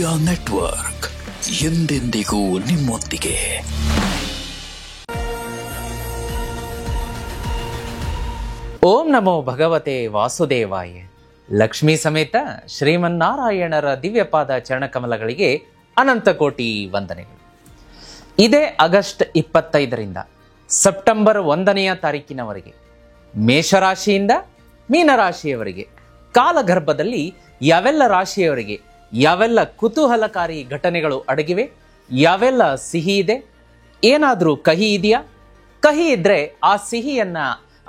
Media network ಎಂದೆಂದಿಗೂ ನಿಮ್ಮೊಂದಿಗೆ. ಓಂ ನಮೋ ಭಗವತೆ ವಾಸುದೇವಾಯ. ಲಕ್ಷ್ಮೀ ಸಮೇತ ಶ್ರೀಮನ್ನಾರಾಯಣರ ದಿವ್ಯಪಾದ ಚರಣಕಮಲಗಳಿಗೆ ಅನಂತ ಕೋಟಿ ವಂದನೆಗಳು. ಇದೇ ಆಗಸ್ಟ್ 25ರಿಂದ ಸೆಪ್ಟೆಂಬರ್ 1ನೇ ತಾರೀಕಿನವರೆಗೆ ಮೇಷರಾಶಿಯಿಂದ ಮೀನರಾಶಿಯವರೆಗೆ ಕಾಲಗರ್ಭದಲ್ಲಿ ಯಾವೆಲ್ಲ ರಾಶಿಯವರಿಗೆ ಯಾವೆಲ್ಲ ಕುತೂಹಲಕಾರಿ ಘಟನೆಗಳು ಅಡಗಿವೆ, ಯಾವೆಲ್ಲ ಸಿಹಿ ಇದೆ, ಏನಾದರೂ ಕಹಿ ಇದೆಯಾ, ಕಹಿ ಇದ್ರೆ ಆ ಸಿಹಿಯನ್ನ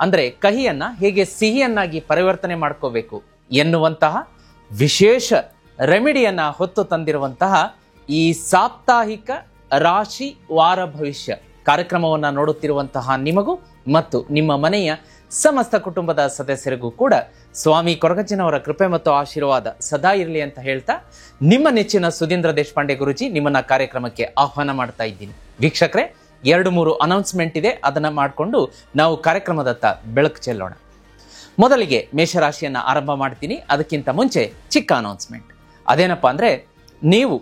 ಅಂದ್ರೆ ಕಹಿಯನ್ನ ಹೇಗೆ ಸಿಹಿಯನ್ನಾಗಿ ಪರಿವರ್ತನೆ ಮಾಡ್ಕೋಬೇಕು ಎನ್ನುವಂತಹ ವಿಶೇಷ ರೆಮಿಡಿಯನ್ನ ಹೊತ್ತು ತಂದಿರುವಂತಹ ಈ ಸಾಪ್ತಾಹಿಕ ರಾಶಿ ವಾರ ಭವಿಷ್ಯ ಕಾರ್ಯಕ್ರಮವನ್ನು ನೋಡುತ್ತಿರುವಂತಹ ನಿಮಗೂ ಮತ್ತು ನಿಮ್ಮ ಮನೆಯ ಸಮಸ್ತ ಕುಟುಂಬದ ಸದಸ್ಯರಿಗೂ ಕೂಡ ಸ್ವಾಮಿ ಕೊರಗಜ್ಜನವರ ಕೃಪೆ ಮತ್ತು ಆಶೀರ್ವಾದ ಸದಾ ಇರಲಿ ಅಂತ ಹೇಳ್ತಾ ನಿಮ್ಮ ನೆಚ್ಚಿನ ಸುಧೀಂದ್ರ ದೇಶಪಾಂಡೆ ಗುರುಜಿ ನಿಮ್ಮನ್ನ ಕಾರ್ಯಕ್ರಮಕ್ಕೆ ಆಹ್ವಾನ ಮಾಡ್ತಾ ಇದ್ದೀನಿ. ವೀಕ್ಷಕರೇ, 2-3 ಅನೌನ್ಸ್ಮೆಂಟ್ ಇದೆ, ಅದನ್ನ ಮಾಡಿಕೊಂಡು ನಾವು ಕಾರ್ಯಕ್ರಮದತ್ತ ಬೆಳಕು ಚೆಲ್ಲೋಣ. ಮೊದಲಿಗೆ ಮೇಷರಾಶಿಯನ್ನ ಆರಂಭ ಮಾಡ್ತೀನಿ. ಅದಕ್ಕಿಂತ ಮುಂಚೆ ಚಿಕ್ಕ ಅನೌನ್ಸ್ಮೆಂಟ್. ಅದೇನಪ್ಪ ಅಂದ್ರೆ, ನೀವು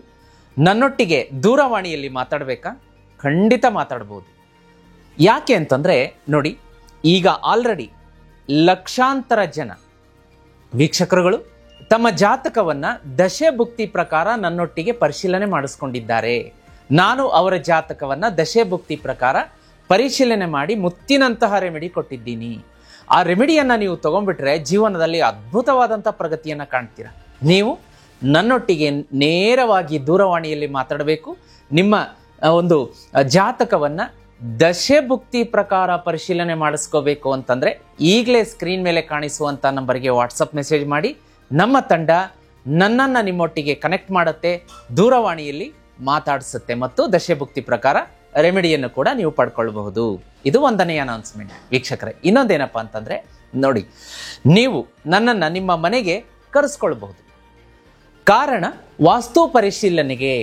ನನ್ನೊಟ್ಟಿಗೆ ದೂರವಾಣಿಯಲ್ಲಿ ಮಾತಾಡಬೇಕಾ? ಖಂಡಿತ ಮಾತಾಡ್ಬೋದು. ಯಾಕೆ ಅಂತಂದ್ರೆ ನೋಡಿ, ಈಗ ಆಲ್ರೆಡಿ ಲಕ್ಷಾಂತರ ಜನ ವೀಕ್ಷಕರುಗಳು ತಮ್ಮ ಜಾತಕವನ್ನ ದಶೆ ಭುಕ್ತಿ ಪ್ರಕಾರ ನನ್ನೊಟ್ಟಿಗೆ ಪರಿಶೀಲನೆ ಮಾಡಿಸ್ಕೊಂಡಿದ್ದಾರೆ. ನಾನು ಅವರ ಜಾತಕವನ್ನ ದಶೆ ಭುಕ್ತಿ ಪ್ರಕಾರ ಪರಿಶೀಲನೆ ಮಾಡಿ ಮುತ್ತಿನಂತಹ ರೆಮಿಡಿ ಕೊಟ್ಟಿದ್ದೀನಿ. ಆ ರೆಮಿಡಿಯನ್ನ ನೀವು ತಗೊಂಡ್ಬಿಟ್ರೆ ಜೀವನದಲ್ಲಿ ಅದ್ಭುತವಾದಂತಹ ಪ್ರಗತಿಯನ್ನ ಕಾಣ್ತೀರಾ. ನೀವು ನನ್ನೊಟ್ಟಿಗೆ ನೇರವಾಗಿ ದೂರವಾಣಿಯಲ್ಲಿ ಮಾತಾಡಬೇಕು. ನಿಮ್ಮ ಒಂದು ಜಾತಕವನ್ನ ದಶೆ ಭುಕ್ತಿ ಪ್ರಕಾರ ಪರಿಶೀಲನೆ ಮಾಡಿಸ್ಕೋಬೇಕು ಅಂತಂದ್ರೆ ಈಗಲೇ ಸ್ಕ್ರೀನ್ ಮೇಲೆ ಕಾಣಿಸುವಂತ ನಂಬರ್ಗೆ ವಾಟ್ಸಪ್ ಮೆಸೇಜ್ ಮಾಡಿ. ನಮ್ಮ ತಂಡ ನನ್ನನ್ನು ನಿಮ್ಮೊಟ್ಟಿಗೆ ಕನೆಕ್ಟ್ ಮಾಡುತ್ತೆ, ದೂರವಾಣಿಯಲ್ಲಿ ಮಾತಾಡಿಸುತ್ತೆ ಮತ್ತು ದಶೆ ಭುಕ್ತಿ ಪ್ರಕಾರ ರೆಮಿಡಿಯನ್ನು ಕೂಡ ನೀವು ಪಡ್ಕೊಳ್ಬಹುದು. ಇದು 1ನೇ ಅನೌನ್ಸ್ಮೆಂಟ್. ವೀಕ್ಷಕರೇ, ಇನ್ನೊಂದೇನಪ್ಪ ಅಂತಂದ್ರೆ ನೋಡಿ, ನೀವು ನನ್ನನ್ನು ನಿಮ್ಮ ಮನೆಗೆ ಕರೆಸ್ಕೊಳ್ಬಹುದು. ಕಾರಣ, ವಾಸ್ತು ಪರಿಶೀಲನೆಗೆ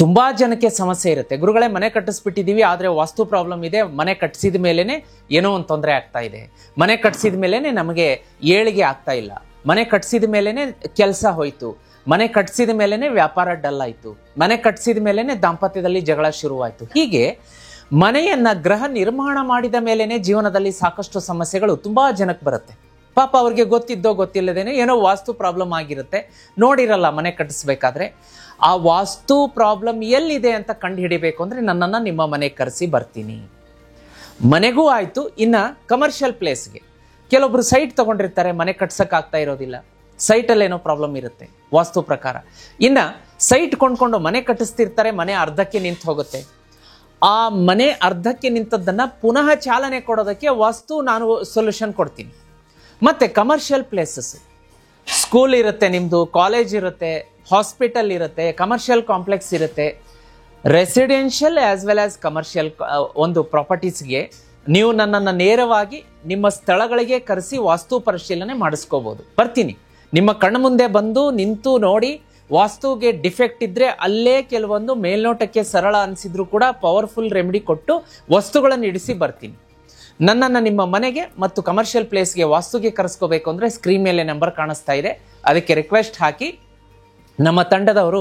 ತುಂಬಾ ಜನಕ್ಕೆ ಸಮಸ್ಯೆ ಇರುತ್ತೆ. ಗುರುಗಳೇ, ಮನೆ ಕಟ್ಟಿಸ್ಬಿಟ್ಟಿದೀವಿ, ಆದ್ರೆ ವಾಸ್ತು ಪ್ರಾಬ್ಲಮ್ ಇದೆ, ಮನೆ ಕಟ್ಟಿಸಿದ ಮೇಲೇನೆ ಏನೋ ಒಂದು ತೊಂದರೆ ಆಗ್ತಾ ಇದೆ, ಮನೆ ಕಟ್ಟಿಸಿದ ಮೇಲೇನೆ ನಮಗೆ ಏಳಿಗೆ ಆಗ್ತಾ ಇಲ್ಲ, ಮನೆ ಕಟ್ಟಿಸಿದ ಮೇಲೇನೆ ಕೆಲಸ ಹೋಯ್ತು, ಮನೆ ಕಟ್ಟಿಸಿದ ಮೇಲೇನೆ ವ್ಯಾಪಾರ ಡಲ್ ಆಯ್ತು, ಮನೆ ಕಟ್ಟಿಸಿದ ಮೇಲೇನೆ ದಾಂಪತ್ಯದಲ್ಲಿ ಜಗಳ ಶುರುವಾಯ್ತು. ಹೀಗೆ ಮನೆಯನ್ನ ಗೃಹ ನಿರ್ಮಾಣ ಮಾಡಿದ ಮೇಲೇನೆ ಜೀವನದಲ್ಲಿ ಸಾಕಷ್ಟು ಸಮಸ್ಯೆಗಳು ತುಂಬಾ ಜನಕ್ಕೆ ಬರುತ್ತೆ. ಪಾಪ ಅವ್ರಿಗೆ ಗೊತ್ತಿದ್ದೋ ಗೊತ್ತಿಲ್ಲದೇನೆ ಏನೋ ವಾಸ್ತು ಪ್ರಾಬ್ಲಮ್ ಆಗಿರುತ್ತೆ, ನೋಡಿರಲ್ಲ ಮನೆ ಕಟ್ಟಿಸ್ಬೇಕಾದ್ರೆ. ಆ ವಾಸ್ತು ಪ್ರಾಬ್ಲಮ್ ಎಲ್ಲಿದೆ ಅಂತ ಕಂಡು ಹಿಡಿಬೇಕು ಅಂದ್ರೆ ನನ್ನನ್ನು ನಿಮ್ಮ ಮನೆಗೆ ಕರೆಸಿ ಬರ್ತೀನಿ. ಮನೆಗೂ ಆಯ್ತು. ಇನ್ನ ಕಮರ್ಷಿಯಲ್ ಪ್ಲೇಸ್ಗೆ ಕೆಲವೊಬ್ರು ಸೈಟ್ ತಗೊಂಡಿರ್ತಾರೆ, ಮನೆ ಕಟ್ಸಕ್ ಆಗ್ತಾ ಇರೋದಿಲ್ಲ, ಸೈಟಲ್ಲಿ ಏನೋ ಪ್ರಾಬ್ಲಮ್ ಇರುತ್ತೆ ವಾಸ್ತು ಪ್ರಕಾರ. ಇನ್ನ ಸೈಟ್ ಕೊಂಡ್ಕೊಂಡು ಮನೆ ಕಟ್ಟಿಸ್ತಿರ್ತಾರೆ, ಮನೆ ಅರ್ಧಕ್ಕೆ ನಿಂತು ಹೋಗುತ್ತೆ. ಆ ಮನೆ ಅರ್ಧಕ್ಕೆ ನಿಂತದ್ದನ್ನ ಪುನಃ ಚಾಲನೆ ಕೊಡೋದಕ್ಕೆ ವಾಸ್ತು ನಾನು ಸೊಲ್ಯೂಷನ್ ಕೊಡ್ತೀನಿ. ಮತ್ತೆ ಕಮರ್ಷಿಯಲ್ ಪ್ಲೇಸಸ್, ಸ್ಕೂಲ್ ಇರುತ್ತೆ, ನಿಮ್ದು ಕಾಲೇಜ್ ಇರುತ್ತೆ, ಹಾಸ್ಪಿಟಲ್ ಇರುತ್ತೆ, ಕಮರ್ಷಿಯಲ್ ಕಾಂಪ್ಲೆಕ್ಸ್ ಇರುತ್ತೆ, residential as well as commercial ಒಂದು ಪ್ರಾಪರ್ಟೀಸ್ಗೆ ನೀವು ನನ್ನನ್ನು ನೇರವಾಗಿ ನಿಮ್ಮ ಸ್ಥಳಗಳಿಗೆ ಕರೆಸಿ ವಾಸ್ತು ಪರಿಶೀಲನೆ ಮಾಡಿಸ್ಕೋಬಹುದು. ಬರ್ತೀನಿ, ನಿಮ್ಮ ಕಣ್ಣು ಮುಂದೆ ಬಂದು ನಿಂತು ನೋಡಿ, ವಾಸ್ತುಗೆ ಡಿಫೆಕ್ಟ್ ಇದ್ರೆ ಅಲ್ಲೇ ಕೆಲವೊಂದು ಮೇಲ್ನೋಟಕ್ಕೆ ಸರಳ ಅನಿಸಿದ್ರು ಕೂಡ ಪವರ್ಫುಲ್ ರೆಮಿಡಿ ಕೊಟ್ಟು ವಸ್ತುಗಳನ್ನು ಇಡಿಸಿ ಬರ್ತೀನಿ. ನನ್ನನ್ನು ನಿಮ್ಮ ಮನೆಗೆ ಮತ್ತು ಕಮರ್ಷಿಯಲ್ ಪ್ಲೇಸ್ಗೆ ವಾಸ್ತುಗೆ ಕರೆಸ್ಕೋಬೇಕು ಅಂದರೆ ಸ್ಕ್ರೀನ್ ಮೇಲೆ ನಂಬರ್ ಕಾಣಿಸ್ತಾ ಇದೆ, ಅದಕ್ಕೆ ರಿಕ್ವೆಸ್ಟ್ ಹಾಕಿ ನಮ್ಮ ತಂಡದವರು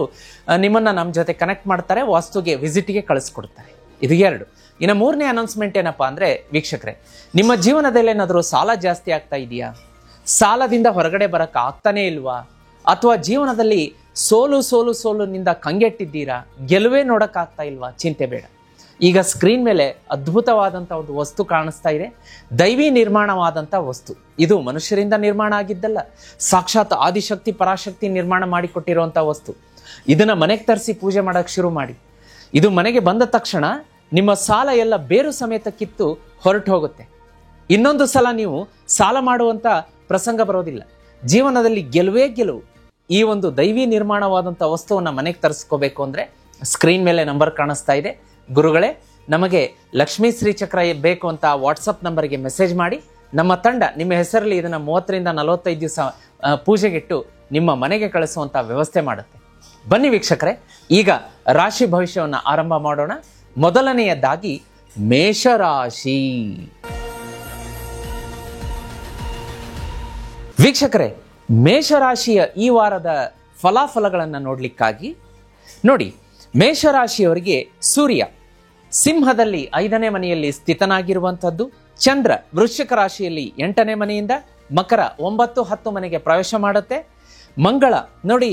ನಿಮ್ಮನ್ನು ನಮ್ಮ ಜೊತೆ ಕನೆಕ್ಟ್ ಮಾಡ್ತಾರೆ, ವಾಸ್ತುಗೆ ವಿಸಿಟ್ಗೆ ಕಳಿಸ್ಕೊಡ್ತಾರೆ. ಇದು 2. ಇನ್ನು 3ನೇ ಅನೌನ್ಸ್ಮೆಂಟ್ ಏನಪ್ಪಾ ಅಂದರೆ, ವೀಕ್ಷಕರೇ, ನಿಮ್ಮ ಜೀವನದಲ್ಲಿ ಏನಾದರೂ ಸಾಲ ಜಾಸ್ತಿ ಆಗ್ತಾ ಇದೆಯಾ? ಸಾಲದಿಂದ ಹೊರಗಡೆ ಬರಕ್ಕೆ ಆಗ್ತಾನೇ ಇಲ್ವಾ? ಅಥವಾ ಜೀವನದಲ್ಲಿ ಸೋಲುನಿಂದ ಕಂಗೆಟ್ಟಿದ್ದೀರಾ? ಗೆಲುವೇ ನೋಡಕ್ಕಾಗ್ತಾ ಇಲ್ವಾ? ಚಿಂತೆ ಬೇಡ. ಈಗ ಸ್ಕ್ರೀನ್ ಮೇಲೆ ಅದ್ಭುತವಾದಂಥ ಒಂದು ವಸ್ತು ಕಾಣಿಸ್ತಾ ಇದೆ, ದೈವಿ ನಿರ್ಮಾಣವಾದಂಥ ವಸ್ತು. ಇದು ಮನುಷ್ಯರಿಂದ ನಿರ್ಮಾಣ ಆಗಿದ್ದಲ್ಲ, ಸಾಕ್ಷಾತ್ ಆದಿಶಕ್ತಿ ಪರಾಶಕ್ತಿ ನಿರ್ಮಾಣ ಮಾಡಿಕೊಟ್ಟಿರುವಂಥ ವಸ್ತು. ಇದನ್ನ ಮನೆಗೆ ತರಿಸಿ ಪೂಜೆ ಮಾಡಕ್ಕೆ ಶುರು ಮಾಡಿ. ಇದು ಮನೆಗೆ ಬಂದ ತಕ್ಷಣ ನಿಮ್ಮ ಸಾಲ ಎಲ್ಲ ಬೇರು ಸಮೇತ ಕಿತ್ತು ಹೊರಟು ಹೋಗುತ್ತೆ. ಇನ್ನೊಂದು ಸಲ ನೀವು ಸಾಲ ಮಾಡುವಂಥ ಪ್ರಸಂಗ ಬರೋದಿಲ್ಲ. ಜೀವನದಲ್ಲಿ ಗೆಲುವೇ ಗೆಲುವು. ಈ ಒಂದು ದೈವಿ ನಿರ್ಮಾಣವಾದಂಥ ವಸ್ತುವನ್ನು ಮನೆಗೆ ತರಿಸ್ಕೋಬೇಕು ಅಂದರೆ ಸ್ಕ್ರೀನ್ ಮೇಲೆ ನಂಬರ್ ಕಾಣಿಸ್ತಾ ಇದೆ. ಗುರುಗಳೇ, ನಮಗೆ ಲಕ್ಷ್ಮೀ ಶ್ರೀ ಚಕ್ರ ಬೇಕು ಅಂತ ವಾಟ್ಸಪ್ ನಂಬರ್ಗೆ ಮೆಸೇಜ್ ಮಾಡಿ, ನಮ್ಮ ತಂಡ ನಿಮ್ಮ ಹೆಸರಲ್ಲಿ ಇದನ್ನು 30ರಿಂದ 45 ದಿವಸ ಪೂಜೆಗಿಟ್ಟು ನಿಮ್ಮ ಮನೆಗೆ ಕಳಿಸುವಂಥ ವ್ಯವಸ್ಥೆ ಮಾಡುತ್ತೆ. ಬನ್ನಿ ವೀಕ್ಷಕರೇ, ಈಗ ರಾಶಿ ಭವಿಷ್ಯವನ್ನು ಆರಂಭ ಮಾಡೋಣ. ಮೊದಲನೆಯದಾಗಿ ಮೇಷರಾಶಿ. ವೀಕ್ಷಕರೇ, ಮೇಷರಾಶಿಯ ಈ ವಾರದ ಫಲಾಫಲಗಳನ್ನು ನೋಡ್ಲಿಕ್ಕಾಗಿ ನೋಡಿ, ಮೇಷರಾಶಿಯವರಿಗೆ ಸೂರ್ಯ ಸಿಂಹದಲ್ಲಿ 5ನೇ ಮನೆಯಲ್ಲಿ ಸ್ಥಿತನಾಗಿರುವಂಥದ್ದು, ಚಂದ್ರ ವೃಶ್ಚಿಕ ರಾಶಿಯಲ್ಲಿ 8ನೇ ಮನೆಯಿಂದ, ಮಕರ 9, 10 ಮನೆಗೆ ಪ್ರವೇಶ ಮಾಡುತ್ತೆ. ಮಂಗಳ ನೋಡಿ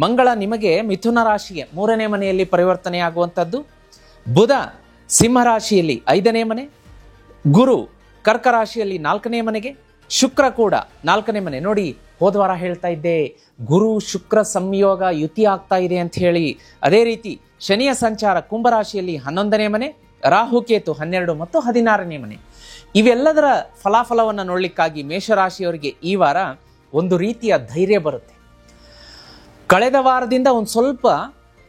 ಮಂಗಳ ನಿಮಗೆ ಮಿಥುನ ರಾಶಿಗೆ 3ನೇ ಮನೆಯಲ್ಲಿ ಪರಿವರ್ತನೆಯಾಗುವಂಥದ್ದು. ಬುಧ ಸಿಂಹ ರಾಶಿಯಲ್ಲಿ 5ನೇ ಮನೆ, ಗುರು ಕರ್ಕ ರಾಶಿಯಲ್ಲಿ 4ನೇ ಮನೆಗೆ, ಶುಕ್ರ ಕೂಡ 4ನೇ ಮನೆ. ನೋಡಿ, ಹೋದ್ವಾರ ಹೇಳ್ತಾ ಇದ್ದೆ ಗುರು ಶುಕ್ರ ಸಂಯೋಗ ಯುತಿ ಆಗ್ತಾ ಇದೆ ಅಂತ ಹೇಳಿ. ಅದೇ ರೀತಿ ಶನಿಯ ಸಂಚಾರ ಕುಂಭರಾಶಿಯಲ್ಲಿ 11ನೇ ಮನೆ, ರಾಹುಕೇತು 12 ಮತ್ತು 16ನೇ ಮನೆ. ಇವೆಲ್ಲದರ ಫಲಾಫಲವನ್ನು ನೋಡ್ಲಿಕ್ಕಾಗಿ ಮೇಷರಾಶಿಯವರಿಗೆ ಈ ವಾರ ಒಂದು ರೀತಿಯ ಧೈರ್ಯ ಬರುತ್ತೆ. ಕಳೆದ ವಾರದಿಂದ ಒಂದು ಸ್ವಲ್ಪ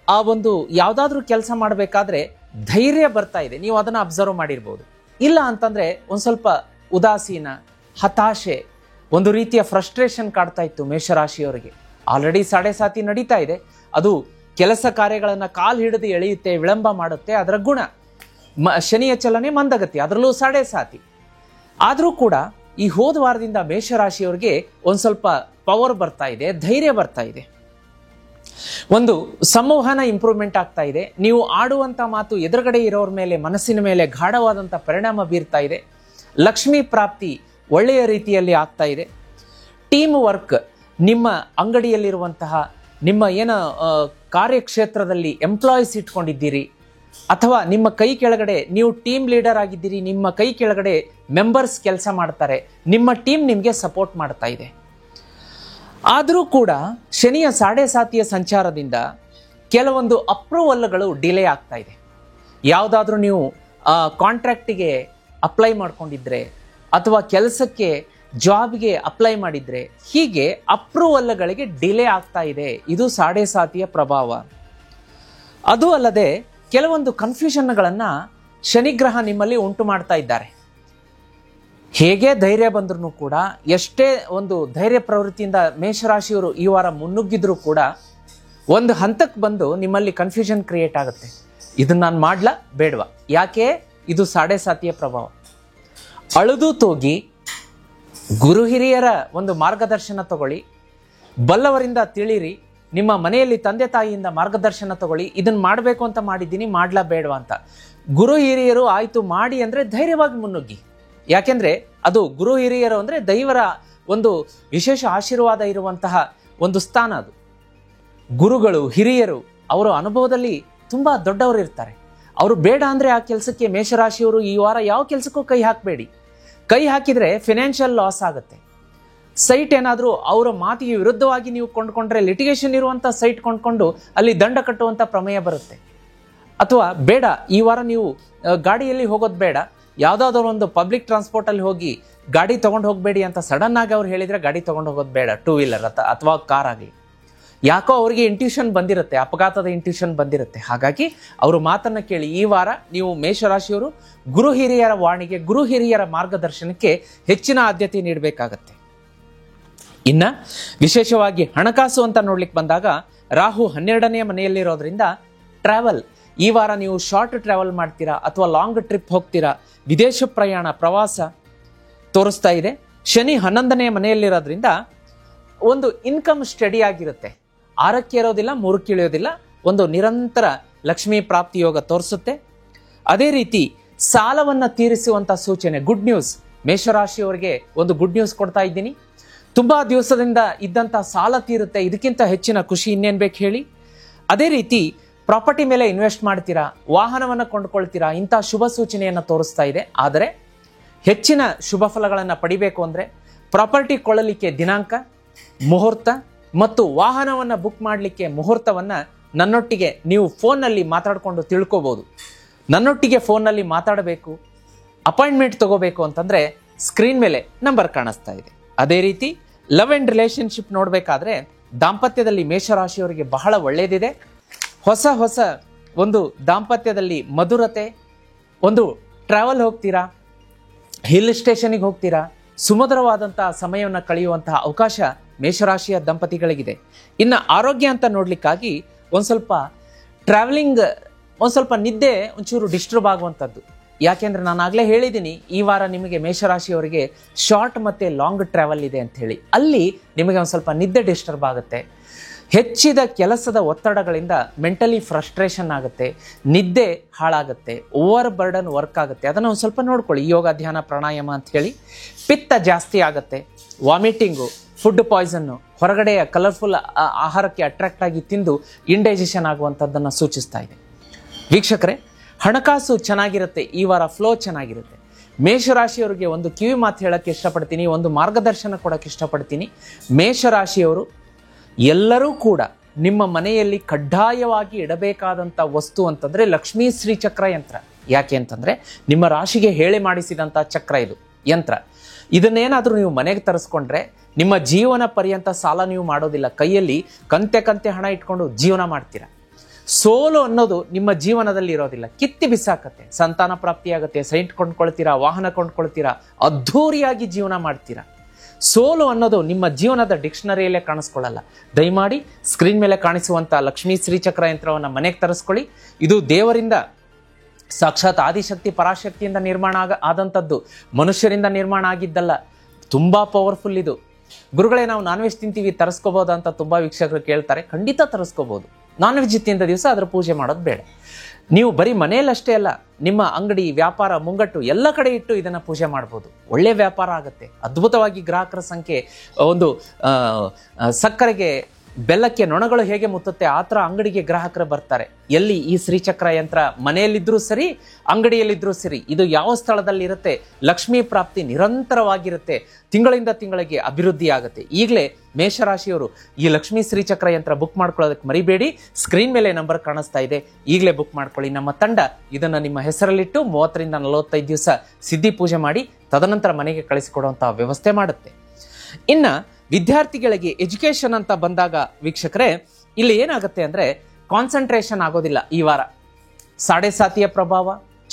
ಆ ಒಂದು ಯಾವುದಾದ್ರೂ ಕೆಲಸ ಮಾಡಬೇಕಾದ್ರೆ ಧೈರ್ಯ ಬರ್ತಾ ಇದೆ, ನೀವು ಅದನ್ನು ಅಬ್ಸರ್ವ್ ಮಾಡಿರ್ಬೋದು. ಇಲ್ಲ ಅಂತಂದ್ರೆ ಒಂದು ಸ್ವಲ್ಪ ಉದಾಸೀನ, ಹತಾಶೆ, ಒಂದು ರೀತಿಯ ಫ್ರಸ್ಟ್ರೇಷನ್ ಕಾಡ್ತಾ ಇತ್ತು ಮೇಷರಾಶಿಯವರಿಗೆ. ಆಲ್ರೆಡಿ 7.5 ನಡೀತಾ ಇದೆ. ಅದು ಕೆಲಸ ಕಾರ್ಯಗಳನ್ನು ಕಾಲು ಹಿಡಿದು ಎಳೆಯುತ್ತೆ, ವಿಳಂಬ ಮಾಡುತ್ತೆ. ಅದರ ಗುಣ ಶನಿಯ ಚಲನೆ ಮಂದಗತಿ, ಅದರಲ್ಲೂ 7.5. ಆದರೂ ಕೂಡ ಈ ಹೋದ ವಾರದಿಂದ ಮೇಷರಾಶಿಯವರಿಗೆ ಒಂದು ಸ್ವಲ್ಪ ಪವರ್ ಬರ್ತಾ ಇದೆ, ಧೈರ್ಯ ಬರ್ತಾ ಇದೆ, ಒಂದು ಸಂವಹನ ಇಂಪ್ರೂವ್ಮೆಂಟ್ ಆಗ್ತಾ ಇದೆ. ನೀವು ಆಡುವಂಥ ಮಾತು ಎದುರುಗಡೆ ಇರೋರ ಮೇಲೆ, ಮನಸ್ಸಿನ ಮೇಲೆ ಗಾಢವಾದಂಥ ಪರಿಣಾಮ ಬೀರ್ತಾ ಇದೆ. ಲಕ್ಷ್ಮೀ ಪ್ರಾಪ್ತಿ ಒಳ್ಳೆಯ ರೀತಿಯಲ್ಲಿ ಆಗ್ತಾ ಇದೆ. ಟೀಮ್ ವರ್ಕ್, ನಿಮ್ಮ ಅಂಗಡಿಯಲ್ಲಿರುವಂತಹ ನಿಮ್ಮ ಕಾರ್ಯಕ್ಷೇತ್ರದಲ್ಲಿ ಎಂಪ್ಲಾಯೀಸ್ ಇಟ್ಕೊಂಡಿದ್ದೀರಿ, ಅಥವಾ ನಿಮ್ಮ ಕೈ ಕೆಳಗಡೆ ನೀವು ಟೀಮ್ ಲೀಡರ್ ಆಗಿದ್ದೀರಿ, ನಿಮ್ಮ ಕೈ ಕೆಳಗಡೆ ಮೆಂಬರ್ಸ್ ಕೆಲಸ ಮಾಡ್ತಾರೆ, ನಿಮ್ಮ ಟೀಮ್ ನಿಮಗೆ ಸಪೋರ್ಟ್ ಮಾಡ್ತಾ ಇದೆ. ಆದರೂ ಕೂಡ ಶನಿಯ 7.5 ಸಂಚಾರದಿಂದ ಕೆಲವೊಂದು ಅಪ್ರೂವಲ್ಗಳು ಡಿಲೇ ಆಗ್ತಾ ಇದೆ. ಯಾವುದಾದ್ರೂ ನೀವು ಕಾಂಟ್ರಾಕ್ಟಿಗೆ ಅಪ್ಲೈ ಮಾಡ್ಕೊಂಡಿದ್ರೆ ಅಥವಾ ಕೆಲಸಕ್ಕೆ ಜಾಬ್ಗೆ ಅಪ್ಲೈ ಮಾಡಿದ್ರೆ, ಹೀಗೆ ಅಪ್ರೂವಲ್ಗಳಿಗೆ ಡಿಲೇ ಆಗ್ತಾ ಇದೆ. ಇದು 7.5 ಪ್ರಭಾವ. ಅದು ಅಲ್ಲದೆ ಕೆಲವೊಂದು ಕನ್ಫ್ಯೂಷನ್ಗಳನ್ನು ಶನಿಗ್ರಹ ನಿಮ್ಮಲ್ಲಿ ಉಂಟು ಮಾಡ್ತಾ ಇದ್ದಾರೆ. ಹೇಗೆ ಧೈರ್ಯ ಬಂದ್ರೂ ಕೂಡ, ಎಷ್ಟೇ ಒಂದು ಧೈರ್ಯ ಪ್ರವೃತ್ತಿಯಿಂದ ಮೇಷರಾಶಿಯವರು ಈ ವಾರ ಮುನ್ನುಗ್ಗಿದ್ರೂ ಕೂಡ ಒಂದು ಹಂತಕ್ಕೆ ಬಂದು ನಿಮ್ಮಲ್ಲಿ ಕನ್ಫ್ಯೂಷನ್ ಕ್ರಿಯೇಟ್ ಆಗುತ್ತೆ. ಇದನ್ನ ನಾನು ಮಾಡ್ಲಾ ಬೇಡವಾ? ಯಾಕೆ? ಇದು 7.5 ಪ್ರಭಾವ. ಅಳುದು ತೋಗಿ ಗುರು ಹಿರಿಯರ ಒಂದು ಮಾರ್ಗದರ್ಶನ ತಗೊಳ್ಳಿ, ಬಲ್ಲವರಿಂದ ತಿಳಿರಿ, ನಿಮ್ಮ ಮನೆಯಲ್ಲಿ ತಂದೆ ತಾಯಿಯಿಂದ ಮಾರ್ಗದರ್ಶನ ತಗೊಳ್ಳಿ. ಇದನ್ನ ಮಾಡಬೇಕು ಅಂತ ಮಾಡಿದ್ದೀನಿ, ಮಾಡ್ಲಾ ಬೇಡವಾ ಅಂತ. ಗುರು ಹಿರಿಯರು ಆಯ್ತು ಮಾಡಿ ಅಂದ್ರೆ ಧೈರ್ಯವಾಗಿ ಮುನ್ನುಗ್ಗಿ. ಯಾಕೆಂದ್ರೆ ಅದು ಗುರು ಹಿರಿಯರು ಅಂದ್ರೆ ದೈವರ ಒಂದು ವಿಶೇಷ ಆಶೀರ್ವಾದ ಇರುವಂತಹ ಒಂದು ಸ್ಥಾನ ಅದು. ಗುರುಗಳು, ಹಿರಿಯರು ಅವರ ಅನುಭವದಲ್ಲಿ ತುಂಬಾ ದೊಡ್ಡವರು ಇರ್ತಾರೆ. ಅವರು ಬೇಡ ಅಂದ್ರೆ ಆ ಕೆಲಸಕ್ಕೆ ಮೇಷರಾಶಿಯವರು ಈ ವಾರ ಯಾವ ಕೆಲಸಕ್ಕೂ ಕೈ ಹಾಕಬೇಡಿ. ಕೈ ಹಾಕಿದ್ರೆ ಫಿನಾನ್ಷಿಯಲ್ ಲಾಸ್ ಆಗುತ್ತೆ. ಸೈಟ್ ಏನಾದರೂ ಅವರ ಮಾತಿಗೆ ವಿರುದ್ಧವಾಗಿ ನೀವು ಕೊಂಡ್ಕೊಂಡ್ರೆ, ಲಿಟಿಗೇಷನ್ ಇರುವಂಥ ಸೈಟ್ ಕೊಂಡ್ಕೊಂಡು ಅಲ್ಲಿ ದಂಡ ಕಟ್ಟುವಂಥ ಪ್ರಮೇಯ ಬರುತ್ತೆ. ಅಥವಾ ಬೇಡ, ಈ ವಾರ ನೀವು ಗಾಡಿಯಲ್ಲಿ ಹೋಗೋದು ಬೇಡ, ಯಾವುದಾದ್ರೂ ಒಂದು ಪಬ್ಲಿಕ್ ಟ್ರಾನ್ಸ್ಪೋರ್ಟಲ್ಲಿ ಹೋಗಿ ಗಾಡಿ ತೊಗೊಂಡು ಹೋಗಬೇಡಿ ಅಂತ ಸಡನ್ ಆಗಿ ಅವ್ರು ಹೇಳಿದರೆ ಗಾಡಿ ತೊಗೊಂಡು ಹೋಗೋದು ಬೇಡ, 2 ವೀಲರ್ ಅಥವಾ ಕಾರ್ ಆಗಲಿ. ಯಾಕೋ ಅವರಿಗೆ ಇಂಟ್ಯೂಷನ್ ಬಂದಿರುತ್ತೆ, ಅಪಘಾತದ ಇಂಟ್ಯೂಷನ್ ಬಂದಿರುತ್ತೆ. ಹಾಗಾಗಿ ಅವರು ಮಾತನ್ನು ಕೇಳಿ ಈ ವಾರ ನೀವು ಮೇಷರಾಶಿಯವರು ಗುರು ಹಿರಿಯರ ವಾಣಿಗೆ, ಗುರು ಹಿರಿಯರ ಮಾರ್ಗದರ್ಶನಕ್ಕೆ ಹೆಚ್ಚಿನ ಆದ್ಯತೆ ನೀಡಬೇಕಾಗತ್ತೆ. ಇನ್ನ ವಿಶೇಷವಾಗಿ ಹಣಕಾಸು ಅಂತ ನೋಡ್ಲಿಕ್ಕೆ ಬಂದಾಗ ರಾಹು 12ನೇ ಮನೆಯಲ್ಲಿರೋದ್ರಿಂದ ಟ್ರಾವೆಲ್, ಈ ವಾರ ನೀವು ಶಾರ್ಟ್ ಟ್ರಾವೆಲ್ ಮಾಡ್ತೀರಾ ಅಥವಾ ಲಾಂಗ್ ಟ್ರಿಪ್ ಹೋಗ್ತೀರಾ, ವಿದೇಶ ಪ್ರಯಾಣ, ಪ್ರವಾಸ ತೋರಿಸ್ತಾ ಇದೆ. ಶನಿ 11ನೇ ಮನೆಯಲ್ಲಿರೋದ್ರಿಂದ ಒಂದು ಇನ್ಕಮ್ ಸ್ಟಡಿ ಆಗಿರುತ್ತೆ. 6ಕ್ಕೆ ಇರೋದಿಲ್ಲ, 3ಕ್ಕೆ ಇಳಿಯೋದಿಲ್ಲ, ಒಂದು ನಿರಂತರ ಲಕ್ಷ್ಮೀ ಪ್ರಾಪ್ತಿ ಯೋಗ ತೋರಿಸುತ್ತೆ. ಅದೇ ರೀತಿ ಸಾಲವನ್ನು ತೀರಿಸುವಂಥ ಸೂಚನೆ, ಗುಡ್ ನ್ಯೂಸ್. ಮೇಷರಾಶಿಯವರಿಗೆ ಒಂದು ಗುಡ್ ನ್ಯೂಸ್ ಕೊಡ್ತಾ ಇದ್ದೀನಿ. ತುಂಬಾ ದಿವಸದಿಂದ ಇದ್ದಂಥ ಸಾಲ ತೀರುತ್ತೆ. ಇದಕ್ಕಿಂತ ಹೆಚ್ಚಿನ ಖುಷಿ ಇನ್ನೇನು ಬೇಕು ಹೇಳಿ. ಅದೇ ರೀತಿ ಪ್ರಾಪರ್ಟಿ ಮೇಲೆ ಇನ್ವೆಸ್ಟ್ ಮಾಡ್ತೀರಾ, ವಾಹನವನ್ನು ಕೊಂಡ್ಕೊಳ್ತೀರಾ, ಇಂಥ ಶುಭ ಸೂಚನೆಯನ್ನು ತೋರಿಸ್ತಾ ಇದೆ. ಆದರೆ ಹೆಚ್ಚಿನ ಶುಭ ಫಲಗಳನ್ನು ಪಡಿಬೇಕು ಅಂದರೆ ಪ್ರಾಪರ್ಟಿ ಕೊಳ್ಳಲಿಕ್ಕೆ ದಿನಾಂಕ, ಮುಹೂರ್ತ ಮತ್ತು ವಾಹನವನ್ನು ಬುಕ್ ಮಾಡಲಿಕ್ಕೆ ಮುಹೂರ್ತವನ್ನು ನನ್ನೊಟ್ಟಿಗೆ ನೀವು ಫೋನ್ನಲ್ಲಿ ಮಾತಾಡಿಕೊಂಡು ತಿಳ್ಕೊಬೋದು. ನನ್ನೊಟ್ಟಿಗೆ ಫೋನ್ನಲ್ಲಿ ಮಾತಾಡಬೇಕು, ಅಪಾಯಿಂಟ್ಮೆಂಟ್ ತಗೋಬೇಕು ಅಂತಂದರೆ ಸ್ಕ್ರೀನ್ ಮೇಲೆ ನಂಬರ್ ಕಾಣಿಸ್ತಾ ಇದೆ. ಅದೇ ರೀತಿ ಲವ್ ಆ್ಯಂಡ್ ರಿಲೇಷನ್ಶಿಪ್ ನೋಡಬೇಕಾದ್ರೆ ದಾಂಪತ್ಯದಲ್ಲಿ ಮೇಷರಾಶಿಯವರಿಗೆ ಬಹಳ ಒಳ್ಳೆಯದಿದೆ. ಹೊಸ ಒಂದು ದಾಂಪತ್ಯದಲ್ಲಿ ಮಧುರತೆ, ಒಂದು ಟ್ರಾವೆಲ್ ಹೋಗ್ತೀರಾ, ಹಿಲ್ ಸ್ಟೇಷನಿಗೆ ಹೋಗ್ತೀರಾ, ಸುಮಧುರವಾದಂತಹ ಸಮಯವನ್ನು ಕಳೆಯುವಂತಹ ಅವಕಾಶ ಮೇಷರಾಶಿಯ ದಂಪತಿಗಳಿಗಿದೆ. ಇನ್ನು ಆರೋಗ್ಯ ಅಂತ ನೋಡ್ಲಿಕ್ಕಾಗಿ ಒಂದು ಸ್ವಲ್ಪ ಟ್ರಾವೆಲಿಂಗ್, ಒಂದು ಸ್ವಲ್ಪ ನಿದ್ದೆ ಒಂಚೂರು ಡಿಸ್ಟರ್ಬ್ ಆಗುವಂಥದ್ದು, ಯಾಕೆಂದ್ರೆ ನಾನು ಆಗಲೇ ಹೇಳಿದ್ದೀನಿ, ಈ ವಾರ ನಿಮಗೆ ಮೇಷರಾಶಿಯವರಿಗೆ ಶಾರ್ಟ್ ಮತ್ತು ಲಾಂಗ್ ಟ್ರಾವೆಲ್ ಇದೆ ಅಂತ ಹೇಳಿ. ಅಲ್ಲಿ ನಿಮಗೆ ಒಂದು ಸ್ವಲ್ಪ ನಿದ್ದೆ ಡಿಸ್ಟರ್ಬ್ ಆಗುತ್ತೆ, ಹೆಚ್ಚಿದ ಕೆಲಸದ ಒತ್ತಡಗಳಿಂದ ಮೆಂಟಲಿ ಫ್ರಸ್ಟ್ರೇಷನ್ ಆಗುತ್ತೆ, ನಿದ್ದೆ ಹಾಳಾಗುತ್ತೆ, ಓವರ್ ಬರ್ಡನ್ ವರ್ಕ್ ಆಗುತ್ತೆ. ಅದನ್ನು ಒಂದು ಸ್ವಲ್ಪ ನೋಡ್ಕೊಳ್ಳಿ, ಯೋಗ ಧ್ಯಾನ ಪ್ರಾಣಾಯಾಮ ಅಂತ ಹೇಳಿ. ಪಿತ್ತ ಜಾಸ್ತಿ ಆಗುತ್ತೆ, ವಾಮಿಟಿಂಗು, ಫುಡ್ ಪಾಯ್ಸನ್ನು, ಹೊರಗಡೆಯ ಕಲರ್ಫುಲ್ ಆಹಾರಕ್ಕೆ ಅಟ್ರಾಕ್ಟ್ ಆಗಿ ತಿಂದು ಇಂಡೈಜೆಷನ್ ಆಗುವಂಥದ್ದನ್ನು ಸೂಚಿಸ್ತಾ ಇದೆ. ವೀಕ್ಷಕರೇ, ಹಣಕಾಸು ಚೆನ್ನಾಗಿರುತ್ತೆ, ಈ ವಾರ ಫ್ಲೋ ಚೆನ್ನಾಗಿರುತ್ತೆ. ಮೇಷರಾಶಿಯವರಿಗೆ ಒಂದು ಕಿವಿ ಮಾತು ಹೇಳೋಕ್ಕೆ ಇಷ್ಟಪಡ್ತೀನಿ, ಒಂದು ಮಾರ್ಗದರ್ಶನ ಕೊಡೋಕ್ಕೆ ಇಷ್ಟಪಡ್ತೀನಿ. ಮೇಷರಾಶಿಯವರು ಎಲ್ಲರೂ ಕೂಡ ನಿಮ್ಮ ಮನೆಯಲ್ಲಿ ಕಡ್ಡಾಯವಾಗಿ ಇಡಬೇಕಾದಂಥ ವಸ್ತು ಅಂತಂದರೆ ಲಕ್ಷ್ಮೀ ಶ್ರೀಚಕ್ರ ಯಂತ್ರ. ಯಾಕೆ ಅಂತಂದರೆ ನಿಮ್ಮ ರಾಶಿಗೆ ಹೇಳಿ ಮಾಡಿಸಿದಂಥ ಚಕ್ರ ಇದು, ಯಂತ್ರ. ಇದನ್ನೇನಾದರೂ ನೀವು ಮನೆಗೆ ತರಿಸ್ಕೊಂಡ್ರೆ ನಿಮ್ಮ ಜೀವನ ಪರ್ಯಂತ ಸಾಲ ನೀವು ಮಾಡೋದಿಲ್ಲ. ಕೈಯಲ್ಲಿ ಕಂತೆ ಹಣ ಇಟ್ಕೊಂಡು ಜೀವನ ಮಾಡ್ತೀರಾ. ಸೋಲು ಅನ್ನೋದು ನಿಮ್ಮ ಜೀವನದಲ್ಲಿ ಇರೋದಿಲ್ಲ, ಕಿತ್ತಿ ಬಿಸಾಕತ್ತೆ. ಸಂತಾನ ಪ್ರಾಪ್ತಿಯಾಗತ್ತೆ, ಸೈಟ್ ಕೊಂಡ್ಕೊಳ್ತೀರಾ, ವಾಹನ ಕೊಂಡ್ಕೊಳ್ತೀರಾ, ಅದ್ಧೂರಿಯಾಗಿ ಜೀವನ ಮಾಡ್ತೀರಾ. ಸೋಲು ಅನ್ನೋದು ನಿಮ್ಮ ಜೀವನದ ಡಿಕ್ಷನರಿಯಲ್ಲೇ ಕಾಣಿಸ್ಕೊಳ್ಳಲ್ಲ. ದಯಮಾಡಿ ಸ್ಕ್ರೀನ್ ಮೇಲೆ ಕಾಣಿಸುವಂಥ ಲಕ್ಷ್ಮೀ ಶ್ರೀಚಕ್ರ ಯಂತ್ರವನ್ನು ಮನೆಗೆ ತರಿಸ್ಕೊಳ್ಳಿ. ಇದು ದೇವರಿಂದ, ಸಾಕ್ಷಾತ್ ಆದಿಶಕ್ತಿ ಪರಾಶಕ್ತಿಯಿಂದ ನಿರ್ಮಾಣ ಆದಂಥದ್ದು, ಮನುಷ್ಯರಿಂದ ನಿರ್ಮಾಣ ಆಗಿದ್ದಲ್ಲ. ತುಂಬ ಪವರ್ಫುಲ್ ಇದು. ಗುರುಗಳೇ, ನಾವು ನಾನ್ ವೆಜ್ ತಿಂತೀವಿ, ತರಿಸ್ಕೋಬೋದ ಅಂತ ತುಂಬ ವೀಕ್ಷಕರು ಕೇಳ್ತಾರೆ. ಖಂಡಿತ ತರಿಸ್ಕೋಬೋದು. ನಾನ್ ವೆಜ್ ತಿಂದ ದಿವಸ ಅದರ ಪೂಜೆ ಮಾಡೋದು ಬೇಡ. ನೀವು ಬರೀ ಮನೆಯಲ್ಲಷ್ಟೇ ಅಲ್ಲ, ನಿಮ್ಮ ಅಂಗಡಿ, ವ್ಯಾಪಾರ, ಮುಂಗಟ್ಟು ಎಲ್ಲ ಕಡೆ ಇಟ್ಟು ಇದನ್ನು ಪೂಜೆ ಮಾಡ್ಬೋದು. ಒಳ್ಳೆ ವ್ಯಾಪಾರ ಆಗುತ್ತೆ. ಅದ್ಭುತವಾಗಿ ಗ್ರಾಹಕರ ಸಂಖ್ಯೆ, ಒಂದು ಸಕ್ಕರೆಗೆ ಬೆಲ್ಲಕ್ಕೆ ನೊಣಗಳು ಹೇಗೆ ಮುತ್ತುತ್ತೆ ಆ ಥರ ಅಂಗಡಿಗೆ ಗ್ರಾಹಕರು ಬರ್ತಾರೆ. ಎಲ್ಲಿ ಈ ಶ್ರೀಚಕ್ರ ಯಂತ್ರ ಮನೆಯಲ್ಲಿದ್ದರೂ ಸರಿ, ಅಂಗಡಿಯಲ್ಲಿದ್ದರೂ ಸರಿ, ಇದು ಯಾವ ಸ್ಥಳದಲ್ಲಿರುತ್ತೆ, ಲಕ್ಷ್ಮೀ ಪ್ರಾಪ್ತಿ ನಿರಂತರವಾಗಿರುತ್ತೆ. ತಿಂಗಳಿಂದ ತಿಂಗಳಿಗೆ ಅಭಿವೃದ್ಧಿ ಆಗುತ್ತೆ. ಈಗಲೇ ಮೇಷರಾಶಿಯವರು ಈ ಲಕ್ಷ್ಮೀ ಶ್ರೀಚಕ್ರ ಯಂತ್ರ ಬುಕ್ ಮಾಡ್ಕೊಳ್ಳೋದಕ್ಕೆ ಮರಿಬೇಡಿ. ಸ್ಕ್ರೀನ್ ಮೇಲೆ ನಂಬರ್ ಕಾಣಿಸ್ತಾ ಇದೆ, ಈಗಲೇ ಬುಕ್ ಮಾಡ್ಕೊಳ್ಳಿ. ನಮ್ಮ ತಂಡ ಇದನ್ನು ನಿಮ್ಮ ಹೆಸರಲ್ಲಿಟ್ಟು 30ರಿಂದ 45 ದಿವಸ ಸಿದ್ಧಿ ಪೂಜೆ ಮಾಡಿ ತದನಂತರ ಮನೆಗೆ ಕಳಿಸಿಕೊಡುವಂಥ ವ್ಯವಸ್ಥೆ ಮಾಡುತ್ತೆ. ಇನ್ನು ವಿದ್ಯಾರ್ಥಿಗಳಿಗೆ ಎಜುಕೇಷನ್ ಅಂತ ಬಂದಾಗ ವೀಕ್ಷಕರೇ, ಇಲ್ಲಿ ಏನಾಗುತ್ತೆ ಅಂದರೆ ಕಾನ್ಸಂಟ್ರೇಷನ್ ಆಗೋದಿಲ್ಲ ಈ ವಾರ. ಸಾಡೆ ಸಾತಿಯ ಪ್ರಭಾವ,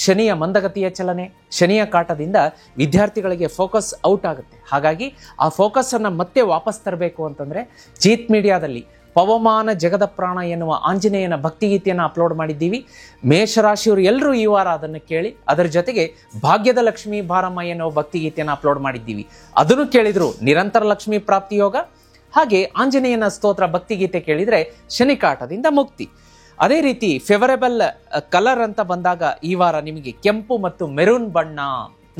ಶನಿಯ ಮಂದಗತಿಯ ಚಲನೆ, ಶನಿಯ ಕಾಟದಿಂದ ವಿದ್ಯಾರ್ಥಿಗಳಿಗೆ ಫೋಕಸ್ ಔಟ್ ಆಗುತ್ತೆ. ಹಾಗಾಗಿ ಆ ಫೋಕಸ್ಸನ್ನು ಮತ್ತೆ ವಾಪಸ್ ತರಬೇಕು ಅಂತಂದರೆ ಜೀತ್ ಮೀಡಿಯಾದಲ್ಲಿ ಪವಮಾನ ಜಗದ ಪ್ರಾಣ ಎನ್ನುವ ಆಂಜನೇಯನ ಭಕ್ತಿಗೀತೆಯನ್ನು ಅಪ್ಲೋಡ್ ಮಾಡಿದ್ದೀವಿ. ಮೇಷರಾಶಿಯವರು ಎಲ್ಲರೂ ಈ ವಾರ ಅದನ್ನು ಕೇಳಿ, ಅದರ ಜೊತೆಗೆ ಭಾಗ್ಯದ ಲಕ್ಷ್ಮೀ ಭಾರಮ್ಮ ಎನ್ನುವ ಭಕ್ತಿಗೀತೆಯನ್ನು ಅಪ್ಲೋಡ್ ಮಾಡಿದ್ದೀವಿ. ಅದನ್ನು ಕೇಳಿದ್ರು ನಿರಂತರ ಲಕ್ಷ್ಮೀ ಪ್ರಾಪ್ತಿ ಯೋಗ. ಹಾಗೆ ಆಂಜನೇಯನ ಸ್ತೋತ್ರ ಭಕ್ತಿಗೀತೆ ಕೇಳಿದರೆ ಶನಿಕಾಟದಿಂದ ಮುಕ್ತಿ. ಅದೇ ರೀತಿ ಫೇವರೇಬಲ್ ಕಲರ್ ಅಂತ ಬಂದಾಗ ಈ ವಾರ ನಿಮಗೆ ಕೆಂಪು ಮತ್ತು ಮೆರೂನ್ ಬಣ್ಣ.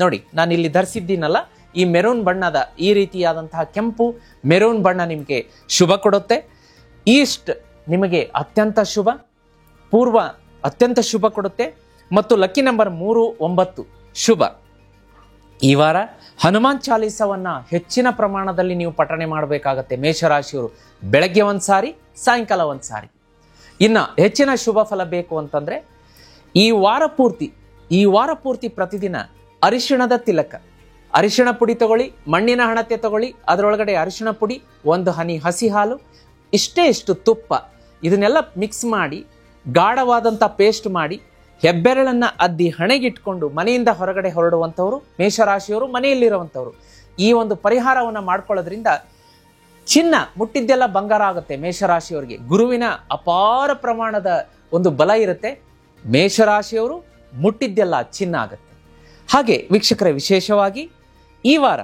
ನೋಡಿ, ನಾನು ಇಲ್ಲಿ ಧರಿಸಿದ್ದೀನಲ್ಲ, ಈ ಮೆರೂನ್ ಬಣ್ಣದ ಈ ರೀತಿಯಾದಂತಹ ಕೆಂಪು ಮೆರೂನ್ ಬಣ್ಣ ನಿಮಗೆ ಶುಭ ಕೊಡುತ್ತೆ. ಈಸ್ಟ್ ನಿಮಗೆ ಅತ್ಯಂತ ಶುಭ, ಪೂರ್ವ ಅತ್ಯಂತ ಶುಭ ಕೊಡುತ್ತೆ, ಮತ್ತು ಲಕ್ಕಿ ನಂಬರ್ 3, 9 ಶುಭ. ಈ ವಾರ ಹನುಮಾನ್ ಚಾಲೀಸವನ್ನು ಹೆಚ್ಚಿನ ಪ್ರಮಾಣದಲ್ಲಿ ನೀವು ಪಠಣೆ ಮಾಡಬೇಕಾಗತ್ತೆ ಮೇಷರಾಶಿಯವರು. ಬೆಳಗ್ಗೆ ಒಂದು ಸಾರಿ, ಸಾಯಂಕಾಲ ಒಂದು ಸಾರಿ. ಇನ್ನು ಹೆಚ್ಚಿನ ಶುಭ ಫಲ ಬೇಕು ಅಂತಂದರೆ ಈ ವಾರ ಪೂರ್ತಿ ಪ್ರತಿದಿನ ಅರಿಶಿಣದ ತಿಲಕ, ಅರಿಶಿಣ ಪುಡಿ ತಗೊಳ್ಳಿ, ಮಣ್ಣಿನ ಹಣತೆ ತಗೊಳ್ಳಿ, ಅದರೊಳಗಡೆ ಅರಿಶಿಣ ಪುಡಿ, 1 ಹನಿ ಹಸಿ ಹಾಲು, ಇಷ್ಟು ತುಪ್ಪ, ಇದನ್ನೆಲ್ಲ ಮಿಕ್ಸ್ ಮಾಡಿ ಗಾಢವಾದಂಥ ಪೇಸ್ಟ್ ಮಾಡಿ ಹೆಬ್ಬೆರಳನ್ನು ಅದ್ದಿ ಹಣೆಗಿಟ್ಕೊಂಡು ಮನೆಯಿಂದ ಹೊರಗಡೆ ಹೊರಡುವಂಥವ್ರು ಮೇಷರಾಶಿಯವರು, ಮನೆಯಲ್ಲಿರುವಂಥವ್ರು ಈ ಒಂದು ಪರಿಹಾರವನ್ನು ಮಾಡ್ಕೊಳ್ಳೋದ್ರಿಂದ ಚಿನ್ನ ಮುಟ್ಟಿದ್ದೆಲ್ಲ ಬಂಗಾರ ಆಗುತ್ತೆ. ಮೇಷರಾಶಿಯವರಿಗೆ ಗುರುವಿನ ಅಪಾರ ಪ್ರಮಾಣದ ಒಂದು ಬಲ ಇರುತ್ತೆ. ಮೇಷರಾಶಿಯವರು ಮುಟ್ಟಿದ್ದೆಲ್ಲ ಚಿನ್ನ ಆಗುತ್ತೆ. ಹಾಗೆ ವೀಕ್ಷಕರೇ, ವಿಶೇಷವಾಗಿ ಈ ವಾರ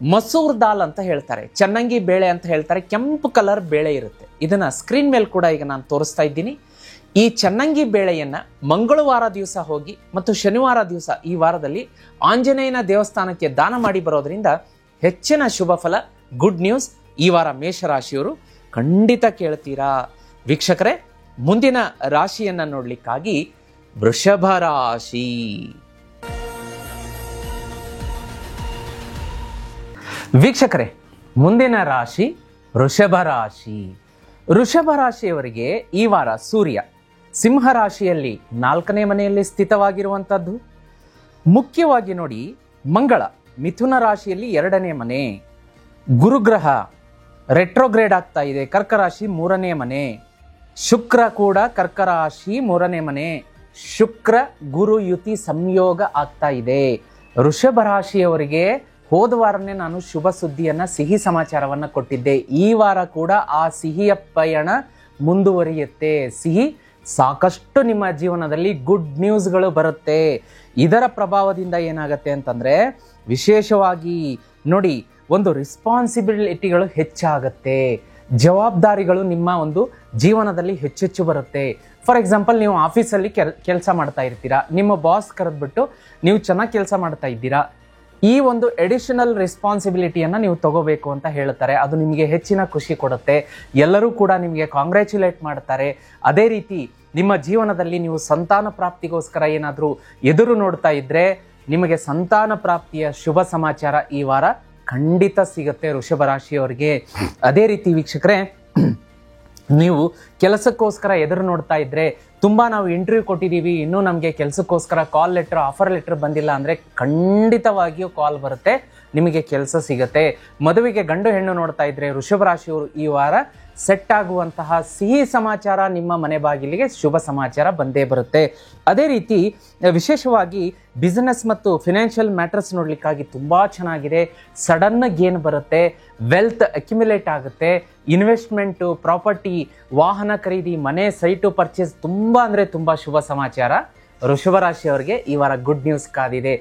ಮಸೂರ್ ದಾಲ್ ಅಂತ ಹೇಳ್ತಾರೆ, ಚನ್ನಂಗಿ ಬೇಳೆ ಅಂತ ಹೇಳ್ತಾರೆ, ಕೆಂಪು ಕಲರ್ ಬೇಳೆ ಇರುತ್ತೆ. ಇದನ್ನ ಸ್ಕ್ರೀನ್ ಮೇಲೆ ಕೂಡ ಈಗ ನಾನು ತೋರಿಸ್ತಾ ಇದ್ದೀನಿ. ಈ ಚನ್ನಂಗಿ ಬೇಳೆಯನ್ನ ಮಂಗಳವಾರ ದಿವಸ ಹೋಗಿ ಮತ್ತು ಶನಿವಾರ ದಿವಸ ಈ ವಾರದಲ್ಲಿ ಆಂಜನೇಯನ ದೇವಸ್ಥಾನಕ್ಕೆ ದಾನ ಮಾಡಿ ಬರೋದ್ರಿಂದ ಹೆಚ್ಚಿನ ಶುಭ ಫಲ. ಗುಡ್ ನ್ಯೂಸ್, ಈ ವಾರ ಮೇಷರಾಶಿಯವರು ಖಂಡಿತ ಕೇಳ್ತೀರಾ. ವೀಕ್ಷಕರೇ, ಮುಂದಿನ ರಾಶಿಯನ್ನ ನೋಡ್ಲಿಕ್ಕಾಗಿ ವೃಷಭ ರಾಶಿ. ವೀಕ್ಷಕರೇ, ಮುಂದಿನ ರಾಶಿ ವೃಷಭ ರಾಶಿ. ವೃಷಭ ರಾಶಿಯವರಿಗೆ ಈ ವಾರ ಸೂರ್ಯ ಸಿಂಹ ರಾಶಿಯಲ್ಲಿ 4ನೇ ಮನೆಯಲ್ಲಿ ಸ್ಥಿತವಾಗಿರುವಂಥದ್ದು. ಮುಖ್ಯವಾಗಿ ನೋಡಿ, ಮಂಗಳ ಮಿಥುನ ರಾಶಿಯಲ್ಲಿ 2ನೇ ಮನೆ, ಗುರುಗ್ರಹ ರೆಟ್ರೋಗ್ರೇಡ್ ಆಗ್ತಾ ಇದೆ, ಕರ್ಕ ರಾಶಿ 3ನೇ ಮನೆ, ಶುಕ್ರ ಕೂಡ ಕರ್ಕ ರಾಶಿ 3ನೇ ಮನೆ, ಶುಕ್ರ ಗುರು ಯುತಿ ಸಂಯೋಗ ಆಗ್ತಾ ಇದೆ. ವೃಷಭ ರಾಶಿಯವರಿಗೆ ಹೋದ ವಾರನೇ ನಾನು ಶುಭ ಸುದ್ದಿಯನ್ನ, ಸಿಹಿ ಸಮಾಚಾರವನ್ನ ಕೊಟ್ಟಿದ್ದೆ. ಈ ವಾರ ಕೂಡ ಆ ಸಿಹಿಯ ಪಯಣ ಮುಂದುವರಿಯುತ್ತೆ. ಸಿಹಿ ಸಾಕಷ್ಟು ನಿಮ್ಮ ಜೀವನದಲ್ಲಿ ಗುಡ್ ನ್ಯೂಸ್ಗಳು ಬರುತ್ತೆ. ಇದರ ಪ್ರಭಾವದಿಂದ ಏನಾಗುತ್ತೆ ಅಂತಂದ್ರೆ ವಿಶೇಷವಾಗಿ ನೋಡಿ, ಒಂದು ರೆಸ್ಪಾನ್ಸಿಬಿಲಿಟಿಗಳು ಹೆಚ್ಚಾಗತ್ತೆ, ಜವಾಬ್ದಾರಿಗಳು ನಿಮ್ಮ ಒಂದು ಜೀವನದಲ್ಲಿ ಹೆಚ್ಚೆಚ್ಚು ಬರುತ್ತೆ. ಫಾರ್ ಎಕ್ಸಾಂಪಲ್, ನೀವು ಆಫೀಸಲ್ಲಿ ಕೆಲಸ ಮಾಡ್ತಾ ಇರ್ತೀರಾ, ನಿಮ್ಮ ಬಾಸ್ ಕರೆದ್ಬಿಟ್ಟು ನೀವು ಚೆನ್ನಾಗಿ ಕೆಲಸ ಮಾಡ್ತಾ ಇದ್ದೀರಾ, ಈ ಒಂದು ಎಡಿಷನಲ್ ರೆಸ್ಪಾನ್ಸಿಬಿಲಿಟಿಯನ್ನು ನೀವು ತಗೋಬೇಕು ಅಂತ ಹೇಳ್ತಾರೆ. ಅದು ನಿಮಗೆ ಹೆಚ್ಚಿನ ಖುಷಿ ಕೊಡುತ್ತೆ, ಎಲ್ಲರೂ ಕೂಡ ನಿಮಗೆ ಕಾಂಗ್ರ್ಯಾಚುಲೇಟ್ ಮಾಡ್ತಾರೆ. ಅದೇ ರೀತಿ ನಿಮ್ಮ ಜೀವನದಲ್ಲಿ ನೀವು ಸಂತಾನ ಪ್ರಾಪ್ತಿಗೋಸ್ಕರ ಏನಾದರೂ ಎದುರು ನೋಡ್ತಾ ಇದ್ರೆ ನಿಮಗೆ ಸಂತಾನ ಪ್ರಾಪ್ತಿಯ ಶುಭ ಸಮಾಚಾರ ಈ ವಾರ ಖಂಡಿತ ಸಿಗುತ್ತೆ ವೃಷಭ ರಾಶಿಯವರಿಗೆ. ಅದೇ ರೀತಿ ವೀಕ್ಷಕರೇ, ನೀವು ಕೆಲಸಕ್ಕೋಸ್ಕರ ಎದುರು ನೋಡ್ತಾ ಇದ್ರೆ, ತುಂಬಾ ನಾವು ಇಂಟರ್ವ್ಯೂ ಕೊಟ್ಟಿದ್ದೀವಿ, ಇನ್ನೂ ನಮಗೆ ಕೆಲಸಕ್ಕೋಸ್ಕರ ಕಾಲ್ ಲೆಟರ್, ಆಫರ್ ಲೆಟರ್ ಬಂದಿಲ್ಲ ಅಂದರೆ ಖಂಡಿತವಾಗಿಯೂ ಕಾಲ್ ಬರುತ್ತೆ, ನಿಮಗೆ ಕೆಲಸ ಸಿಗುತ್ತೆ. ಮದುವೆಗೆ ಗಂಡು ಹೆಣ್ಣು ನೋಡ್ತಾ ಇದ್ರೆ ವೃಷಭ ರಾಶಿಯವರು ಈ ವಾರ ಸೆಟ್ ಆಗುವಂತಹ ಸಿಹಿ ಸಮಾಚಾರ ನಿಮ್ಮ ಮನೆ ಬಾಗಿಲಿಗೆ ಶುಭ ಸಮಾಚಾರ ಬಂದೇ ಬರುತ್ತೆ. ಅದೇ ರೀತಿ ವಿಶೇಷವಾಗಿ ಬಿಸ್ನೆಸ್ ಮತ್ತು ಫಿನಾನ್ಷಿಯಲ್ ಮ್ಯಾಟರ್ಸ್ ನೋಡ್ಲಿಕ್ಕಾಗಿ ತುಂಬ ಚೆನ್ನಾಗಿದೆ. ಸಡನ್ ಗೇನ್ ಬರುತ್ತೆ, ವೆಲ್ತ್ ಅಕ್ಯುಮುಲೇಟ್ ಆಗುತ್ತೆ, ಇನ್ವೆಸ್ಟ್ಮೆಂಟು, ಪ್ರಾಪರ್ಟಿ, ವಾಹನ ಖರೀದಿ, ಮನೆ, ಸೈಟು ಪರ್ಚೇಸ್ ತುಂಬ ಅಂದರೆ ತುಂಬ ಶುಭ ಸಮಾಚಾರ ವೃಷಭ ರಾಶಿಯವರಿಗೆ ಈ ವಾರ ಗುಡ್ ನ್ಯೂಸ್ ಕಾದಿದೆ.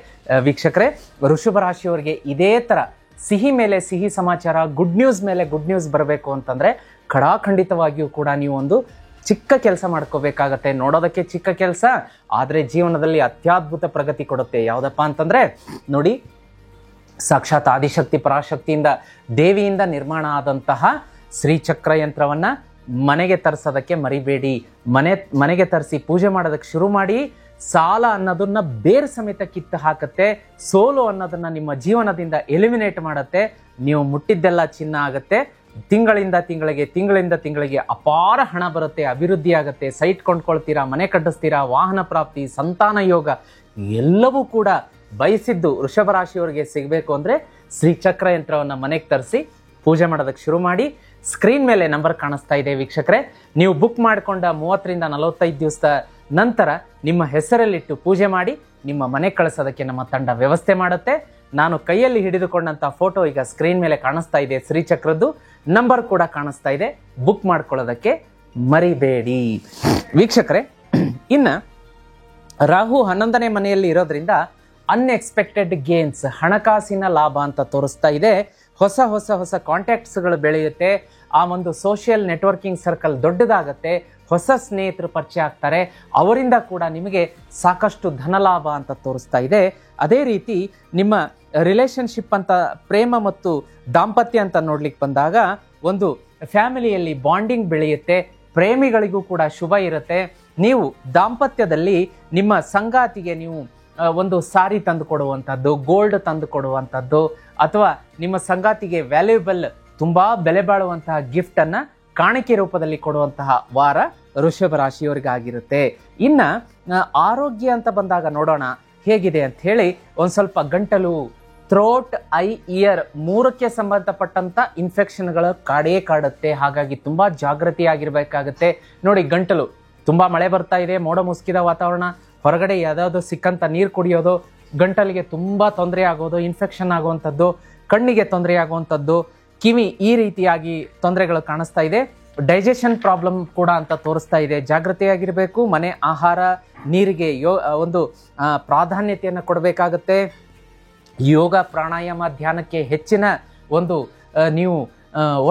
ವೀಕ್ಷಕರೇ, ವೃಷಭ ರಾಶಿಯವರಿಗೆ ಇದೇ ಥರ ಸಿಹಿ ಮೇಲೆ ಸಿಹಿ ಸಮಾಚಾರ, ಗುಡ್ ನ್ಯೂಸ್ ಮೇಲೆ ಗುಡ್ ನ್ಯೂಸ್ ಬರಬೇಕು ಅಂತಂದರೆ ಖಂಡಿತವಾಗಿಯೂ ಕೂಡ ನೀವು ಒಂದು ಚಿಕ್ಕ ಕೆಲಸ ಮಾಡ್ಕೋಬೇಕಾಗತ್ತೆ. ನೋಡೋದಕ್ಕೆ ಚಿಕ್ಕ ಕೆಲಸ, ಆದರೆ ಜೀವನದಲ್ಲಿ ಅತ್ಯದ್ಭುತ ಪ್ರಗತಿ ಕೊಡುತ್ತೆ. ಯಾವುದಪ್ಪ ಅಂತಂದರೆ ನೋಡಿ, ಸಾಕ್ಷಾತ್ ಆದಿಶಕ್ತಿ ಪರಾಶಕ್ತಿಯಿಂದ ದೇವಿಯಿಂದ ನಿರ್ಮಾಣ ಆದಂತಹ ಶ್ರೀಚಕ್ರ ಯಂತ್ರವನ್ನು ಮನೆಗೆ ತರಿಸೋದಕ್ಕೆ ಮರಿಬೇಡಿ. ಮನೆಗೆ ತರಿಸಿ ಪೂಜೆ ಮಾಡೋದಕ್ಕೆ ಶುರು ಮಾಡಿ. ಸಾಲ ಅನ್ನೋದನ್ನ ಬೇರೆ ಸಮೇತ ಕಿತ್ತು ಹಾಕತ್ತೆ, ಸೋಲು ಅನ್ನೋದನ್ನ ನಿಮ್ಮ ಜೀವನದಿಂದ ಎಲಿಮಿನೇಟ್ ಮಾಡುತ್ತೆ. ನೀವು ಮುಟ್ಟಿದ್ದೆಲ್ಲ ಚಿನ್ನ ಆಗುತ್ತೆ. ತಿಂಗಳಿಂದ ತಿಂಗಳಿಗೆ ಅಪಾರ ಹಣ ಬರುತ್ತೆ, ಅಭಿವೃದ್ಧಿ ಆಗುತ್ತೆ, ಸೈಟ್ ಕೊಂಡ್ಕೊಳ್ತೀರಾ, ಮನೆ ಕಟ್ಟಿಸ್ತೀರಾ, ವಾಹನ ಪ್ರಾಪ್ತಿ, ಸಂತಾನ ಯೋಗ ಎಲ್ಲವೂ ಕೂಡ ಬಯಸಿದ್ದು ವೃಷಭ ರಾಶಿಯವರಿಗೆ ಸಿಗಬೇಕು ಅಂದರೆ ಶ್ರೀಚಕ್ರ ಯಂತ್ರವನ್ನು ಮನೆಗೆ ತರಿಸಿ ಪೂಜೆ ಮಾಡೋದಕ್ಕೆ ಶುರು ಮಾಡಿ. ಸ್ಕ್ರೀನ್ ಮೇಲೆ ನಂಬರ್ ಕಾಣಿಸ್ತಾ ಇದೆ ವೀಕ್ಷಕರೇ. ನೀವು ಬುಕ್ ಮಾಡಿಕೊಂಡ 30ರಿಂದ 45 ದಿವಸದ ನಂತರ ನಿಮ್ಮ ಹೆಸರಲ್ಲಿಟ್ಟು ಪೂಜೆ ಮಾಡಿ ನಿಮ್ಮ ಮನೆ ಕಳಿಸೋದಕ್ಕೆ ನಮ್ಮ ತಂಡ ವ್ಯವಸ್ಥೆ ಮಾಡುತ್ತೆ. ನಾನು ಕೈಯಲ್ಲಿ ಹಿಡಿದುಕೊಂಡಂಥ ಫೋಟೋ ಈಗ ಸ್ಕ್ರೀನ್ ಮೇಲೆ ಕಾಣಿಸ್ತಾ ಇದೆ, ಶ್ರೀಚಕ್ರದ್ದು ನಂಬರ್ ಕೂಡ ಕಾಣಿಸ್ತಾ ಇದೆ. ಬುಕ್ ಮಾಡ್ಕೊಳ್ಳೋದಕ್ಕೆ ಮರಿಬೇಡಿ ವೀಕ್ಷಕರೇ. ಇನ್ನು ರಾಹು 11ನೇ ಮನೆಯಲ್ಲಿ ಇರೋದ್ರಿಂದ ಅನ್ಎಕ್ಸ್ಪೆಕ್ಟೆಡ್ ಗೇನ್ಸ್, ಹಣಕಾಸಿನ ಲಾಭ ಅಂತ ತೋರಿಸ್ತಾ ಇದೆ. ಹೊಸ ಕಾಂಟ್ಯಾಕ್ಟ್ಸ್ಗಳು ಬೆಳೆಯುತ್ತೆ. ಆ ಒಂದು ಸೋಷಿಯಲ್ ನೆಟ್ವರ್ಕಿಂಗ್ ಸರ್ಕಲ್ ದೊಡ್ಡದಾಗತ್ತೆ. ಹೊಸ ಸ್ನೇಹಿತರು ಪರಿಚಯ ಆಗ್ತಾರೆ, ಅವರಿಂದ ಕೂಡ ನಿಮಗೆ ಸಾಕಷ್ಟು ಧನಲಾಭ ಅಂತ ತೋರಿಸ್ತಾ ಇದೆ. ಅದೇ ರೀತಿ ನಿಮ್ಮ ರಿಲೇಷನ್ಶಿಪ್ ಅಂತ, ಪ್ರೇಮ ಮತ್ತು ದಾಂಪತ್ಯ ಅಂತ ನೋಡ್ಲಿಕ್ಕೆ ಬಂದಾಗ ಒಂದು ಫ್ಯಾಮಿಲಿಯಲ್ಲಿ ಬಾಂಡಿಂಗ್ ಬೆಳೆಯುತ್ತೆ. ಪ್ರೇಮಿಗಳಿಗೂ ಕೂಡ ಶುಭ ಇರುತ್ತೆ. ನೀವು ದಾಂಪತ್ಯದಲ್ಲಿ ನಿಮ್ಮ ಸಂಗಾತಿಗೆ ನೀವು ಒಂದು ಸಾರಿ ತಂದು ಕೊಡುವಂಥದ್ದು, ಗೋಲ್ಡ್ ತಂದು ಕೊಡುವಂಥದ್ದು, ಅಥವಾ ನಿಮ್ಮ ಸಂಗಾತಿಗೆ ವ್ಯಾಲ್ಯೂಬಲ್ ತುಂಬಾ ಬೆಲೆ ಬಾಳುವಂತಹ ಗಿಫ್ಟ್ ಅನ್ನ ಕಾಣಿಕೆ ರೂಪದಲ್ಲಿ ಕೊಡುವಂತಹ ವಾರ ವೃಷಭ ರಾಶಿಯವರಿಗಾಗಿರುತ್ತೆ. ಇನ್ನ ಆರೋಗ್ಯ ಅಂತ ಬಂದಾಗ ನೋಡೋಣ ಹೇಗಿದೆ ಅಂತ ಹೇಳಿ. ಒಂದ್ ಸ್ವಲ್ಪ ಗಂಟಲು, ಥ್ರೋಟ್, ಐ, ಇಯರ್ 3ಕ್ಕೆ ಸಂಬಂಧಪಟ್ಟಂತ ಇನ್ಫೆಕ್ಷನ್ಗಳು ಕಾಡುತ್ತೆ. ಹಾಗಾಗಿ ತುಂಬಾ ಜಾಗೃತಿಯಾಗಿರ್ಬೇಕಾಗತ್ತೆ. ನೋಡಿ, ಗಂಟಲು, ತುಂಬಾ ಮಳೆ ಬರ್ತಾ ಇದೆ, ಮೋಡ ಮುಸುಕಿದ ವಾತಾವರಣ, ಹೊರಗಡೆ ಯಾವ್ದಾದ್ರು ಸಿಕ್ಕಂತ ನೀರು ಕುಡಿಯೋದು, ಗಂಟಲಿಗೆ ತುಂಬಾ ತೊಂದರೆ ಆಗೋದು, ಇನ್ಫೆಕ್ಷನ್ ಆಗುವಂಥದ್ದು, ಕಣ್ಣಿಗೆ ತೊಂದರೆ ಆಗುವಂಥದ್ದು, ಕಿವಿ, ಈ ರೀತಿಯಾಗಿ ತೊಂದರೆಗಳು ಕಾಣಿಸ್ತಾ ಇದೆ. ಡೈಜೆಷನ್ ಪ್ರಾಬ್ಲಮ್ ಕೂಡ ಅಂತ ತೋರಿಸ್ತಾ ಇದೆ. ಜಾಗೃತಿಯಾಗಿರಬೇಕು. ಮನೆ, ಆಹಾರ, ನೀರಿಗೆ ಒಂದು ಪ್ರಾಧಾನ್ಯತೆಯನ್ನು ಕೊಡಬೇಕಾಗತ್ತೆ. ಯೋಗ, ಪ್ರಾಣಾಯಾಮ, ಧ್ಯಾನಕ್ಕೆ ಹೆಚ್ಚಿನ ಒಂದು ನೀವು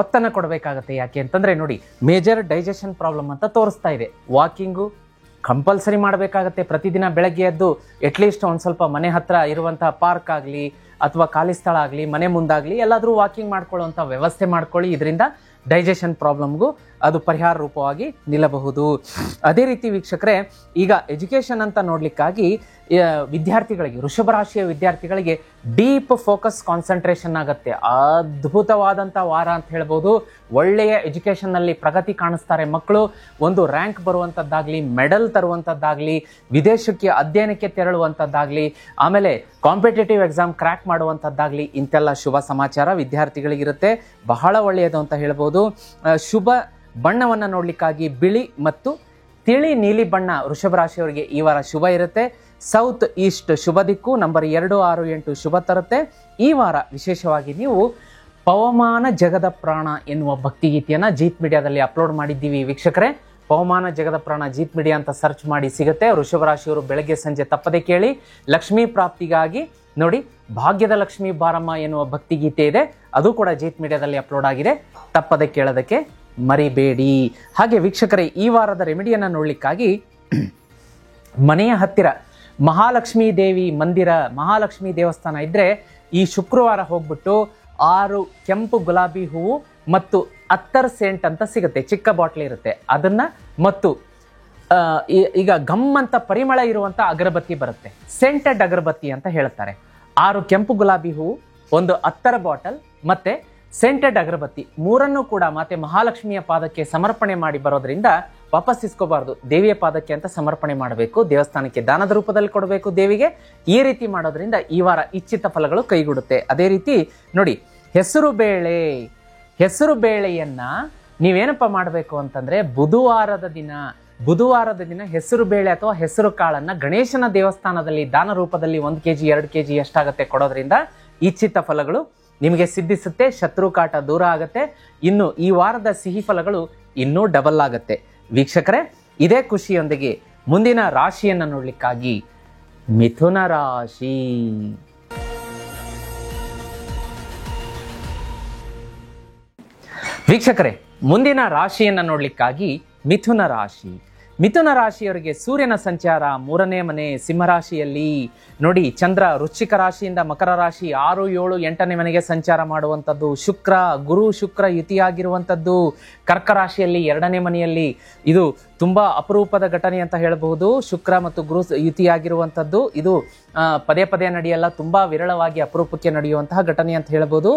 ಒತ್ತನ್ನು ಕೊಡಬೇಕಾಗತ್ತೆ. ಯಾಕೆ ಅಂತಂದ್ರೆ ನೋಡಿ, ಮೇಜರ್ ಡೈಜೆಷನ್ ಪ್ರಾಬ್ಲಮ್ ಅಂತ ತೋರಿಸ್ತಾ ಇದೆ. ವಾಕಿಂಗು ಕಂಪಲ್ಸರಿ ಮಾಡಬೇಕಾಗತ್ತೆ. ಪ್ರತಿದಿನ ಬೆಳಗ್ಗೆ ಎದ್ದು ಅಟ್ಲೀಸ್ಟ್ ಒಂದು ಸ್ವಲ್ಪ ಮನೆ ಹತ್ರ ಇರುವಂತಹ ಪಾರ್ಕ್ ಆಗಲಿ ಅಥವಾ ಖಾಲಿ ಸ್ಥಳ ಆಗಲಿ, ಮನೆ ಮುಂದಾಗಲಿ ಎಲ್ಲಾದರೂ ವಾಕಿಂಗ್ ಮಾಡ್ಕೊಳ್ಳುವಂಥ ವ್ಯವಸ್ಥೆ ಮಾಡ್ಕೊಳ್ಳಿ. ಇದರಿಂದ ಡೈಜೆಷನ್ ಪ್ರಾಬ್ಲಮ್ಗೂ ಅದು ಪರಿಹಾರ ರೂಪವಾಗಿ ನಿಲ್ಲಬಹುದು. ಅದೇ ರೀತಿ ವೀಕ್ಷಕರೇ, ಈಗ ಎಜುಕೇಷನ್ ಅಂತ ನೋಡ್ಲಿಕ್ಕಾಗಿ ವಿದ್ಯಾರ್ಥಿಗಳಿಗೆ, ವೃಷಭ ರಾಶಿಯ ವಿದ್ಯಾರ್ಥಿಗಳಿಗೆ ಡೀಪ್ ಫೋಕಸ್ ಕಾನ್ಸಂಟ್ರೇಷನ್ ಆಗುತ್ತೆ. ಅದ್ಭುತವಾದಂಥ ವಾರ ಅಂತ ಹೇಳ್ಬೋದು. ಒಳ್ಳೆಯ ಎಜುಕೇಷನ್ನಲ್ಲಿ ಪ್ರಗತಿ ಕಾಣಿಸ್ತಾರೆ ಮಕ್ಕಳು. ಒಂದು ರ್ಯಾಂಕ್ ಬರುವಂಥದ್ದಾಗಲಿ, ಮೆಡಲ್ ತರುವಂಥದ್ದಾಗಲಿ, ವಿದೇಶಕ್ಕೆ ಅಧ್ಯಯನಕ್ಕೆ ತೆರಳುವಂಥದ್ದಾಗಲಿ, ಆಮೇಲೆ ಕಾಂಪಿಟೇಟಿವ್ ಎಕ್ಸಾಮ್ ಕ್ರ್ಯಾಕ್ ಮಾಡುವಂಥದ್ದಾಗಲಿ, ಇಂತೆಲ್ಲ ಶುಭ ಸಮಾಚಾರ ವಿದ್ಯಾರ್ಥಿಗಳಿಗಿರುತ್ತೆ. ಬಹಳ ಒಳ್ಳೆಯದು ಅಂತ ಹೇಳ್ಬೋದು. ಶುಭ ಬಣ್ಣವನ್ನು ನೋಡ್ಲಿಕ್ಕಾಗಿ ಬಿಳಿ ಮತ್ತು ತಿಳಿ ನೀಲಿ ಬಣ್ಣ ವೃಷಭ ರಾಶಿಯವರಿಗೆ ಈ ವಾರ ಶುಭ ಇರುತ್ತೆ. ಸೌತ್ ಈಸ್ಟ್ ಶುಭ ದಿಕ್ಕು. ನಂಬರ್ 2, 6, 8 ಶುಭ ತರುತ್ತೆ. ಈ ವಾರ ವಿಶೇಷವಾಗಿ ನೀವು ಪವಮಾನ ಜಗದ ಪ್ರಾಣ ಎನ್ನುವ ಭಕ್ತಿಗೀತೆಯನ್ನು ಜೀತ್ ಮೀಡಿಯಾದಲ್ಲಿ ಅಪ್ಲೋಡ್ ಮಾಡಿದ್ದೀವಿ ವೀಕ್ಷಕರೇ. ಪವಮಾನ ಜಗದ ಪ್ರಾಣ ಜೀತ್ ಮೀಡಿಯಾ ಅಂತ ಸರ್ಚ್ ಮಾಡಿ ಸಿಗುತ್ತೆ. ವೃಷಭ ರಾಶಿಯವರು ಬೆಳಗ್ಗೆ ಸಂಜೆ ತಪ್ಪದೆ ಕೇಳಿ. ಲಕ್ಷ್ಮೀ ಪ್ರಾಪ್ತಿಗಾಗಿ ನೋಡಿ ಭಾಗ್ಯದ ಲಕ್ಷ್ಮೀ ಬಾರಮ್ಮ ಎನ್ನುವ ಭಕ್ತಿಗೀತೆ ಇದೆ, ಅದು ಕೂಡ ಜೀತ್ ಮೀಡಿಯಾದಲ್ಲಿ ಅಪ್ಲೋಡ್ ಆಗಿದೆ, ತಪ್ಪದೆ ಕೇಳೋದಕ್ಕೆ ಮರಿಬೇಡಿ. ಹಾಗೆ ವೀಕ್ಷಕರೇ, ಈ ವಾರದ ರೆಮಿಡಿಯನ್ನು ನೋಡ್ಲಿಕ್ಕಾಗಿ ಮನೆಯ ಹತ್ತಿರ ಮಹಾಲಕ್ಷ್ಮೀ ದೇವಿ ಮಂದಿರ, ಮಹಾಲಕ್ಷ್ಮೀ ದೇವಸ್ಥಾನ ಇದ್ರೆ ಈ ಶುಕ್ರವಾರ ಹೋಗ್ಬಿಟ್ಟು 6 ಕೆಂಪು ಗುಲಾಬಿ ಹೂವು ಮತ್ತು ಅತ್ತರ್ ಸೆಂಟ್ ಅಂತ ಸಿಗುತ್ತೆ, ಚಿಕ್ಕ ಬಾಟ್ಲಿ ಇರುತ್ತೆ, ಅದನ್ನ ಮತ್ತು ಈಗ ಗಮ್ ಅಂತ ಪರಿಮಳ ಇರುವಂತ ಅಗರಬತ್ತಿ ಬರುತ್ತೆ, ಸೆಂಟೆಡ್ ಅಗರಬತ್ತಿ ಅಂತ ಹೇಳ್ತಾರೆ. 6 ಕೆಂಪು ಗುಲಾಬಿ ಹೂವು, 1 ಅತ್ತರ ಬಾಟಲ್ ಮತ್ತೆ ಸೆಂಟೆಡ್ ಅಗರಬತ್ತಿ, 3 ಕೂಡ ಮತ್ತೆ ಮಹಾಲಕ್ಷ್ಮಿಯ ಪಾದಕ್ಕೆ ಸಮರ್ಪಣೆ ಮಾಡಿ ಬರೋದ್ರಿಂದ ವಾಪಸ್ ಇಸ್ಕೋಬಾರ್ದು, ದೇವಿಯ ಪಾದಕ್ಕೆ ಅಂತ ಸಮರ್ಪಣೆ ಮಾಡಬೇಕು, ದೇವಸ್ಥಾನಕ್ಕೆ ದಾನದ ರೂಪದಲ್ಲಿ ಕೊಡಬೇಕು ದೇವಿಗೆ. ಈ ರೀತಿ ಮಾಡೋದ್ರಿಂದ ಈ ವಾರ ಇಚ್ಛಿತ ಫಲಗಳು ಕೈಗೂಡುತ್ತೆ. ಅದೇ ರೀತಿ ನೋಡಿ, ಹೆಸರು ಬೇಳೆಯನ್ನ ನೀವೇನಪ್ಪ ಮಾಡಬೇಕು ಅಂತಂದ್ರೆ ಬುಧವಾರದ ದಿನ ಹೆಸರು ಬೇಳೆ ಅಥವಾ ಹೆಸರು ಕಾಳನ್ನ ಗಣೇಶನ ದೇವಸ್ಥಾನದಲ್ಲಿ ದಾನ ರೂಪದಲ್ಲಿ 1 kg 2 kg ಎಷ್ಟಾಗತ್ತೆ ಕೊಡೋದ್ರಿಂದ ಇಚ್ಛಿತ ಫಲಗಳು ನಿಮಗೆ ಸಿದ್ಧಿಸುತ್ತೆ, ಶತ್ರು ಕಾಟ ದೂರ ಆಗತ್ತೆ. ಇನ್ನು ಈ ವಾರದ ಸಿಹಿ ಫಲಗಳು ಇನ್ನೂ ಡಬಲ್ ಆಗತ್ತೆ. ವೀಕ್ಷಕರೇ, ಇದೇ ಖುಷಿಯೊಂದಿಗೆ ಮುಂದಿನ ರಾಶಿಯನ್ನ ನೋಡ್ಲಿಕ್ಕಾಗಿ ಮಿಥುನ ರಾಶಿ. ವೀಕ್ಷಕರೇ, ಮುಂದಿನ ರಾಶಿಯನ್ನ ನೋಡ್ಲಿಕ್ಕಾಗಿ ಮಿಥುನ ರಾಶಿಯವರಿಗೆ ಸೂರ್ಯನ ಸಂಚಾರ 3ನೇ ಮನೆ ಸಿಂಹರಾಶಿಯಲ್ಲಿ. ನೋಡಿ, ಚಂದ್ರ ವೃಶ್ಚಿಕ ರಾಶಿಯಿಂದ ಮಕರ ರಾಶಿ 6, 7, 8ನೇ ಮನೆಗೆ ಸಂಚಾರ ಮಾಡುವಂಥದ್ದು. ಗುರು ಶುಕ್ರ ಯುತಿಯಾಗಿರುವಂಥದ್ದು ಕರ್ಕ ರಾಶಿಯಲ್ಲಿ 2ನೇ ಮನೆಯಲ್ಲಿ. ಇದು ತುಂಬಾ ಅಪರೂಪದ ಘಟನೆ ಅಂತ ಹೇಳಬಹುದು. ಶುಕ್ರ ಮತ್ತು ಗುರು ಯುತಿಯಾಗಿರುವಂಥದ್ದು ಇದು ಪದೇ ಪದೇ ನಡೆಯಲ್ಲ, ತುಂಬಾ ವಿರಳವಾಗಿ ಅಪರೂಪಕ್ಕೆ ನಡೆಯುವಂತಹ ಘಟನೆ ಅಂತ ಹೇಳಬಹುದು.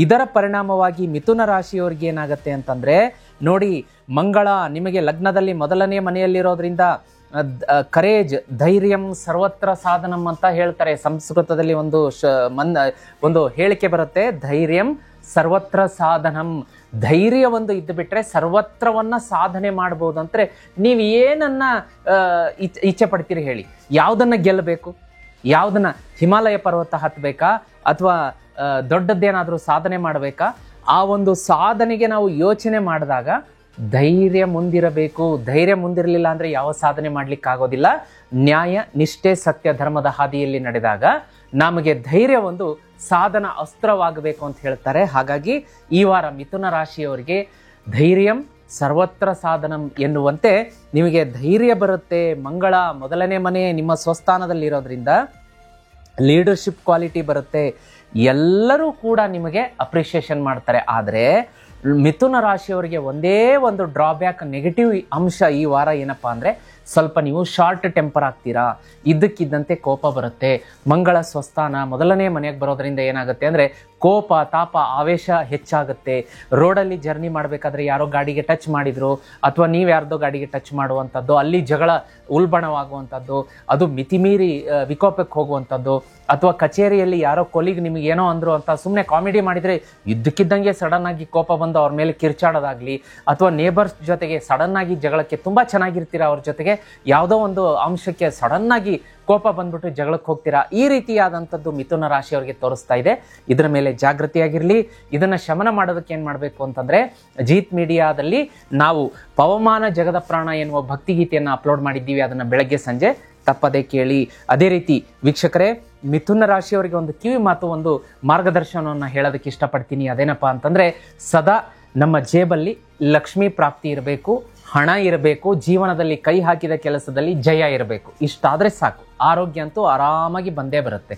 ಇದರ ಪರಿಣಾಮವಾಗಿ ಮಿಥುನ ರಾಶಿಯವರಿಗೆ ಏನಾಗುತ್ತೆ ಅಂತಂದ್ರೆ, ನೋಡಿ, ಮಂಗಳ ನಿಮಗೆ ಲಗ್ನದಲ್ಲಿ 1ನೇ ಮನೆಯಲ್ಲಿರೋದ್ರಿಂದ ಕರೇಜ್, ಧೈರ್ಯಂ ಸರ್ವತ್ರ ಸಾಧನಂ ಅಂತ ಹೇಳ್ತಾರೆ. ಸಂಸ್ಕೃತದಲ್ಲಿ ಒಂದು ಹೇಳಿಕೆ ಬರುತ್ತೆ, ಧೈರ್ಯಂ ಸರ್ವತ್ರ ಸಾಧನಂ. ಧೈರ್ಯ ಒಂದು ಇದ್ದು ಬಿಟ್ರೆ ಸರ್ವತ್ರವನ್ನ ಸಾಧನೆ ಮಾಡಬಹುದು. ಅಂದ್ರೆ ನೀವು ಏನನ್ನ ಇಚ್ಛೆ ಪಡ್ತೀರಿ ಹೇಳಿ, ಯಾವ್ದನ್ನ ಗೆಲ್ಲಬೇಕು, ಯಾವ್ದನ್ನ ಹಿಮಾಲಯ ಪರ್ವತ ಹತ್ತಬೇಕಾ ಅಥವಾ ದೊಡ್ಡದ್ದೇನಾದ್ರೂ ಸಾಧನೆ ಮಾಡಬೇಕಾ? ಆ ಒಂದು ಸಾಧನೆಗೆ ನಾವು ಯೋಚನೆ ಮಾಡಿದಾಗ ಧೈರ್ಯ ಮುಂದಿರಬೇಕು. ಧೈರ್ಯ ಮುಂದಿರಲಿಲ್ಲ ಅಂದ್ರೆ ಯಾವ ಸಾಧನೆ ಮಾಡ್ಲಿಕ್ಕೆ ಆಗೋದಿಲ್ಲ. ನ್ಯಾಯ, ನಿಷ್ಠೆ, ಸತ್ಯ, ಧರ್ಮದ ಹಾದಿಯಲ್ಲಿ ನಡೆದಾಗ ನಮಗೆ ಧೈರ್ಯ ಒಂದು ಸಾಧನ ಅಸ್ತ್ರವಾಗಬೇಕು ಅಂತ ಹೇಳ್ತಾರೆ. ಹಾಗಾಗಿ ಈ ವಾರ ಮಿಥುನ ರಾಶಿಯವರಿಗೆ ಧೈರ್ಯಂ ಸರ್ವತ್ರ ಸಾಧನಂ ಎನ್ನುವಂತೆ ನಿಮಗೆ ಧೈರ್ಯ ಬರುತ್ತೆ. ಮಂಗಳ 1ನೇ ಮನೆ ನಿಮ್ಮ ಸ್ವಸ್ಥಾನದಲ್ಲಿರೋದ್ರಿಂದ ಲೀಡರ್ಶಿಪ್ ಕ್ವಾಲಿಟಿ ಬರುತ್ತೆ. ಎಲ್ಲರೂ ಕೂಡ ನಿಮಗೆ ಅಪ್ರಿಷಿಯೇಷನ್ ಮಾಡ್ತಾರೆ. ಆದರೆ ಮಿಥುನ ರಾಶಿಯವರಿಗೆ ಒಂದೇ ಒಂದು ಡ್ರಾಬ್ಯಾಕ್, ನೆಗೆಟಿವ್ ಅಂಶ ಈ ವಾರ ಏನಪ್ಪಾ ಅಂದ್ರೆ, ಸ್ವಲ್ಪ ನೀವು ಶಾರ್ಟ್ ಟೆಂಪರ್ ಆಗ್ತೀರಾ, ಇದ್ದಕ್ಕಿದ್ದಂತೆ ಕೋಪ ಬರುತ್ತೆ. ಮಂಗಳ ಸ್ವಸ್ಥಾನ 1ನೇ ಮನೆಗೆ ಬರೋದ್ರಿಂದ ಏನಾಗುತ್ತೆ ಅಂದ್ರೆ ಕೋಪ, ತಾಪ, ಆವೇಶ ಹೆಚ್ಚಾಗುತ್ತೆ. ರೋಡಲ್ಲಿ ಜರ್ನಿ ಮಾಡಬೇಕಾದ್ರೆ ಯಾರೋ ಗಾಡಿಗೆ ಟಚ್ ಮಾಡಿದ್ರು ಅಥವಾ ನೀವು ಯಾರ್ದೋ ಗಾಡಿಗೆ ಟಚ್ ಮಾಡುವಂಥದ್ದು, ಅಲ್ಲಿ ಜಗಳ ಉಲ್ಬಣವಾಗುವಂಥದ್ದು, ಅದು ಮಿತಿಮೀರಿ ವಿಕೋಪಕ್ಕೆ ಹೋಗುವಂಥದ್ದು, ಅಥವಾ ಕಚೇರಿಯಲ್ಲಿ ಯಾರೋ ಕೊಲಿಗ್ ನಿಮಗೆ ಏನೋ ಅಂದ್ರು ಅಂತ ಸುಮ್ಮನೆ ಕಾಮಿಡಿ ಮಾಡಿದ್ರೆ ಇದ್ದಕ್ಕಿದ್ದಂಗೆ ಸಡನ್ ಆಗಿ ಕೋಪ ಬಂದು ಅವ್ರ ಮೇಲೆ ಕಿರ್ಚಾಡೋದಾಗ್ಲಿ, ಅಥವಾ ನೇಬರ್ಸ್ ಜೊತೆಗೆ ಸಡನ್ ಆಗಿ ಜಗಳಕ್ಕೆ, ತುಂಬಾ ಚೆನ್ನಾಗಿರ್ತೀರಾ ಅವ್ರ ಜೊತೆಗೆ, ಯಾವುದೋ ಒಂದು ಅಂಶಕ್ಕೆ ಸಡನ್ ಆಗಿ ಕೋಪ ಬಂದ್ಬಿಟ್ಟು ಜಗಳಕ್ಕೆ ಹೋಗ್ತೀರಾ. ಈ ರೀತಿಯಾದಂಥದ್ದು ಮಿಥುನ ರಾಶಿಯವರಿಗೆ ತೋರಿಸ್ತಾ ಇದೆ. ಇದರ ಮೇಲೆ ಜಾಗೃತಿಯಾಗಿರ್ಲಿ. ಇದನ್ನ ಶಮನ ಮಾಡೋದಕ್ಕೆ ಏನ್ ಮಾಡಬೇಕು ಅಂತಂದ್ರೆ, ಜೀತ್ ಮೀಡಿಯಾದಲ್ಲಿ ನಾವು ಪವಮಾನ ಜಗದ ಪ್ರಾಣ ಎನ್ನುವ ಭಕ್ತಿಗೀತೆಯನ್ನು ಅಪ್ಲೋಡ್ ಮಾಡಿದ್ದೀವಿ, ಅದನ್ನ ಬೆಳಗ್ಗೆ ಸಂಜೆ ತಪ್ಪದೇ ಕೇಳಿ. ಅದೇ ರೀತಿ ವೀಕ್ಷಕರೇ, ಮಿಥುನ ರಾಶಿಯವರಿಗೆ ಒಂದು ಕಿವಿ ಮಾತು, ಒಂದು ಮಾರ್ಗದರ್ಶನವನ್ನು ಹೇಳೋದಕ್ಕೆ ಇಷ್ಟಪಡ್ತೀನಿ. ಅದೇನಪ್ಪಾ ಅಂತಂದ್ರೆ, ಸದಾ ನಮ್ಮ ಜೇಬಲ್ಲಿ ಲಕ್ಷ್ಮೀ ಪ್ರಾಪ್ತಿ ಇರಬೇಕು, ಹಣ ಇರಬೇಕು, ಜೀವನದಲ್ಲಿ ಕೈ ಹಾಕಿದ ಕೆಲಸದಲ್ಲಿ ಜಯ ಇರಬೇಕು. ಇಷ್ಟಾದ್ರೆ ಸಾಕು, ಆರೋಗ್ಯ ಅಂತೂ ಆರಾಮಾಗಿ ಬಂದೇ ಬರುತ್ತೆ.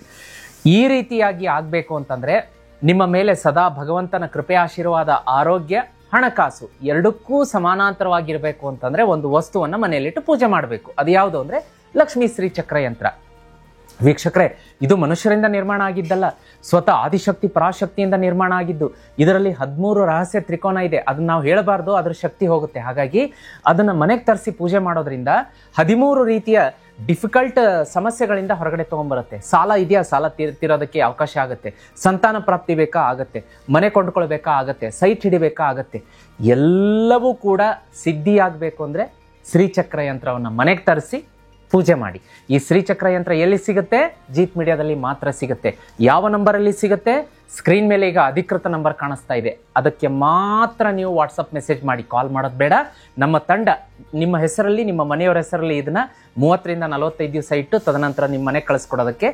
ಈ ರೀತಿಯಾಗಿ ಆಗ್ಬೇಕು ಅಂತಂದ್ರೆ ನಿಮ್ಮ ಮೇಲೆ ಸದಾ ಭಗವಂತನ ಕೃಪೆ, ಆಶೀರ್ವಾದ, ಆರೋಗ್ಯ, ಹಣಕಾಸು ಎರಡಕ್ಕೂ ಸಮಾನಾಂತರವಾಗಿರ್ಬೇಕು ಅಂತಂದ್ರೆ ಒಂದು ವಸ್ತುವನ್ನ ಮನೆಯಲ್ಲಿಟ್ಟು ಪೂಜೆ ಮಾಡಬೇಕು. ಅದು ಯಾವುದು ಅಂದ್ರೆ ಲಕ್ಷ್ಮೀ ಶ್ರೀ ಚಕ್ರ ಯಂತ್ರ. ವೀಕ್ಷಕರೇ, ಇದು ಮನುಷ್ಯರಿಂದ ನಿರ್ಮಾಣ ಆಗಿದ್ದಲ್ಲ, ಸ್ವತಃ ಆದಿಶಕ್ತಿ ಪರಾಶಕ್ತಿಯಿಂದ ನಿರ್ಮಾಣ ಆಗಿದ್ದು. ಇದರಲ್ಲಿ 13 ರಹಸ್ಯ ತ್ರಿಕೋನ ಇದೆ. ಅದನ್ನ ನಾವು ಹೇಳಬಾರ್ದು, ಅದ್ರ ಶಕ್ತಿ ಹೋಗುತ್ತೆ. ಹಾಗಾಗಿ ಅದನ್ನ ಮನೆಗೆ ತರಿಸಿ ಪೂಜೆ ಮಾಡೋದ್ರಿಂದ 13 ರೀತಿಯ ಡಿಫಿಕಲ್ಟ್ ಸಮಸ್ಯೆಗಳಿಂದ ಹೊರಗಡೆ ತಗೊಂಡ್ಬರುತ್ತೆ. ಸಾಲ ಇದೆಯಾ, ಸಾಲ ತೀರೋದಕ್ಕೆ ಅವಕಾಶ ಆಗುತ್ತೆ. ಸಂತಾನ ಪ್ರಾಪ್ತಿ ಬೇಕಾ, ಆಗತ್ತೆ. ಮನೆ ಕೊಂಡ್ಕೊಳ್ಬೇಕಾ, ಆಗತ್ತೆ. ಸೈಟ್ ಹಿಡಿಬೇಕಾ, ಆಗತ್ತೆ. ಎಲ್ಲವೂ ಕೂಡ ಸಿದ್ಧಿಯಾಗಬೇಕು ಅಂದ್ರೆ ಶ್ರೀಚಕ್ರ ಯಂತ್ರವನ್ನ ಮನೆಗೆ ತರಿಸಿ ಪೂಜೆ ಮಾಡಿ. ಈ ಶ್ರೀಚಕ್ರ ಯಂತ್ರ ಎಲ್ಲಿ ಸಿಗುತ್ತೆ? ಜೀತ್ ಮೀಡಿಯಾದಲ್ಲಿ ಮಾತ್ರ ಸಿಗುತ್ತೆ. ಯಾವ ನಂಬರಲ್ಲಿ ಸಿಗುತ್ತೆ? ಸ್ಕ್ರೀನ್ ಮೇಲೆ ಈಗ ಅಧಿಕೃತ ನಂಬರ್ ಕಾಣಿಸ್ತಾ ಇದೆ, ಅದಕ್ಕೆ ಮಾತ್ರ ನೀವು ವಾಟ್ಸಪ್ ಮೆಸೇಜ್ ಮಾಡಿ, ಕಾಲ್ ಮಾಡೋದು ಬೇಡ. ನಮ್ಮ ತಂಡ ನಿಮ್ಮ ಹೆಸರಲ್ಲಿ, ನಿಮ್ಮ ಮನೆಯವರ ಹೆಸರಲ್ಲಿ ಇದನ್ನ 30 ರಿಂದ 45 ದಿವಸ ಇಟ್ಟು ತದನಂತರ ನಿಮ್ಮ ಮನೆ ಕಳಿಸ್ಕೊಡೋದಕ್ಕೆ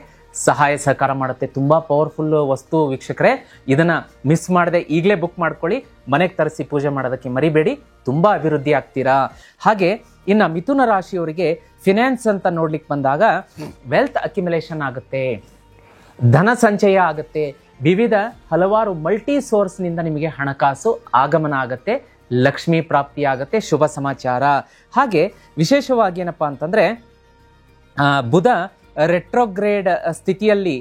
ಸಹಾಯ ಸಹಕಾರ ಮಾಡುತ್ತೆ. ತುಂಬಾ ಪವರ್ಫುಲ್ ವಸ್ತು ವೀಕ್ಷಕರೇ, ಇದನ್ನ ಮಿಸ್ ಮಾಡದೆ ಈಗಲೇ ಬುಕ್ ಮಾಡ್ಕೊಳ್ಳಿ, ಮನೆಗೆ ತರಿಸಿ ಪೂಜೆ ಮಾಡೋದಕ್ಕೆ ಮರಿಬೇಡಿ, ತುಂಬಾ ಅಭಿವೃದ್ಧಿ ಆಗ್ತೀರಾ. ಹಾಗೆ ಇನ್ನ ಮಿಥುನ ರಾಶಿಯವರಿಗೆ ಫಿನಾನ್ಸ್ ಅಂತ ನೋಡ್ಲಿಕ್ಕೆ ಬಂದಾಗ ವೆಲ್ತ್ ಅಕ್ಯುಮುಲೇಷನ್ ಆಗುತ್ತೆ, ಧನ ಸಂಚಯ ಆಗುತ್ತೆ, ವಿವಿಧ ಹಲವಾರು ಮಲ್ಟಿ ಸೋರ್ಸ್ನಿಂದ ನಿಮಗೆ ಹಣಕಾಸು ಆಗಮನ ಆಗುತ್ತೆ, ಲಕ್ಷ್ಮೀ ಪ್ರಾಪ್ತಿ ಆಗುತ್ತೆ, ಶುಭ ಸಮಾಚಾರ. ಹಾಗೆ ವಿಶೇಷವಾಗಿ ಏನಪ್ಪಾ ಅಂತಂದ್ರೆ ಬುಧ ರೆಟ್ರೋಗ್ರೇಡ್ ಸ್ಥಿತಿಯಲ್ಲಿ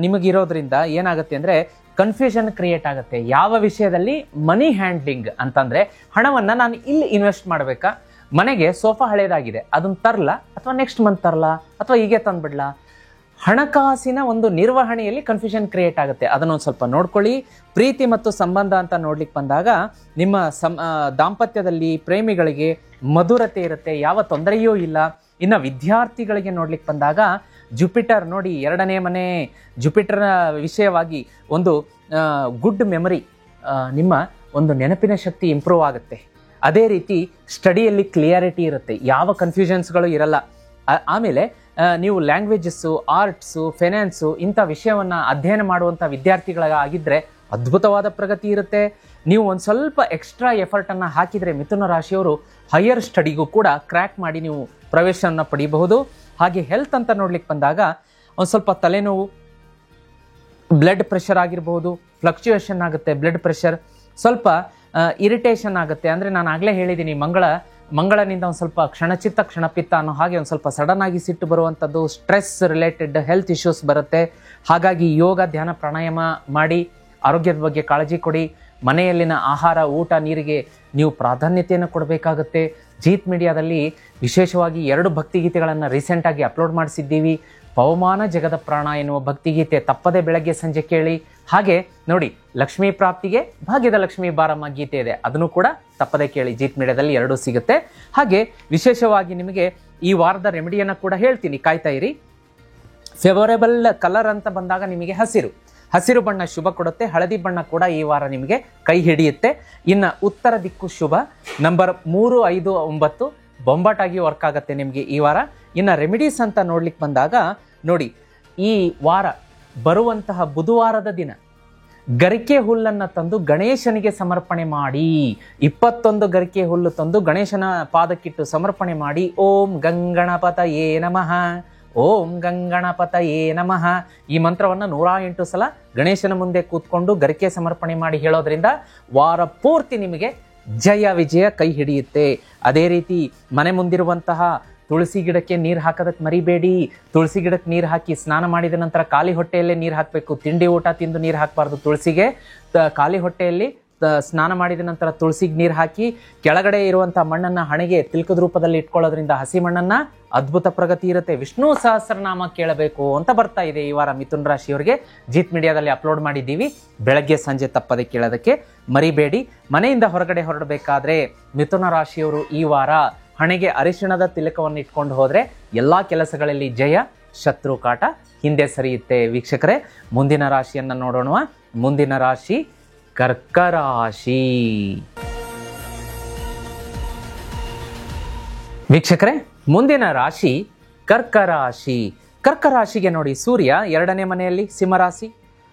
ನಿಮಗಿರೋದ್ರಿಂದ ಏನಾಗುತ್ತೆ ಅಂದ್ರೆ ಕನ್ಫ್ಯೂಷನ್ ಕ್ರಿಯೇಟ್ ಆಗುತ್ತೆ. ಯಾವ ವಿಷಯದಲ್ಲಿ? ಮನಿ ಹ್ಯಾಂಡ್ಲಿಂಗ್ ಅಂತಂದ್ರೆ ಹಣವನ್ನ ನಾನು ಇಲ್ಲಿ ಇನ್ವೆಸ್ಟ್ ಮಾಡಬೇಕಾ, ಮನೆಗೆ ಸೋಫಾ ಹಳೇದಾಗಿದೆ ಅದನ್ನ ತರಲಾ ಅಥವಾ ನೆಕ್ಸ್ಟ್ ಮಂತ್ ತರಲಾ ಅಥವಾ ಹೀಗೆ ತಂದ್ಬಿಡ್ಲಾ, ಹಣಕಾಸಿನ ಒಂದು ನಿರ್ವಹಣೆಯಲ್ಲಿ ಕನ್ಫ್ಯೂಷನ್ ಕ್ರಿಯೇಟ್ ಆಗುತ್ತೆ. ಅದನ್ನೊಂದು ಸ್ವಲ್ಪ ನೋಡ್ಕೊಳ್ಳಿ. ಪ್ರೀತಿ ಮತ್ತು ಸಂಬಂಧ ಅಂತ ನೋಡ್ಲಿಕ್ಕೆ ಬಂದಾಗ ನಿಮ್ಮ ದಾಂಪತ್ಯದಲ್ಲಿ ಪ್ರೇಮಿಗಳಿಗೆ ಮಧುರತೆ ಇರುತ್ತೆ, ಯಾವ ತೊಂದರೆಯೂ ಇಲ್ಲ. ಇನ್ನು ವಿದ್ಯಾರ್ಥಿಗಳಿಗೆ ನೋಡ್ಲಿಕ್ಕೆ ಬಂದಾಗ ಜುಪಿಟರ್ ನೋಡಿ 2ನೇ ಮನೆ, ಜುಪಿಟರ್ನ ವಿಷಯವಾಗಿ ಒಂದು ಗುಡ್ ಮೆಮರಿ, ನಿಮ್ಮ ಒಂದು ನೆನಪಿನ ಶಕ್ತಿ ಇಂಪ್ರೂವ್ ಆಗುತ್ತೆ. ಅದೇ ರೀತಿ ಸ್ಟಡಿಯಲ್ಲಿ ಕ್ಲಿಯಾರಿಟಿ ಇರುತ್ತೆ, ಯಾವ ಕನ್ಫ್ಯೂಷನ್ಸ್ಗಳು ಇರಲ್ಲ. ಆಮೇಲೆ ನೀವು ಲ್ಯಾಂಗ್ವೇಜಸ್ಸು, ಆರ್ಟ್ಸು, ಫೈನಾನ್ಸು ಇಂಥ ವಿಷಯವನ್ನು ಅಧ್ಯಯನ ಮಾಡುವಂಥ ವಿದ್ಯಾರ್ಥಿಗಳಾಗಿದ್ದರೆ ಅದ್ಭುತವಾದ ಪ್ರಗತಿ ಇರುತ್ತೆ. ನೀವು ಒಂದು ಸ್ವಲ್ಪ ಎಕ್ಸ್ಟ್ರಾ ಎಫರ್ಟನ್ನು ಹಾಕಿದರೆ ಮಿಥುನ ರಾಶಿಯವರು ಹೈಯರ್ ಸ್ಟಡಿಗೂ ಕೂಡ ಕ್ರ್ಯಾಕ್ ಮಾಡಿ ನೀವು ಪ್ರವೇಶವನ್ನು ಪಡೆಯಬಹುದು. ಹಾಗೆ ಹೆಲ್ತ್ ಅಂತ ನೋಡ್ಲಿಕ್ಕೆ ಬಂದಾಗ ಒಂದು ಸ್ವಲ್ಪ ತಲೆನೋವು, ಬ್ಲಡ್ ಪ್ರೆಷರ್ ಆಗಿರ್ಬೋದು, ಫ್ಲಕ್ಚುಯೇಷನ್ ಆಗುತ್ತೆ ಬ್ಲಡ್ ಪ್ರೆಷರ್, ಸ್ವಲ್ಪ ಇರಿಟೇಷನ್ ಆಗುತ್ತೆ. ಅಂದರೆ ನಾನು ಆಗಲೇ ಹೇಳಿದ್ದೀನಿ, ಮಂಗಳನಿಂದ ಒಂದು ಸ್ವಲ್ಪ ಕ್ಷಣಚಿತ್ತ ಕ್ಷಣಪಿತ್ತ ಅನ್ನೋ ಹಾಗೆ ಒಂದು ಸ್ವಲ್ಪ ಸಡನ್ ಆಗಿ ಸಿಟ್ಟು ಬರುವಂಥದ್ದು, ಸ್ಟ್ರೆಸ್ ರಿಲೇಟೆಡ್ ಹೆಲ್ತ್ ಇಶ್ಯೂಸ್ ಬರುತ್ತೆ. ಹಾಗಾಗಿ ಯೋಗ, ಧ್ಯಾನ, ಪ್ರಾಣಾಯಾಮ ಮಾಡಿ ಆರೋಗ್ಯದ ಬಗ್ಗೆ ಕಾಳಜಿ ಕೊಡಿ. ಮನೆಯಲ್ಲಿನ ಆಹಾರ, ಊಟ, ನೀರಿಗೆ ನೀವು ಪ್ರಾಧಾನ್ಯತೆಯನ್ನು ಕೊಡಬೇಕಾಗುತ್ತೆ. ಜೀತ್ ಮೀಡಿಯಾದಲ್ಲಿ ವಿಶೇಷವಾಗಿ 2 ಭಕ್ತಿಗೀತೆಗಳನ್ನು ರೀಸೆಂಟಾಗಿ ಅಪ್ಲೋಡ್ ಮಾಡಿಸಿದ್ದೀವಿ. ಪವಮಾನ ಜಗದ ಪ್ರಾಣ ಎನ್ನುವ ಭಕ್ತಿಗೀತೆ ತಪ್ಪದೆ ಬೆಳಗ್ಗೆ ಸಂಜೆ ಕೇಳಿ. ಹಾಗೆ ನೋಡಿ, ಲಕ್ಷ್ಮೀ ಪ್ರಾಪ್ತಿಗೆ ಭಾಗ್ಯದ ಲಕ್ಷ್ಮೀ ಬಾರಮ್ಮ ಗೀತೆ ಇದೆ, ಅದನ್ನು ಕೂಡ ತಪ್ಪದೆ ಕೇಳಿ. ಜೀತ್ ಮೀಡಿಯಾದಲ್ಲಿ 2 ಸಿಗುತ್ತೆ. ಹಾಗೆ ವಿಶೇಷವಾಗಿ ನಿಮಗೆ ಈ ವಾರದ ರೆಮಿಡಿಯನ್ನು ಕೂಡ ಹೇಳ್ತೀನಿ, ಕಾಯ್ತಾ ಇರಿ. ಫೇವರೇಬಲ್ ಕಲರ್ ಅಂತ ಬಂದಾಗ ನಿಮಗೆ ಹಸಿರು ಬಣ್ಣ ಶುಭ ಕೊಡುತ್ತೆ, ಹಳದಿ ಬಣ್ಣ ಕೂಡ ಈ ವಾರ ನಿಮಗೆ ಕೈ ಹಿಡಿಯುತ್ತೆ. ಇನ್ನು ಉತ್ತರ ದಿಕ್ಕು ಶುಭ, ನಂಬರ್ 3, 5, 9 ಬೊಂಬಾಟಾಗಿ ವರ್ಕ್ ಆಗುತ್ತೆ ನಿಮಗೆ ಈ ವಾರ. ಇನ್ನು ರೆಮಿಡೀಸ್ ಅಂತ ನೋಡ್ಲಿಕ್ಕೆ ಬಂದಾಗ ನೋಡಿ, ಈ ವಾರ ಬರುವಂತಹ ಬುಧವಾರದ ದಿನ ಗರಿಕೆ ಹುಲ್ಲನ್ನು ತಂದು ಗಣೇಶನಿಗೆ ಸಮರ್ಪಣೆ ಮಾಡಿ, 21 ಗರಿಕೆ ಹುಲ್ಲು ತಂದು ಗಣೇಶನ ಪಾದಕ್ಕಿಟ್ಟು ಸಮರ್ಪಣೆ ಮಾಡಿ. ಓಂ ಗಂಗಣಪತಯೇ ನಮಃ, ಓಂ ಗಂಗಣಪತಯೇ ನಮಃ ಈ ಮಂತ್ರವನ್ನು 108 ಸಲ ಗಣೇಶನ ಮುಂದೆ ಕೂತ್ಕೊಂಡು ಗರಿಕೆ ಸಮರ್ಪಣೆ ಮಾಡಿ ಹೇಳೋದ್ರಿಂದ ವಾರ ಪೂರ್ತಿ ನಿಮಗೆ ಜಯ ವಿಜಯ ಕೈ ಹಿಡಿಯುತ್ತೆ. ಅದೇ ರೀತಿ ಮನೆ ಮುಂದಿರುವಂತಹ ತುಳಸಿ ಗಿಡಕ್ಕೆ ನೀರು ಹಾಕೋದಕ್ಕೆ ಮರಿಬೇಡಿ. ತುಳಸಿ ಗಿಡಕ್ಕೆ ನೀರು ಹಾಕಿ ಸ್ನಾನ ಮಾಡಿದ ನಂತರ ಖಾಲಿ ಹೊಟ್ಟೆಯಲ್ಲೇ ನೀರು ಹಾಕಬೇಕು. ತಿಂಡಿ ಊಟ ತಿಂದು ನೀರು ಹಾಕಬಾರ್ದು. ತುಳಸಿಗೆ ಖಾಲಿ ಹೊಟ್ಟೆಯಲ್ಲಿ ಸ್ನಾನ ಮಾಡಿದ ನಂತರ ತುಳಸಿಗೆ ನೀರು ಹಾಕಿ ಕೆಳಗಡೆ ಇರುವಂಥ ಮಣ್ಣನ್ನು ಹಣೆಗೆ ತಿಲ್ಕದ ರೂಪದಲ್ಲಿ ಇಟ್ಕೊಳ್ಳೋದ್ರಿಂದ ಹಸಿ ಮಣ್ಣನ್ನು ಅದ್ಭುತ ಪ್ರಗತಿ ಇರುತ್ತೆ. ವಿಷ್ಣು ಸಹಸ್ರನಾಮ ಕೇಳಬೇಕು ಅಂತ ಬರ್ತಾ ಇದೆ ಈ ವಾರ ಮಿಥುನ ರಾಶಿಯವರಿಗೆ. ಜೀತ್ ಮೀಡಿಯಾದಲ್ಲಿ ಅಪ್ಲೋಡ್ ಮಾಡಿದ್ದೀವಿ, ಬೆಳಗ್ಗೆ ಸಂಜೆ ತಪ್ಪದೆ ಕೇಳೋದಕ್ಕೆ ಮರಿಬೇಡಿ. ಮನೆಯಿಂದ ಹೊರಗಡೆ ಹೊರಡಬೇಕಾದ್ರೆ ಮಿಥುನ ರಾಶಿಯವರು ಈ ವಾರ ಹಣೆಗೆ ಅರಿಶಿಣದ ತಿಲಕವನ್ನು ಇಟ್ಕೊಂಡು ಹೋದರೆ ಎಲ್ಲ ಕೆಲಸಗಳಲ್ಲಿ ಜಯ, ಶತ್ರು ಕಾಟ ಹಿಂದೆ ಸರಿಯುತ್ತೆ. ವೀಕ್ಷಕರೇ, ಮುಂದಿನ ರಾಶಿಯನ್ನು ನೋಡೋಣ. ಮುಂದಿನ ರಾಶಿ ಕರ್ಕ ರಾಶಿ. ವೀಕ್ಷಕರೇ, ಮುಂದಿನ ರಾಶಿ ಕರ್ಕ ರಾಶಿ. ಕರ್ಕ ರಾಶಿಗೆ ನೋಡಿ, ಸೂರ್ಯ 2ನೇ ಮನೆಯಲ್ಲಿ ಸಿಂಹರಾಶಿ,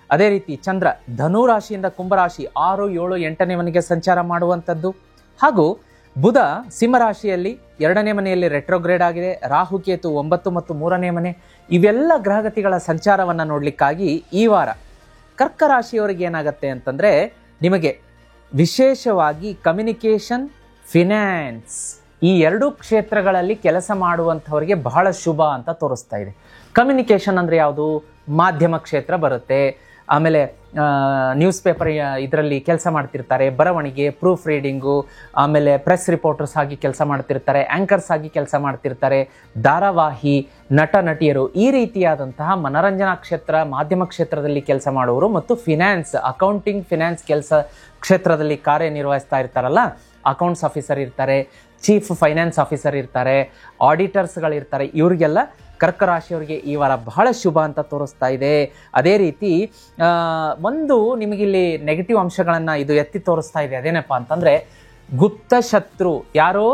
ಅದೇ ರೀತಿ ಚಂದ್ರ ಧನು ರಾಶಿಯಿಂದ ಕುಂಭರಾಶಿ 6, 7, 8ನೇ ಮನೆಗೆ ಸಂಚಾರ ಮಾಡುವಂಥದ್ದು. ಹಾಗೂ ಬುಧ ಸಿಂಹರಾಶಿಯಲ್ಲಿ 2ನೇ ಮನೆಯಲ್ಲಿ ರೆಟ್ರೋಗ್ರೇಡ್ ಆಗಿದೆ. ರಾಹು ಕೇತು 9 ಮತ್ತು 3ನೇ ಮನೆ, ಇವೆಲ್ಲ ಗ್ರಹಗತಿಗಳ ಸಂಚಾರವನ್ನು ನೋಡ್ಲಿಕ್ಕಾಗಿ ಈ ವಾರ ಕರ್ಕ ರಾಶಿಯವರಿಗೆ ಏನಾಗುತ್ತೆ ಅಂತಂದ್ರೆ, ನಿಮಗೆ ವಿಶೇಷವಾಗಿ ಕಮ್ಯುನಿಕೇಷನ್, ಫಿನಾನ್ಸ್ ಈ 2 ಕ್ಷೇತ್ರಗಳಲ್ಲಿ ಕೆಲಸ ಮಾಡುವಂಥವರಿಗೆ ಬಹಳ ಶುಭ ಅಂತ ತೋರಿಸ್ತಾ ಇದೆ. ಕಮ್ಯುನಿಕೇಷನ್ ಅಂದರೆ ಯಾವುದು? ಮಾಧ್ಯಮ ಕ್ಷೇತ್ರ ಬರುತ್ತೆ. ಆಮೇಲೆ ನ್ಯೂಸ್ ಪೇಪರ್ ಇದರಲ್ಲಿ ಕೆಲಸ ಮಾಡ್ತಿರ್ತಾರೆ, ಬರವಣಿಗೆ, ಪ್ರೂಫ್ ರೀಡಿಂಗು, ಆಮೇಲೆ ಪ್ರೆಸ್ ರಿಪೋರ್ಟರ್ಸ್ ಆಗಿ ಕೆಲಸ ಮಾಡ್ತಿರ್ತಾರೆ, ಆ್ಯಂಕರ್ಸ್ ಆಗಿ ಕೆಲಸ ಮಾಡ್ತಿರ್ತಾರೆ, ಧಾರಾವಾಹಿ ನಟ ನಟಿಯರು, ಈ ರೀತಿಯಾದಂತಹ ಮನರಂಜನಾ ಕ್ಷೇತ್ರ, ಮಾಧ್ಯಮ ಕ್ಷೇತ್ರದಲ್ಲಿ ಕೆಲಸ ಮಾಡುವವರು, ಮತ್ತು ಫಿನಾನ್ಸ್, ಅಕೌಂಟಿಂಗ್, ಫಿನಾನ್ಸ್ ಕೆಲಸ ಕ್ಷೇತ್ರದಲ್ಲಿ ಕಾರ್ಯನಿರ್ವಹಿಸ್ತಾ ಇರ್ತಾರಲ್ಲ, ಅಕೌಂಟ್ಸ್ ಆಫೀಸರ್ ಇರ್ತಾರೆ, ಚೀಫ್ ಫೈನಾನ್ಸ್ ಆಫೀಸರ್ ಇರ್ತಾರೆ, ಆಡಿಟರ್ಸ್ಗಳಿರ್ತಾರೆ, ಇವರಿಗೆಲ್ಲ ಕರ್ಕ ರಾಶಿಯವರಿಗೆ ಈ ವಾರ ಬಹಳ ಶುಭ ಅಂತ ತೋರಿಸ್ತಾ ಇದೆ. ಅದೇ ರೀತಿ ಒಂದು ನಿಮಗಿಲ್ಲಿ ನೆಗೆಟಿವ್ ಅಂಶಗಳನ್ನು ಇದು ಎತ್ತಿ ತೋರಿಸ್ತಾ ಇದೆ. ಅದೇನಪ್ಪ ಅಂತಂದರೆ ಗುಪ್ತ ಶತ್ರು. ಯಾರೋ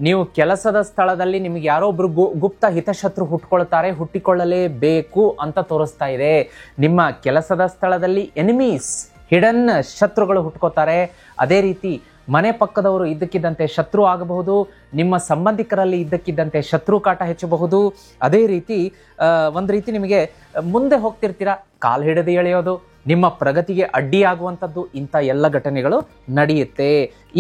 ನೀವು ಕೆಲಸದ ಸ್ಥಳದಲ್ಲಿ ನಿಮಗೆ ಯಾರೋ ಒಬ್ರು ಗುಪ್ತ ಹಿತಶತ್ರು ಹುಟ್ಟಿಕೊಳ್ಳಲೇಬೇಕು ಅಂತ ತೋರಿಸ್ತಾ ಇದೆ. ನಿಮ್ಮ ಕೆಲಸದ ಸ್ಥಳದಲ್ಲಿ ಎನಿಮೀಸ್, ಹಿಡನ್ ಶತ್ರುಗಳು ಹುಟ್ಕೋತಾರೆ. ಅದೇ ರೀತಿ ಮನೆ ಪಕ್ಕದವರು ಇದ್ದಕ್ಕಿದ್ದಂತೆ ಶತ್ರು ಆಗಬಹುದು, ನಿಮ್ಮ ಸಂಬಂಧಿಕರಲ್ಲಿ ಇದ್ದಕ್ಕಿದ್ದಂತೆ ಶತ್ರು ಕಾಟ ಹೆಚ್ಚಬಹುದು. ಅದೇ ರೀತಿ ಒಂದು ರೀತಿ ನಿಮಗೆ ಮುಂದೆ ಹೋಗ್ತಿರ್ತೀರಾ, ಕಾಲು ಹಿಡಿದು ಎಳೆಯೋದು, ನಿಮ್ಮ ಪ್ರಗತಿಗೆ ಅಡ್ಡಿಯಾಗುವಂಥದ್ದು, ಇಂಥ ಎಲ್ಲ ಘಟನೆಗಳು ನಡೆಯುತ್ತೆ.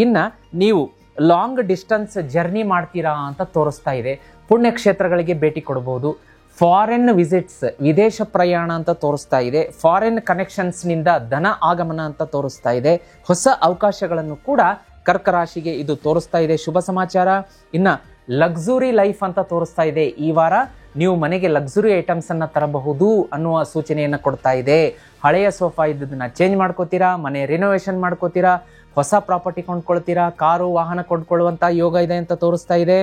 ಇನ್ನು ನೀವು ಲಾಂಗ್ ಡಿಸ್ಟೆನ್ಸ್ ಜರ್ನಿ ಮಾಡ್ತೀರಾ ಅಂತ ತೋರಿಸ್ತಾ ಇದೆ. ಪುಣ್ಯಕ್ಷೇತ್ರಗಳಿಗೆ ಭೇಟಿ ಕೊಡಬಹುದು. ಫಾರಿನ್ ವಿಸಿಟ್ಸ್, ವಿದೇಶ ಪ್ರಯಾಣ ಅಂತ ತೋರಿಸ್ತಾ ಇದೆ. ಫಾರಿನ್ ಕನೆಕ್ಷನ್ಸ್ನಿಂದ ಧನ ಆಗಮನ ಅಂತ ತೋರಿಸ್ತಾ ಇದೆ. ಹೊಸ ಅವಕಾಶಗಳನ್ನು ಕೂಡ ಕರ್ಕ ರಾಶಿಗೆ ಇದು ತೋರಿಸ್ತಾ ಇದೆ. ಶುಭ ಸಮಾಚಾರ. ಇನ್ನು ಲಕ್ಸುರಿ ಲೈಫ್ ಅಂತ ತೋರಿಸ್ತಾ ಇದೆ. ಈ ವಾರ ನೀವು ಮನೆಗೆ ಲಕ್ಸುರಿ ಐಟಮ್ಸ್ ಅನ್ನ ತರಬಹುದು ಅನ್ನುವ ಸೂಚನೆಯನ್ನು ಕೊಡ್ತಾ ಇದೆ. ಹಳೆಯ ಸೋಫಾ ಇದ್ದದನ್ನ ಚೇಂಜ್ ಮಾಡ್ಕೋತೀರಾ, ಮನೆ ರಿನೋವೇಷನ್ ಮಾಡ್ಕೋತೀರಾ, ಹೊಸ ಪ್ರಾಪರ್ಟಿ ಕೊಂಡ್ಕೊಳ್ತೀರಾ, ಕಾರು ವಾಹನ ಕೊಂಡ್ಕೊಳ್ಳುವಂಥ ಯೋಗ ಇದೆ ಅಂತ ತೋರಿಸ್ತಾ ಇದೆ.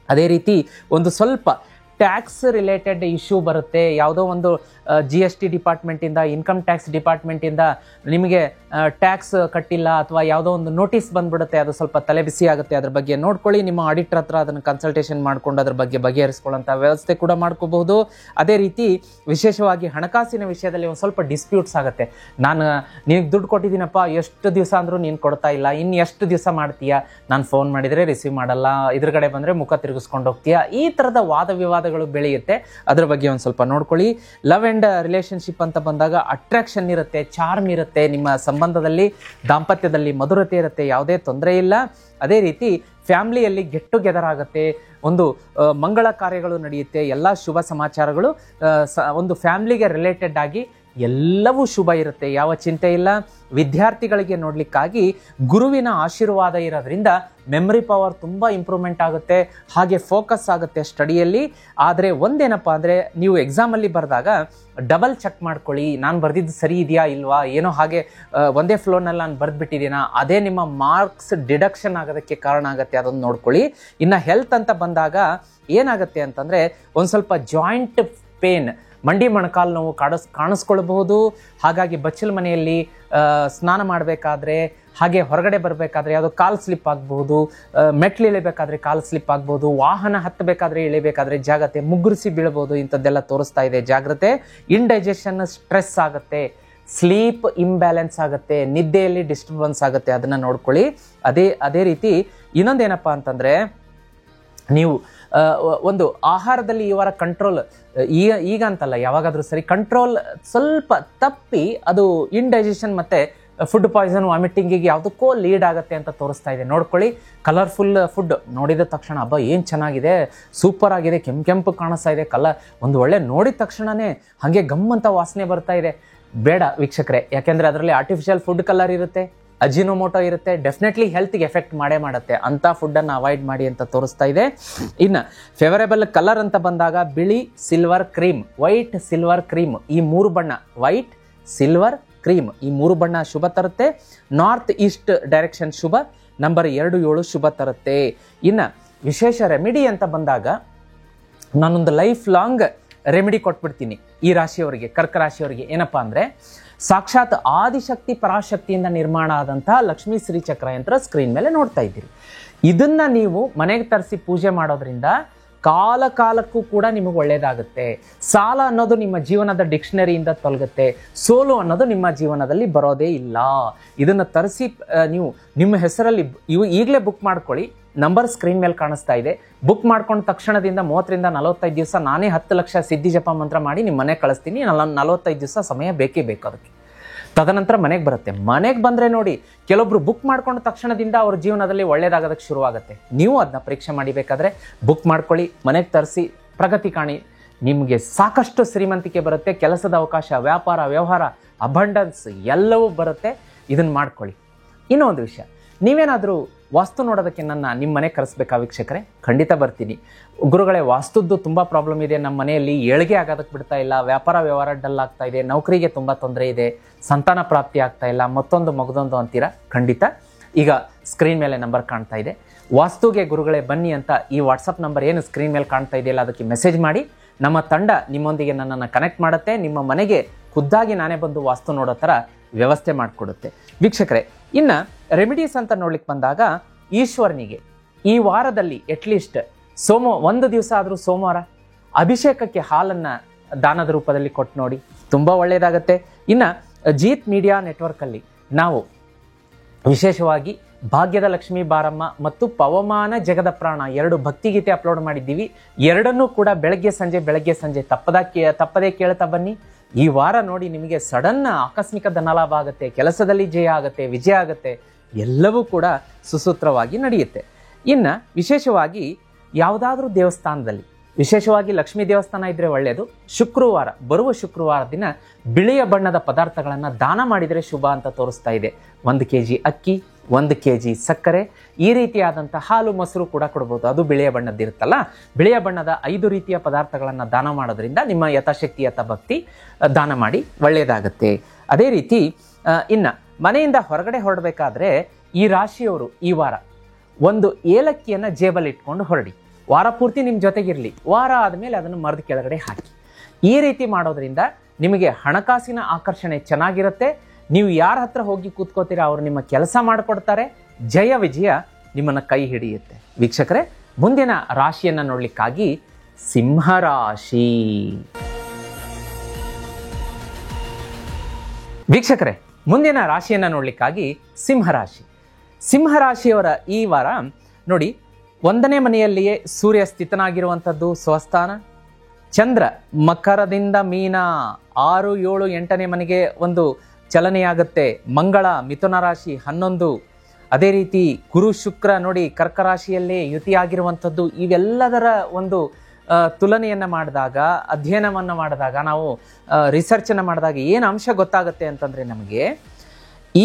ಅದೇ ರೀತಿ ಒಂದು ಸ್ವಲ್ಪ ಟ್ಯಾಕ್ಸ್ ರಿಲೇಟೆಡ್ ಇಶ್ಯೂ ಬರುತ್ತೆ. ಯಾವುದೋ ಒಂದು GST ಡಿಪಾರ್ಟ್ಮೆಂಟಿಂದ, ಇನ್ಕಮ್ ಟ್ಯಾಕ್ಸ್ ಡಿಪಾರ್ಟ್ಮೆಂಟಿಂದ ನಿಮಗೆ ಟ್ಯಾಕ್ಸ್ ಕಟ್ಟಿಲ್ಲ ಅಥವಾ ಯಾವುದೋ ಒಂದು ನೋಟಿಸ್ ಬಂದ್ಬಿಡುತ್ತೆ. ಅದು ಸ್ವಲ್ಪ ತಲೆ ಬಿಸಿ ಆಗುತ್ತೆ. ಅದ್ರ ಬಗ್ಗೆ ನೋಡ್ಕೊಳ್ಳಿ. ನಿಮ್ಮ ಆಡಿಟರ್ ಹತ್ರ ಅದನ್ನು ಕನ್ಸಲ್ಟೇಷನ್ ಮಾಡ್ಕೊಂಡು ಅದ್ರ ಬಗ್ಗೆ ಬಗೆಹರಿಸ್ಕೊಳ್ಳೋಂಥ ವ್ಯವಸ್ಥೆ ಕೂಡ ಮಾಡ್ಕೋಬಹುದು. ಅದೇ ರೀತಿ ವಿಶೇಷವಾಗಿ ಹಣಕಾಸಿನ ವಿಷಯದಲ್ಲಿ ಒಂದು ಸ್ವಲ್ಪ ಡಿಸ್ಪ್ಯೂಟ್ಸ್ ಆಗುತ್ತೆ. ನಾನು ನಿನಗೆ ದುಡ್ಡು ಕೊಟ್ಟಿದ್ದೀನಪ್ಪ, ಎಷ್ಟು ದಿವಸ ಅಂದರೂ ನೀನು ಕೊಡ್ತಾ ಇಲ್ಲ, ಇನ್ನು ಎಷ್ಟು ದಿವಸ ಮಾಡ್ತೀಯಾ, ನಾನು ಫೋನ್ ಮಾಡಿದರೆ ರಿಸೀವ್ ಮಾಡಲ್ಲ, ಎದುರುಗಡೆ ಬಂದರೆ ಮುಖ ತಿರುಗಿಸ್ಕೊಂಡು ಹೋಗ್ತೀಯಾ, ಈ ಥರದ ವಾದ ವಿವಾದಗಳು ಬೆಳೆಯುತ್ತೆ. ಅದ್ರ ಬಗ್ಗೆ ಒಂದು ಸ್ವಲ್ಪ ನೋಡ್ಕೊಳ್ಳಿ. ಲವ್ ಆ್ಯಂಡ್ ರಿಲೇಷನ್ಶಿಪ್ ಅಂತ ಬಂದಾಗ ಅಟ್ರಾಕ್ಷನ್ ಇರುತ್ತೆ, ಚಾರ್ಮ್ ಇರುತ್ತೆ, ನಿಮ್ಮ ಸಂಬಂಧದಲ್ಲಿ ದಾಂಪತ್ಯದಲ್ಲಿ ಮಧುರತೆ ಇರುತ್ತೆ, ಯಾವುದೇ ತೊಂದರೆ ಇಲ್ಲ. ಅದೇ ರೀತಿ ಫ್ಯಾಮಿಲಿಯಲ್ಲಿ ಗೆಟ್ ಟುಗೆದರ್ ಆಗುತ್ತೆ, ಒಂದು ಮಂಗಳ ಕಾರ್ಯಗಳು ನಡೆಯುತ್ತೆ. ಎಲ್ಲ ಶುಭ ಸಮಾಚಾರಗಳು ಒಂದು ಫ್ಯಾಮಿಲಿಗೆ ರಿಲೇಟೆಡ್ ಆಗಿ ಎಲ್ಲವೂ ಶುಭ ಇರುತ್ತೆ, ಯಾವ ಚಿಂತೆ ಇಲ್ಲ. ವಿದ್ಯಾರ್ಥಿಗಳಿಗೆ ನೋಡಲಿಕ್ಕಾಗಿ ಗುರುವಿನ ಆಶೀರ್ವಾದ ಇರೋದ್ರಿಂದ ಮೆಮರಿ ಪವರ್ ತುಂಬ ಇಂಪ್ರೂವ್ಮೆಂಟ್ ಆಗುತ್ತೆ, ಹಾಗೆ ಫೋಕಸ್ ಆಗುತ್ತೆ ಸ್ಟಡಿಯಲ್ಲಿ. ಆದರೆ ಒಂದೇನಪ್ಪ ಅಂದರೆ ನೀವು ಎಕ್ಸಾಮಲ್ಲಿ ಬರೆದಾಗ ಡಬಲ್ ಚೆಕ್ ಮಾಡ್ಕೊಳ್ಳಿ, ನಾನು ಬರೆದಿದ್ದು ಸರಿ ಇದೆಯಾ ಇಲ್ವಾ, ಏನೋ ಹಾಗೆ ಒಂದೇ ಫ್ಲೋನಲ್ಲಿ ನಾನು ಬರೆದ್ಬಿಟ್ಟಿದ್ದೀನಾ, ಅದೇ ನಿಮ್ಮ ಮಾರ್ಕ್ಸ್ ಡಿಡಕ್ಷನ್ ಆಗೋದಕ್ಕೆ ಕಾರಣ ಆಗುತ್ತೆ, ಅದನ್ನು ನೋಡ್ಕೊಳ್ಳಿ. ಇನ್ನು ಹೆಲ್ತ್ ಅಂತ ಬಂದಾಗ ಏನಾಗುತ್ತೆ ಅಂತಂದರೆ ಒಂದು ಸ್ವಲ್ಪ ಜಾಯಿಂಟ್ ಪೇನ್, ಮಂಡಿ ಮೊಣಕಾಲು ನೋವು ಕಾಣಿಸ್ಕೊಳ್ಬಹುದು. ಹಾಗಾಗಿ ಬಚ್ಚಲ ಮನೆಯಲ್ಲಿ ಸ್ನಾನ ಮಾಡಬೇಕಾದ್ರೆ, ಹಾಗೆ ಹೊರಗಡೆ ಬರಬೇಕಾದ್ರೆ ಯಾವುದೋ ಕಾಲು ಸ್ಲಿಪ್ ಆಗ್ಬೋದು, ಮೆಟ್ಲು ಇಳಿಬೇಕಾದ್ರೆ ಕಾಲು ಸ್ಲಿಪ್ ಆಗ್ಬೋದು, ವಾಹನ ಹತ್ತಬೇಕಾದ್ರೆ ಇಳಿಬೇಕಾದ್ರೆ ಜಾಗ್ರತೆ, ಮುಗ್ಗುರಿಸಿ ಬೀಳ್ಬೋದು, ಇಂಥದ್ದೆಲ್ಲ ತೋರಿಸ್ತಾ ಇದೆ, ಜಾಗ್ರತೆ. ಇಂಡೈಜೆಷನ್, ಸ್ಟ್ರೆಸ್ ಆಗುತ್ತೆ, ಸ್ಲೀಪ್ ಇಂಬ್ಯಾಲೆನ್ಸ್ ಆಗುತ್ತೆ, ನಿದ್ದೆಯಲ್ಲಿ ಡಿಸ್ಟರ್ಬೆನ್ಸ್ ಆಗುತ್ತೆ, ಅದನ್ನು ನೋಡ್ಕೊಳ್ಳಿ. ಅದೇ ರೀತಿ ಇನ್ನೊಂದೇನಪ್ಪ ಅಂತಂದರೆ ನೀವು ಒಂದು ಆಹಾರದಲ್ಲಿ ಈ ವಾರ ಕಂಟ್ರೋಲ್, ಈಗ ಅಂತಲ್ಲ ಯಾವಾಗಾದರೂ ಸರಿ, ಕಂಟ್ರೋಲ್ ಸ್ವಲ್ಪ ತಪ್ಪಿ ಅದು ಇಂಡೈಜೆಷನ್ ಮತ್ತು ಫುಡ್ ಪಾಯ್ಸನ್, ವಾಮಿಟಿಂಗಿಗೆ ಯಾವುದಕ್ಕೋ ಲೀಡ್ ಆಗುತ್ತೆ ಅಂತ ತೋರಿಸ್ತಾ ಇದೆ, ನೋಡ್ಕೊಳ್ಳಿ. ಕಲರ್ಫುಲ್ ಫುಡ್ ನೋಡಿದ ತಕ್ಷಣ ಹಬ್ಬ ಏನು ಚೆನ್ನಾಗಿದೆ, ಸೂಪರ್ ಆಗಿದೆ, ಕೆಂಪು ಕಾಣಿಸ್ತಾ ಇದೆ, ಒಂದು ಒಳ್ಳೆ ನೋಡಿದ ತಕ್ಷಣವೇ ಹಾಗೆ ಗಮ್ಮಂತ ವಾಸನೆ ಬರ್ತಾ ಇದೆ. ಬೇಡ ವೀಕ್ಷಕರೇ, ಯಾಕೆಂದರೆ ಅದರಲ್ಲಿ ಆರ್ಟಿಫಿಷಿಯಲ್ ಫುಡ್ ಕಲರ್ ಇರುತ್ತೆ, ಅಜಿನೋಮೋಟೋ ಇರುತ್ತೆ, ಡೆಫಿನೆಟ್ಲಿ ಹೆಲ್ತ್ಗೆ ಎಫೆಕ್ಟ್ ಮಾಡುತ್ತೆ. ಅಂಥ ಫುಡ್ಡನ್ನು ಅವಾಯ್ಡ್ ಮಾಡಿ ಅಂತ ತೋರಿಸ್ತಾ ಇದೆ. ಇನ್ನು ಫೇವರೇಬಲ್ ಕಲರ್ ಅಂತ ಬಂದಾಗ ಬಿಳಿ, silver, cream, white, silver, cream, ಈ ಮೂರು ಬಣ್ಣ, ವೈಟ್, ಸಿಲ್ವರ್, ಕ್ರೀಮ್, ಈ ಮೂರು ಬಣ್ಣ ಶುಭ ತರುತ್ತೆ. ನಾರ್ತ್ ಈಸ್ಟ್ ಡೈರೆಕ್ಷನ್ ಶುಭ. ನಂಬರ್ 27 ಶುಭ ತರುತ್ತೆ. ಇನ್ನು ವಿಶೇಷ ರೆಮಿಡಿ ಅಂತ ಬಂದಾಗ ನಾನೊಂದು ಲೈಫ್ ಲಾಂಗ್ ರೆಮಿಡಿ ಕೊಟ್ಬಿಡ್ತೀನಿ ಈ ರಾಶಿಯವರಿಗೆ, ಕರ್ಕ ರಾಶಿಯವರಿಗೆ. ಏನಪ್ಪಾ ಅಂದರೆ, ಸಾಕ್ಷಾತ್ ಆದಿಶಕ್ತಿ ಪರಾಶಕ್ತಿಯಿಂದ ನಿರ್ಮಾಣ ಆದಂತಹ ಲಕ್ಷ್ಮೀ ಶ್ರೀಚಕ್ರ ಯಂತ್ರ ಸ್ಕ್ರೀನ್ ಮೇಲೆ ನೋಡ್ತಾ ಇದ್ದೀರಿ. ಇದನ್ನ ನೀವು ಮನೆಗೆ ತರಿಸಿ ಪೂಜೆ ಮಾಡೋದ್ರಿಂದ ಕಾಲಕ್ಕೂ ಕೂಡ ನಿಮಗೆ ಒಳ್ಳೆಯದಾಗುತ್ತೆ. ಸಾಲ ಅನ್ನೋದು ನಿಮ್ಮ ಜೀವನದ ಡಿಕ್ಷನರಿಯಿಂದ ತೊಲಗುತ್ತೆ, ಸೋಲು ಅನ್ನೋದು ನಿಮ್ಮ ಜೀವನದಲ್ಲಿ ಬರೋದೇ ಇಲ್ಲ. ಇದನ್ನು ತರಿಸಿ ನೀವು ನಿಮ್ಮ ಹೆಸರಲ್ಲಿ ಈಗಲೇ ಬುಕ್ ಮಾಡ್ಕೊಳ್ಳಿ. ನಂಬರ್ ಸ್ಕ್ರೀನ್ ಮೇಲೆ ಕಾಣಿಸ್ತಾ ಇದೆ. ಬುಕ್ ಮಾಡ್ಕೊಂಡ ತಕ್ಷಣದಿಂದ 30ರಿಂದ 45 ದಿವಸ ನಾನೇ 10 ಲಕ್ಷ ಸಿದ್ಧಿ ಜಪ ಮಂತ್ರ ಮಾಡಿ ನಿಮ್ಮ ಮನೆಗೆ ಕಳಿಸ್ತೀನಿ. 45 ದಿವಸ ಸಮಯ ಬೇಕೇ ಬೇಕು ಅದಕ್ಕೆ. ತದನಂತರ ಮನೆಗೆ ಬರುತ್ತೆ. ಮನೆಗೆ ಬಂದರೆ ನೋಡಿ, ಕೆಲವೊಬ್ರು ಬುಕ್ ಮಾಡ್ಕೊಂಡ ತಕ್ಷಣದಿಂದ ಅವ್ರ ಜೀವನದಲ್ಲಿ ಒಳ್ಳೇದಾಗೋದಕ್ಕೆ ಶುರುವಾಗುತ್ತೆ. ನೀವು ಅದನ್ನ ಪರೀಕ್ಷೆ ಮಾಡಿಬೇಕಾದ್ರೆ ಬುಕ್ ಮಾಡ್ಕೊಳ್ಳಿ, ಮನೆಗೆ ತರಿಸಿ ಪ್ರಗತಿ ಕಾಣಿ. ನಿಮಗೆ ಸಾಕಷ್ಟು ಶ್ರೀಮಂತಿಕೆ ಬರುತ್ತೆ, ಕೆಲಸದ ಅವಕಾಶ, ವ್ಯಾಪಾರ, ವ್ಯವಹಾರ, ಅಬಂಡನ್ಸ್ ಎಲ್ಲವೂ ಬರುತ್ತೆ. ಇದನ್ನು ಮಾಡ್ಕೊಳ್ಳಿ. ಇನ್ನೊಂದು ವಿಷಯ, ನೀವೇನಾದರೂ ವಾಸ್ತು ನೋಡೋದಕ್ಕೆ ನಿಮ್ಮ ಮನೆ ಕರೆಸ್ಬೇಕಾ ವೀಕ್ಷಕರೇ? ಖಂಡಿತ ಬರ್ತೀನಿ. ಗುರುಗಳೇ, ವಾಸ್ತುದ್ದು ತುಂಬ ಪ್ರಾಬ್ಲಮ್ ಇದೆ, ನಮ್ಮ ಮನೆಯಲ್ಲಿ ಏಳಿಗೆ ಆಗೋದಕ್ಕೆ ಬಿಡ್ತಾ ಇಲ್ಲ, ವ್ಯಾಪಾರ ವ್ಯವಹಾರ ಡಲ್ ಆಗ್ತಾ ಇದೆ, ನೌಕರಿಗೆ ತುಂಬ ತೊಂದರೆ ಇದೆ, ಸಂತಾನ ಪ್ರಾಪ್ತಿ ಆಗ್ತಾ ಇಲ್ಲ, ಮಗದೊಂದು ಅಂತೀರಾ? ಖಂಡಿತ. ಈಗ ಸ್ಕ್ರೀನ್ ಮೇಲೆ ನಂಬರ್ ಕಾಣ್ತಾ ಇದೆ. ವಾಸ್ತುಗೆ ಗುರುಗಳೇ ಬನ್ನಿ ಅಂತ ಈ ವಾಟ್ಸಪ್ ನಂಬರ್ ಏನು ಸ್ಕ್ರೀನ್ ಮೇಲೆ ಕಾಣ್ತಾ ಇದೆಯಲ್ಲ ಅದಕ್ಕೆ ಮೆಸೇಜ್ ಮಾಡಿ ನಮ್ಮ ತಂಡ ನಿಮ್ಮೊಂದಿಗೆ ನನ್ನನ್ನು ಕನೆಕ್ಟ್ ಮಾಡುತ್ತೆ. ನಿಮ್ಮ ಮನೆಗೆ ಖುದ್ದಾಗಿ ನಾನೇ ಬಂದು ವಾಸ್ತು ನೋಡೋ ಥರ ವ್ಯವಸ್ಥೆ ಮಾಡಿಕೊಡುತ್ತೆ. ವೀಕ್ಷಕರೇ, ಇನ್ನು ರೆಮಿಡೀಸ್ ಅಂತ ನೋಡ್ಲಿಕ್ಕೆ ಬಂದಾಗ ಈಶ್ವರನಿಗೆ ಈ ವಾರದಲ್ಲಿ ಅಟ್ಲೀಸ್ಟ್ ಒಂದು ದಿವಸ ಆದರೂ ಸೋಮವಾರ ಅಭಿಷೇಕಕ್ಕೆ ಹಾಲನ್ನು ದಾನದ ರೂಪದಲ್ಲಿ ಕೊಟ್ಟು ನೋಡಿ, ತುಂಬ ಒಳ್ಳೆಯದಾಗತ್ತೆ. ಇನ್ನು ಜೀತ್ ಮೀಡಿಯಾ ನೆಟ್ವರ್ಕಲ್ಲಿ ನಾವು ವಿಶೇಷವಾಗಿ ಭಾಗ್ಯದ ಲಕ್ಷ್ಮೀ ಬಾರಮ್ಮ ಮತ್ತು ಪವಮಾನ ಜಗದ ಪ್ರಾಣ 2 ಭಕ್ತಿಗೀತೆ ಅಪ್ಲೋಡ್ ಮಾಡಿದ್ದೀವಿ. ಎರಡನ್ನೂ ಕೂಡ ಬೆಳಗ್ಗೆ ಸಂಜೆ ತಪ್ಪದೇ ಕೇಳ್ತಾ ಬನ್ನಿ. ಈ ವಾರ ನೋಡಿ ನಿಮಗೆ ಸಡನ್ ಆಕಸ್ಮಿಕ ಧನಲಾಭ ಆಗುತ್ತೆ, ಕೆಲಸದಲ್ಲಿ ಜಯ ಆಗುತ್ತೆ, ವಿಜಯ ಆಗುತ್ತೆ, ಎಲ್ಲವೂ ಕೂಡ ಸುಸೂತ್ರವಾಗಿ ನಡೆಯುತ್ತೆ. ಇನ್ನು ವಿಶೇಷವಾಗಿ ಯಾವುದಾದ್ರೂ ದೇವಸ್ಥಾನದಲ್ಲಿ, ವಿಶೇಷವಾಗಿ ಲಕ್ಷ್ಮೀ ದೇವಸ್ಥಾನ ಇದ್ರೆ ಒಳ್ಳೆಯದು, ಬರುವ ಶುಕ್ರವಾರ ದಿನ ಬಿಳಿಯ ಬಣ್ಣದ ಪದಾರ್ಥಗಳನ್ನು ದಾನ ಮಾಡಿದರೆ ಶುಭ ಅಂತ ತೋರಿಸ್ತಾ ಇದೆ. 1 kg ಅಕ್ಕಿ, 1 kg ಸಕ್ಕರೆ, ಈ ರೀತಿಯಾದಂಥ ಹಾಲು ಮೊಸರು ಕೂಡ ಕೊಡ್ಬೋದು. ಅದು ಬಿಳಿಯ ಬಣ್ಣದ್ದಿರುತ್ತಲ್ಲ, ಬಿಳಿಯ ಬಣ್ಣದ 5 ರೀತಿಯ ಪದಾರ್ಥಗಳನ್ನು ದಾನ ಮಾಡೋದ್ರಿಂದ ನಿಮ್ಮ ಯಥಾಶಕ್ತಿ ಯಥಾಭಕ್ತಿ ದಾನ ಮಾಡಿ ಒಳ್ಳೆಯದಾಗುತ್ತೆ. ಅದೇ ರೀತಿ ಇನ್ನು ಮನೆಯಿಂದ ಹೊರಗಡೆ ಹೊರಡಬೇಕಾದ್ರೆ ಈ ರಾಶಿಯವರು ಈ ವಾರ 1 ಏಲಕ್ಕಿಯನ್ನು ಜೇಬಲ್ಲಿ ಇಟ್ಕೊಂಡು ಹೊರಡಿ. ವಾರ ಪೂರ್ತಿ ನಿಮ್ಮ ಜೊತೆಗಿರಲಿ, ವಾರ ಆದಮೇಲೆ ಅದನ್ನು ಮರದ ಕೆಳಗಡೆ ಹಾಕಿ. ಈ ರೀತಿ ಮಾಡೋದ್ರಿಂದ ನಿಮಗೆ ಹಣಕಾಸಿನ ಆಕರ್ಷಣೆ ಚೆನ್ನಾಗಿರುತ್ತೆ. ನೀವು ಯಾರ ಹತ್ರ ಹೋಗಿ ಕೂತ್ಕೋತೀರಾ ಅವರು ನಿಮ್ಮ ಕೆಲಸ ಮಾಡಿಕೊಡ್ತಾರೆ, ಜಯ ವಿಜಯ ನಿಮ್ಮನ್ನು ಕೈ ಹಿಡಿಯುತ್ತೆ. ವೀಕ್ಷಕರೇ, ಮುಂದಿನ ರಾಶಿಯನ್ನು ನೋಡ್ಲಿಕ್ಕಾಗಿ ಸಿಂಹರಾಶಿ. ವೀಕ್ಷಕರೇ, ಮುಂದಿನ ರಾಶಿಯನ್ನು ನೋಡ್ಲಿಕ್ಕಾಗಿ ಸಿಂಹರಾಶಿಯವರ ಈ ವಾರ ನೋಡಿ, 1ನೇ ಮನೆಯಲ್ಲಿಯೇ ಸೂರ್ಯ ಸ್ಥಿತನಾಗಿರುವಂಥದ್ದು ಸ್ವಸ್ಥಾನ. ಚಂದ್ರ ಮಕರದಿಂದ ಮೀನ 6, 7, 8ನೇ ಮನೆಗೆ ಒಂದು ಚಲನೆಯಾಗುತ್ತೆ. ಮಂಗಳ ಮಿಥುನ ರಾಶಿ 11. ಅದೇ ರೀತಿ ಗುರು ಶುಕ್ರ ನೋಡಿ ಕರ್ಕ ರಾಶಿಯಲ್ಲೇ ಯುತಿಯಾಗಿರುವಂಥದ್ದು. ಇವೆಲ್ಲದರ ಒಂದು ತುಲನೆಯನ್ನು ಮಾಡಿದಾಗ, ಅಧ್ಯಯನವನ್ನು ಮಾಡಿದಾಗ, ನಾವು ರಿಸರ್ಚನ್ನು ಮಾಡಿದಾಗ ಏನು ಅಂಶ ಗೊತ್ತಾಗುತ್ತೆ ಅಂತಂದರೆ, ನಮಗೆ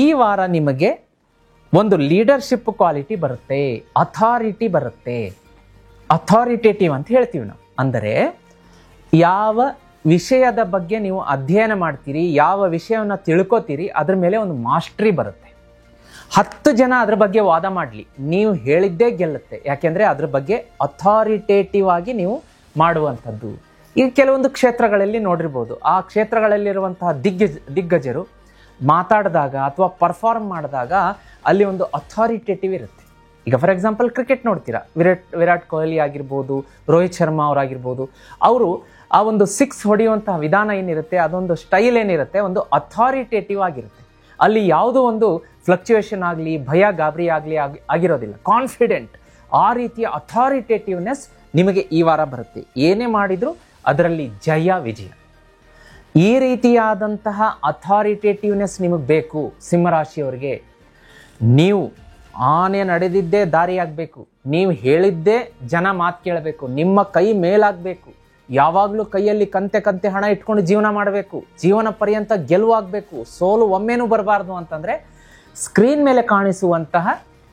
ಈ ವಾರ ನಿಮಗೆ ಒಂದು ಲೀಡರ್ಶಿಪ್ ಕ್ವಾಲಿಟಿ ಬರುತ್ತೆ, ಅಥಾರಿಟಿ ಬರುತ್ತೆ. ಅಥಾರಿಟೇಟಿವ್ ಅಂತ ಹೇಳ್ತೀವಿ ನಾವು. ಅಂದರೆ ಯಾವ ವಿಷಯದ ಬಗ್ಗೆ ನೀವು ಅಧ್ಯಯನ ಮಾಡ್ತೀರಿ, ಯಾವ ವಿಷಯವನ್ನು ತಿಳ್ಕೊತೀರಿ, ಅದ್ರ ಮೇಲೆ ಒಂದು ಮಾಸ್ಟ್ರಿ ಬರುತ್ತೆ. 10 ಜನ ಅದ್ರ ಬಗ್ಗೆ ವಾದ ಮಾಡಲಿ, ನೀವು ಹೇಳಿದ್ದೇ ಗೆಲ್ಲುತ್ತೆ. ಯಾಕೆಂದರೆ ಅದ್ರ ಬಗ್ಗೆ ಅಥಾರಿಟೇಟಿವ್ ಆಗಿ ನೀವು ಮಾಡುವಂಥದ್ದು. ಈಗ ಕೆಲವೊಂದು ಕ್ಷೇತ್ರಗಳಲ್ಲಿ ನೋಡಿರ್ಬೋದು, ಆ ಕ್ಷೇತ್ರಗಳಲ್ಲಿರುವಂತಹ ದಿಗ್ಗಜರು ಮಾತಾಡಿದಾಗ ಅಥವಾ ಪರ್ಫಾರ್ಮ್ ಮಾಡಿದಾಗ ಅಲ್ಲಿ ಒಂದು ಅಥಾರಿಟೇಟಿವ್ ಇರುತ್ತೆ. ಈಗ ಫಾರ್ ಎಕ್ಸಾಂಪಲ್ ಕ್ರಿಕೆಟ್ ನೋಡ್ತೀರಾ, ವಿರಾಟ್ ಕೊಹ್ಲಿ ಆಗಿರ್ಬೋದು, ರೋಹಿತ್ ಶರ್ಮಾ ಅವರಾಗಿರ್ಬೋದು, ಅವರು ಆ ಒಂದು 6 ಹೊಡೆಯುವಂತಹ ವಿಧಾನ ಏನಿರುತ್ತೆ, ಅದೊಂದು ಸ್ಟೈಲ್ ಏನಿರುತ್ತೆ, ಒಂದು ಅಥಾರಿಟೇಟಿವ್ ಆಗಿರುತ್ತೆ. ಅಲ್ಲಿ ಯಾವುದೋ ಒಂದು ಫ್ಲಕ್ಚುಯೇಷನ್ ಆಗಲಿ, ಭಯ ಗಾಬರಿ ಆಗಲಿ ಆಗಿರೋದಿಲ್ಲ, ಕಾನ್ಫಿಡೆಂಟ್. ಆ ರೀತಿಯ ಅಥಾರಿಟೇಟಿವ್ನೆಸ್ ನಿಮಗೆ ಈ ವಾರ ಬರುತ್ತೆ. ಏನೇ ಮಾಡಿದರೂ ಅದರಲ್ಲಿ ಜಯ ವಿಜಯ. ಈ ರೀತಿಯಾದಂತಹ ಅಥಾರಿಟೇಟಿವ್ನೆಸ್ ನಿಮಗೆ ಬೇಕು ಸಿಂಹರಾಶಿಯವರಿಗೆ. ನೀವು ಆನೆ ನಡೆದಿದ್ದೇ ದಾರಿಯಾಗಬೇಕು, ನೀವು ಹೇಳಿದ್ದೇ ಜನ ಮಾತು ಕೇಳಬೇಕು, ನಿಮ್ಮ ಕೈ ಮೇಲಾಗಬೇಕು, ಯಾವಾಗಲೂ ಕೈಯಲ್ಲಿ ಕಂತೆ ಹಣ ಇಟ್ಕೊಂಡು ಜೀವನ ಮಾಡಬೇಕು, ಜೀವನ ಪರ್ಯಂತ ಗೆಲುವಾಗಬೇಕು, ಸೋಲು ಒಮ್ಮೆನೂ ಬರಬಾರ್ದು ಅಂತಂದರೆ ಸ್ಕ್ರೀನ್ ಮೇಲೆ ಕಾಣಿಸುವಂತಹ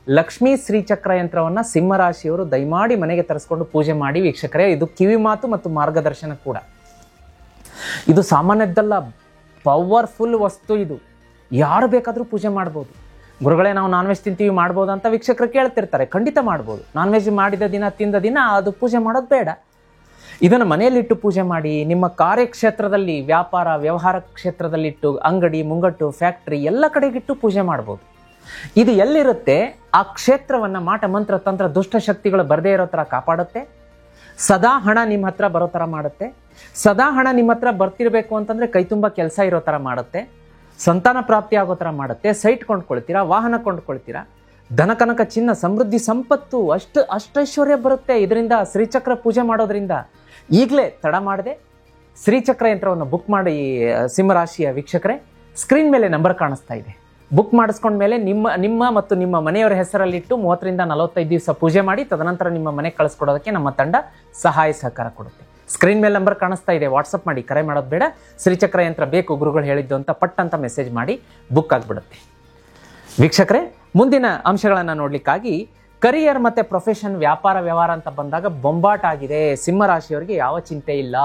ಲಕ್ಷ್ಮೀ ಶ್ರೀಚಕ್ರ ಯಂತ್ರವನ್ನು ಸಿಂಹರಾಶಿಯವರು ದಯಮಾಡಿ ಮನೆಗೆ ತರಿಸ್ಕೊಂಡು ಪೂಜೆ ಮಾಡಿ. ವೀಕ್ಷಕರೇ, ಇದು ಕಿವಿ ಮಾತು ಮತ್ತು ಮಾರ್ಗದರ್ಶನ ಕೂಡ. ಇದು ಸಾಮಾನ್ಯದ್ದಲ್ಲ, ಪವರ್ಫುಲ್ ವಸ್ತು. ಇದು ಯಾರು ಬೇಕಾದರೂ ಪೂಜೆ ಮಾಡ್ಬೋದು. ಗುರುಗಳೇ, ನಾವು ನಾನ್ ವೆಜ್ ತಿಂತೀವಿ, ಮಾಡ್ಬೋದು ಅಂತ ವೀಕ್ಷಕರು ಕೇಳ್ತಿರ್ತಾರೆ. ಖಂಡಿತ ಮಾಡ್ಬೋದು. ನಾನ್ ವೆಜ್ ಮಾಡಿದ ದಿನ ತಿಂದ ದಿನ ಅದು ಪೂಜೆ ಮಾಡೋದು ಬೇಡ. ಇದನ್ನು ಮನೆಯಲ್ಲಿಟ್ಟು ಪೂಜೆ ಮಾಡಿ, ನಿಮ್ಮ ಕಾರ್ಯಕ್ಷೇತ್ರದಲ್ಲಿ, ವ್ಯವಹಾರ ಕ್ಷೇತ್ರದಲ್ಲಿಟ್ಟು, ಅಂಗಡಿ ಮುಂಗಟ್ಟು ಫ್ಯಾಕ್ಟ್ರಿ ಎಲ್ಲ ಕಡೆಗಿಟ್ಟು ಪೂಜೆ ಮಾಡ್ಬೋದು. ಇದು ಎಲ್ಲಿರುತ್ತೆ, ಆ ಕ್ಷೇತ್ರವನ್ನು ಮಾಟ ಮಂತ್ರ ತಂತ್ರ ದುಷ್ಟಶಕ್ತಿಗಳು ಬರದೇ ಇರೋ ಥರ ಕಾಪಾಡುತ್ತೆ. ಸದಾ ಹಣ ನಿಮ್ಮ ಹತ್ರ ಬರೋ ಥರ ಮಾಡುತ್ತೆ. ಸದಾ ಹಣ ನಿಮ್ಮ ಹತ್ರ ಬರ್ತಿರ್ಬೇಕು ಅಂತಂದರೆ ಕೈ ತುಂಬ ಕೆಲಸ ಇರೋ ಥರ ಮಾಡುತ್ತೆ. ಸಂತಾನ ಪ್ರಾಪ್ತಿ ಆಗೋ ಥರ ಮಾಡುತ್ತೆ. ಸೈಟ್ ಕೊಂಡ್ಕೊಳ್ತೀರಾ, ವಾಹನ ಕೊಂಡ್ಕೊಳ್ತೀರಾ, ಧನ ಕನಕ ಚಿನ್ನ ಸಮೃದ್ಧಿ ಸಂಪತ್ತು ಅಷ್ಟೈಶ್ವರ್ಯ ಬರುತ್ತೆ ಇದರಿಂದ, ಶ್ರೀಚಕ್ರ ಪೂಜೆ ಮಾಡೋದ್ರಿಂದ. ಈಗಲೇ ತಡ ಮಾಡದೆ ಶ್ರೀಚಕ್ರ ಯಂತ್ರವನ್ನು ಬುಕ್ ಮಾಡಿ ಸಿಂಹರಾಶಿಯ ವೀಕ್ಷಕರೇ. ಸ್ಕ್ರೀನ್ ಮೇಲೆ ನಂಬರ್ ಕಾಣಿಸ್ತಾ ಇದೆ. ಬುಕ್ ಮಾಡಿಸ್ಕೊಂಡ್ಮೇಲೆ ನಿಮ್ಮ ಮತ್ತು ನಿಮ್ಮ ಮನೆಯವರ ಹೆಸರಲ್ಲಿಟ್ಟು 30ರಿಂದ 45 ದಿವಸ ಪೂಜೆ ಮಾಡಿ, ತದನಂತರ ನಿಮ್ಮ ಮನೆಗೆ ಕಳಿಸ್ಕೊಡೋದಕ್ಕೆ ನಮ್ಮ ತಂಡ ಸಹಾಯ ಸಹಕಾರ ಕೊಡುತ್ತೆ. ಸ್ಕ್ರೀನ್ ಮೇಲೆ ನಂಬರ್ ಕಾಣಿಸ್ತಾ ಇದೆ, ವಾಟ್ಸಪ್ ಮಾಡಿ, ಕರೆ ಮಾಡೋದು ಬೇಡ. ಶ್ರೀಚಕ್ರ ಯಂತ್ರ ಬೇಕು ಗುರುಗಳು ಹೇಳಿದ್ದು ಅಂತ ಪಟ್ಟಂತ ಮೆಸೇಜ್ ಮಾಡಿ ಬುಕ್ ಆಗಿಬಿಡುತ್ತೆ. ವೀಕ್ಷಕರೇ, ಮುಂದಿನ ಅಂಶಗಳನ್ನು ನೋಡಲಿಕ್ಕಾಗಿ ಕರಿಯರ್ ಮತ್ತು ಪ್ರೊಫೆಷನ್, ವ್ಯವಹಾರ ಅಂತ ಬಂದಾಗ ಬೊಂಬಾಟ ಆಗಿದೆ. ಸಿಂಹರಾಶಿಯವರಿಗೆ ಯಾವ ಚಿಂತೆ ಇಲ್ಲ.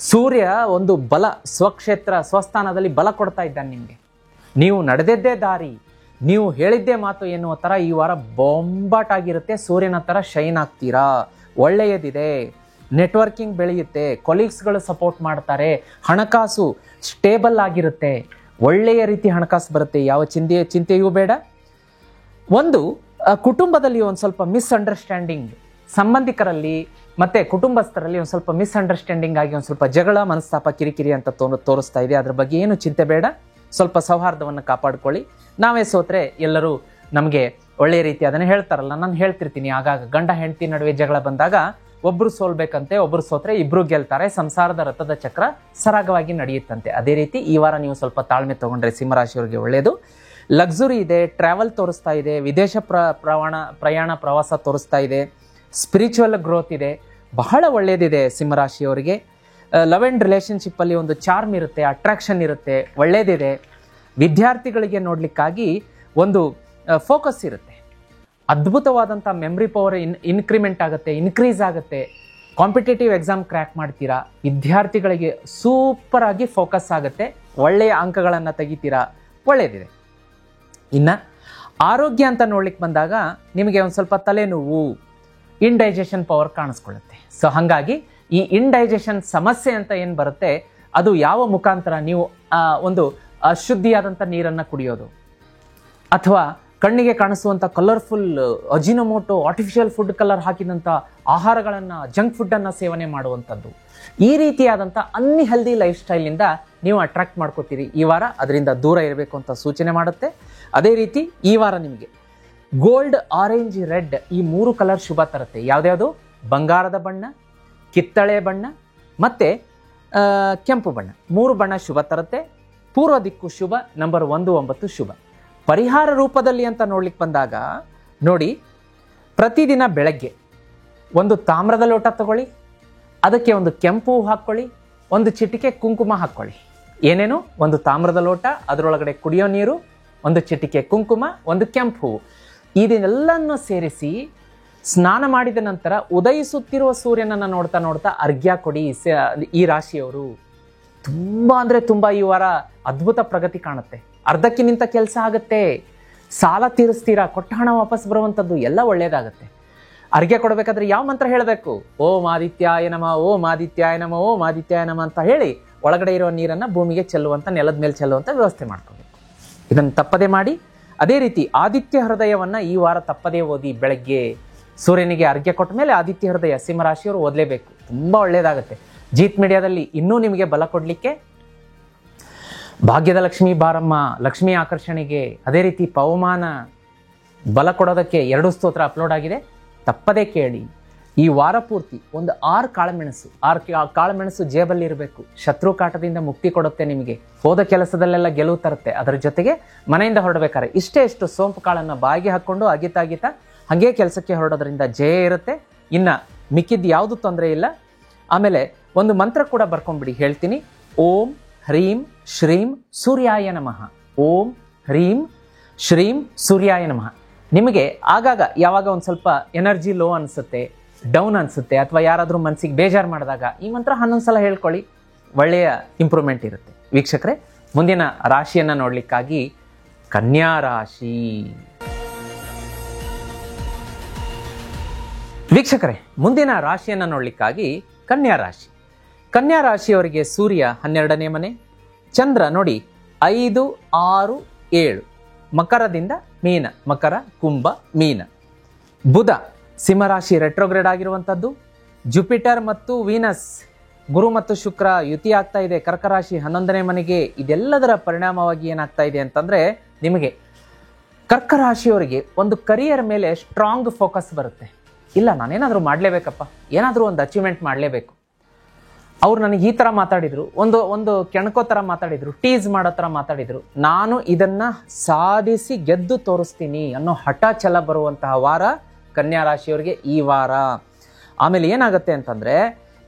ಸೂರ್ಯ ಒಂದು ಬಲ, ಸ್ವಕ್ಷೇತ್ರ ಸ್ವಸ್ಥಾನದಲ್ಲಿ ಬಲ ಕೊಡ್ತಾ ಇದ್ದಾನೆ ನಿಮಗೆ. ನೀವು ನಡೆದಿದ್ದೇ ದಾರಿ, ನೀವು ಹೇಳಿದ್ದೇ ಮಾತು ಎನ್ನುವ ಥರ ಈ ವಾರ ಬೊಂಬಾಟ ಆಗಿರುತ್ತೆ. ಸೂರ್ಯನ ಥರ ಶೈನ್ ಆಗ್ತೀರಾ. ಒಳ್ಳೆಯದಿದೆ. ನೆಟ್ವರ್ಕಿಂಗ್ ಬೆಳೆಯುತ್ತೆ, ಕೊಲೀಗ್ಸ್ಗಳು ಸಪೋರ್ಟ್ ಮಾಡ್ತಾರೆ, ಹಣಕಾಸು ಸ್ಟೇಬಲ್ ಆಗಿರುತ್ತೆ, ಒಳ್ಳೆಯ ರೀತಿ ಹಣಕಾಸು ಬರುತ್ತೆ, ಯಾವ ಚಿಂತೆಯೂ ಬೇಡ. ಒಂದು ಕುಟುಂಬದಲ್ಲಿ ಒಂದು ಸ್ವಲ್ಪ ಮಿಸ್ಅಂಡರ್ಸ್ಟ್ಯಾಂಡಿಂಗ್, ಸಂಬಂಧಿಕರಲ್ಲಿ ಮತ್ತು ಕುಟುಂಬಸ್ಥರಲ್ಲಿ ಒಂದು ಸ್ವಲ್ಪ ಮಿಸ್ಅಂಡರ್ಸ್ಟ್ಯಾಂಡಿಂಗ್ ಆಗಿ ಒಂದು ಸ್ವಲ್ಪ ಜಗಳ, ಮನಸ್ತಾಪ, ಕಿರಿಕಿರಿ ಅಂತ ತೋರಿಸ್ತಾ ಇದೆ. ಅದ್ರ ಬಗ್ಗೆ ಏನು ಚಿಂತೆ ಬೇಡ. ಸ್ವಲ್ಪ ಸೌಹಾರ್ದವನ್ನು ಕಾಪಾಡ್ಕೊಳ್ಳಿ. ನಾವೇ ಸೋತ್ರೆ ಎಲ್ಲರೂ ನಮಗೆ ಒಳ್ಳೆಯ ರೀತಿ ಅದನ್ನು ಹೇಳ್ತಾರಲ್ಲ, ನಾನು ಹೇಳ್ತಿರ್ತೀನಿ ಆಗಾಗ, ಗಂಡ ಹೆಂಡತಿ ನಡುವೆ ಜಗಳ ಬಂದಾಗ ಒಬ್ಬರು ಸೋಲ್ಬೇಕಂತೆ, ಒಬ್ಬರು ಸೋತ್ರೆ ಇಬ್ಬರು ಗೆಲ್ತಾರೆ, ಸಂಸಾರದ ರಥದ ಚಕ್ರ ಸರಾಗವಾಗಿ ನಡೆಯುತ್ತಂತೆ. ಅದೇ ರೀತಿ ಈ ವಾರ ನೀವು ಸ್ವಲ್ಪ ತಾಳ್ಮೆ ತಗೊಂಡ್ರೆ ಸಿಂಹರಾಶಿಯವರಿಗೆ ಒಳ್ಳೆಯದು. ಲಕ್ಸುರಿ ಇದೆ, ಟ್ರಾವೆಲ್ ತೋರಿಸ್ತಾ ಇದೆ, ವಿದೇಶ ಪ್ರಯಾಣ ಪ್ರವಾಸ ತೋರಿಸ್ತಾ ಇದೆ, ಸ್ಪಿರಿಚುವಲ್ ಗ್ರೋತ್ ಇದೆ, ಬಹಳ ಒಳ್ಳೆಯದಿದೆ ಸಿಂಹರಾಶಿಯವರಿಗೆ. ಲವ್ ಆ್ಯಂಡ್ ರಿಲೇಷನ್ಶಿಪ್ಪಲ್ಲಿ ಒಂದು ಚಾರ್ಮ್ ಇರುತ್ತೆ, ಅಟ್ರಾಕ್ಷನ್ ಇರುತ್ತೆ, ಒಳ್ಳೆಯದಿದೆ. ವಿದ್ಯಾರ್ಥಿಗಳಿಗೆ ನೋಡಲಿಕ್ಕಾಗಿ ಒಂದು ಫೋಕಸ್ ಇರುತ್ತೆ, ಅದ್ಭುತವಾದಂಥ ಮೆಮ್ರಿ ಪವರ್ ಇನ್ಕ್ರಿಮೆಂಟ್ ಆಗುತ್ತೆ, ಇನ್ಕ್ರೀಸ್ ಆಗುತ್ತೆ. ಕಾಂಪಿಟೇಟಿವ್ ಎಕ್ಸಾಮ್ ಕ್ರ್ಯಾಕ್ ಮಾಡ್ತೀರಾ, ವಿದ್ಯಾರ್ಥಿಗಳಿಗೆ ಸೂಪರ್ ಆಗಿ ಫೋಕಸ್ ಆಗುತ್ತೆ, ಒಳ್ಳೆಯ ಅಂಕಗಳನ್ನು ತೆಗಿತೀರಾ, ಒಳ್ಳೆಯದಿದೆ. ಇನ್ನು ಆರೋಗ್ಯ ಅಂತ ನೋಡ್ಲಿಕ್ಕೆ ಬಂದಾಗ ನಿಮಗೆ ಒಂದು ಸ್ವಲ್ಪ ತಲೆನೋವು, ಇಂಡೈಜೆಷನ್ ಪವರ್ ಕಾಣಿಸ್ಕೊಳ್ಳುತ್ತೆ. ಸೊ ಹಾಗಾಗಿ ಈ ಇಂಡೈಜೆಷನ್ ಸಮಸ್ಯೆ ಅಂತ ಏನು ಬರುತ್ತೆ, ಅದು ಯಾವ ಮುಖಾಂತರ ನೀವು ಒಂದು ಅಶುದ್ಧಿಯಾದಂಥ ನೀರನ್ನು ಕುಡಿಯೋದು, ಅಥವಾ ಕಣ್ಣಿಗೆ ಕಾಣಿಸುವಂಥ colourful Ajinomoto, artificial food colour ಹಾಕಿದಂಥ ಆಹಾರಗಳನ್ನು, ಜಂಕ್ ಫುಡ್ಡನ್ನು ಸೇವನೆ ಮಾಡುವಂಥದ್ದು, ಈ ರೀತಿಯಾದಂಥ ಅನ್ಹೆಲ್ದಿ ಲೈಫ್ ಸ್ಟೈಲಿಂದ ನೀವು ಅಟ್ರಾಕ್ಟ್ ಮಾಡ್ಕೋತೀರಿ. ಈ ವಾರ ಅದರಿಂದ ದೂರ ಇರಬೇಕು ಅಂತ ಸೂಚನೆ ಮಾಡುತ್ತೆ. ಅದೇ ರೀತಿ ಈ ವಾರ ನಿಮಗೆ ಗೋಲ್ಡ್, ಆರೆಂಜ್, ರೆಡ್ ಈ 3 ಕಲರ್ ಶುಭ ತರುತ್ತೆ. ಯಾವ್ದ್ಯಾವುದು? ಬಂಗಾರದ ಬಣ್ಣ, ಕಿತ್ತಳೆ ಬಣ್ಣ ಮತ್ತು ಕೆಂಪು ಬಣ್ಣ, 3 ಬಣ್ಣ ಶುಭ ತರುತ್ತೆ. ಪೂರ್ವ ದಿಕ್ಕು ಶುಭ, ನಂಬರ್ 19 ಶುಭ. ಪರಿಹಾರ ರೂಪದಲ್ಲಿ ಅಂತ ನೋಡ್ಲಿಕ್ಕೆ ಬಂದಾಗ ನೋಡಿ, ಪ್ರತಿದಿನ ಬೆಳಗ್ಗೆ ಒಂದು ತಾಮ್ರದ ಲೋಟ ತಗೊಳ್ಳಿ, ಅದಕ್ಕೆ ಒಂದು ಕೆಂಪು ಹಾಕ್ಕೊಳ್ಳಿ, ಒಂದು ಚಿಟಿಕೆ ಕುಂಕುಮ ಹಾಕ್ಕೊಳ್ಳಿ. ಏನೇನು? ಒಂದು ತಾಮ್ರದ ಲೋಟ, ಅದರೊಳಗಡೆ ಕುಡಿಯೋ ನೀರು, ಒಂದು ಚಿಟಿಕೆ ಕುಂಕುಮ, ಒಂದು ಕೆಂಪು ಹೂವು, ಇದನ್ನೆಲ್ಲನ್ನು ಸೇರಿಸಿ ಸ್ನಾನ ಮಾಡಿದ ನಂತರ ಉದಯಿಸುತ್ತಿರುವ ಸೂರ್ಯನನ್ನು ನೋಡ್ತಾ ನೋಡ್ತಾ ಅರ್ಘ್ಯ ಕೊಡಿ. ಈ ರಾಶಿಯವರು ತುಂಬ ಅಂದರೆ ತುಂಬ ಈ ವಾರ ಅದ್ಭುತ ಪ್ರಗತಿ ಕಾಣುತ್ತೆ. ಅರ್ಧಕ್ಕೆ ನಿಂತ ಕೆಲಸ ಆಗುತ್ತೆ, ಸಾಲ ತೀರಿಸ್ತೀರಾ, ಕೊಟ್ಟ ಹಣ ವಾಪಸ್ ಬರುವಂಥದ್ದು ಎಲ್ಲ ಒಳ್ಳೆಯದಾಗುತ್ತೆ. ಅರ್ಘ್ಯ ಕೊಡಬೇಕಾದ್ರೆ ಯಾವ ಮಂತ್ರ ಹೇಳಬೇಕು? ಓಂ ಆದಿತ್ಯಾಯ ನಮಃ, ಓಂ ಆದಿತ್ಯಾಯ ನಮಃ, ಓಂ ಆದಿತ್ಯಾಯ ನಮಃ ಅಂತ ಹೇಳಿ ಒಳಗಡೆ ಇರೋ ನೀರನ್ನು ಭೂಮಿಗೆ ಚೆಲ್ಲುವಂಥ, ನೆಲದ ಮೇಲೆ ಚೆಲ್ಲುವಂಥ ವ್ಯವಸ್ಥೆ ಮಾಡ್ಕೋಬೇಕು. ಇದನ್ನು ತಪ್ಪದೇ ಮಾಡಿ. ಅದೇ ರೀತಿ ಆದಿತ್ಯ ಹೃದಯವನ್ನು ಈ ವಾರ ತಪ್ಪದೇ ಓದಿ. ಬೆಳಗ್ಗೆ ಸೂರ್ಯನಿಗೆ ಅರ್ಘ್ಯ ಕೊಟ್ಟ ಮೇಲೆ ಆದಿತ್ಯ ಹೃದಯ ಸಿಂಹರಾಶಿಯವರು ಓದಲೇಬೇಕು, ತುಂಬ ಒಳ್ಳೆಯದಾಗುತ್ತೆ. ಜೀತ್ ಮೀಡಿಯಾದಲ್ಲಿ ಇನ್ನೂ ನಿಮಗೆ ಬಲ ಕೊಡಲಿಕ್ಕೆ ಭಾಗ್ಯದ ಲಕ್ಷ್ಮೀ ಬಾರಮ್ಮ, ಲಕ್ಷ್ಮೀ ಆಕರ್ಷಣೆಗೆ, ಅದೇ ರೀತಿ ಪವಮಾನ ಬಲ ಕೊಡೋದಕ್ಕೆ 2 ಸ್ತೋತ್ರ ಅಪ್ಲೋಡ್ ಆಗಿದೆ, ತಪ್ಪದೇ ಕೇಳಿ. ಈ ವಾರ ಪೂರ್ತಿ ಒಂದು 6 ಕಾಳುಮೆಣಸು ಜೇಬಲ್ಲಿ ಇರಬೇಕು. ಶತ್ರು ಕಾಟದಿಂದ ಮುಕ್ತಿ ಕೊಡುತ್ತೆ ನಿಮಗೆ, ಹೋದ ಕೆಲಸದಲ್ಲೆಲ್ಲ ಗೆಲುವು ತರುತ್ತೆ. ಅದರ ಜೊತೆಗೆ ಮನೆಯಿಂದ ಹೊರಡಬೇಕಾದ್ರೆ ಇಷ್ಟು ಸೋಂಪು ಕಾಳನ್ನು ಬಾಯಿಗೆ ಹಾಕ್ಕೊಂಡು ಅಗಿತಾ ಹಾಗೆ ಕೆಲಸಕ್ಕೆ ಹೊರಡೋದ್ರಿಂದ ಜಯ ಇರುತ್ತೆ. ಇನ್ನು ಮಿಕ್ಕಿದ್ದು ಯಾವುದು ತೊಂದರೆ ಇಲ್ಲ. ಆಮೇಲೆ ಒಂದು ಮಂತ್ರ ಕೂಡ ಬರ್ಕೊಂಡ್ಬಿಡಿ, ಹೇಳ್ತೀನಿ. ಓಂ ಹ್ರೀಂ ಶ್ರೀಂ ಸೂರ್ಯಾಯ ನಮಃ, ಓಂ ಹ್ರೀಂ ಶ್ರೀಂ ಸೂರ್ಯಾಯ ನಮಃ. ನಿಮಗೆ ಆಗಾಗ ಯಾವಾಗ ಒಂದು ಸ್ವಲ್ಪ ಎನರ್ಜಿ ಲೋ ಅನಿಸುತ್ತೆ, ಡೌನ್ ಅನಿಸುತ್ತೆ, ಅಥವಾ ಯಾರಾದರೂ ಮನಸ್ಸಿಗೆ ಬೇಜಾರು ಮಾಡಿದಾಗ ಈ ಮಂತ್ರ 11 ಸಲ ಹೇಳ್ಕೊಳ್ಳಿ, ಒಳ್ಳೆಯ ಇಂಪ್ರೂವ್ಮೆಂಟ್ ಇರುತ್ತೆ. ವೀಕ್ಷಕರೇ, ಮುಂದಿನ ರಾಶಿಯನ್ನು ನೋಡಲಿಕ್ಕಾಗಿ ಕನ್ಯಾ ರಾಶಿ. ವೀಕ್ಷಕರೇ, ಮುಂದಿನ ರಾಶಿಯನ್ನು ನೋಡಲಿಕ್ಕಾಗಿ ಕನ್ಯಾ ರಾಶಿ. ಕನ್ಯಾ ರಾಶಿಯವರಿಗೆ ಸೂರ್ಯ 12ನೇ ಮನೆ, ಚಂದ್ರ ನೋಡಿ 5, 6, 7 ಮಕರದಿಂದ ಮೀನ, ಮಕರ, ಕುಂಭ, ಮೀನ. ಬುಧ ಸಿಂಹರಾಶಿ ರೆಟ್ರೋಗ್ರೇಡ್ ಆಗಿರುವಂಥದ್ದು. ಜುಪಿಟರ್ ಮತ್ತು ವೀನಸ್, ಗುರು ಮತ್ತು ಶುಕ್ರ ಯುತಿ ಆಗ್ತಾ ಇದೆ ಕರ್ಕ ರಾಶಿ 11ನೇ ಮನೆಗೆ. ಇದೆಲ್ಲದರ ಪರಿಣಾಮವಾಗಿ ಏನಾಗ್ತಾ ಇದೆ ಅಂತಂದರೆ, ನಿಮಗೆ ಕರ್ಕ ರಾಶಿಯವರಿಗೆ ಒಂದು ಕರಿಯರ್ ಮೇಲೆ ಸ್ಟ್ರಾಂಗ್ ಫೋಕಸ್ ಬರುತ್ತೆ. ಇಲ್ಲ, ನಾನೇನಾದರೂ ಮಾಡಲೇಬೇಕಪ್ಪ, ಏನಾದರೂ ಒಂದು ಅಚೀವ್ಮೆಂಟ್ ಮಾಡಲೇಬೇಕು. ಅವ್ರು ನನಗೆ ಈ ಥರ ಮಾತಾಡಿದರು, ಒಂದು ಕೆಣಕೋ ಥರ ಮಾತಾಡಿದರು, ಟೀಸ್ ಮಾಡೋ ಥರ ಮಾತಾಡಿದರು, ನಾನು ಇದನ್ನು ಸಾಧಿಸಿ ಗೆದ್ದು ತೋರಿಸ್ತೀನಿ ಅನ್ನೋ ಹಠ ಛಲ ಬರುವಂತಹ ವಾರ ಕನ್ಯಾ ರಾಶಿಯವರಿಗೆ ಈ ವಾರ. ಆಮೇಲೆ ಏನಾಗುತ್ತೆ ಅಂತಂದರೆ,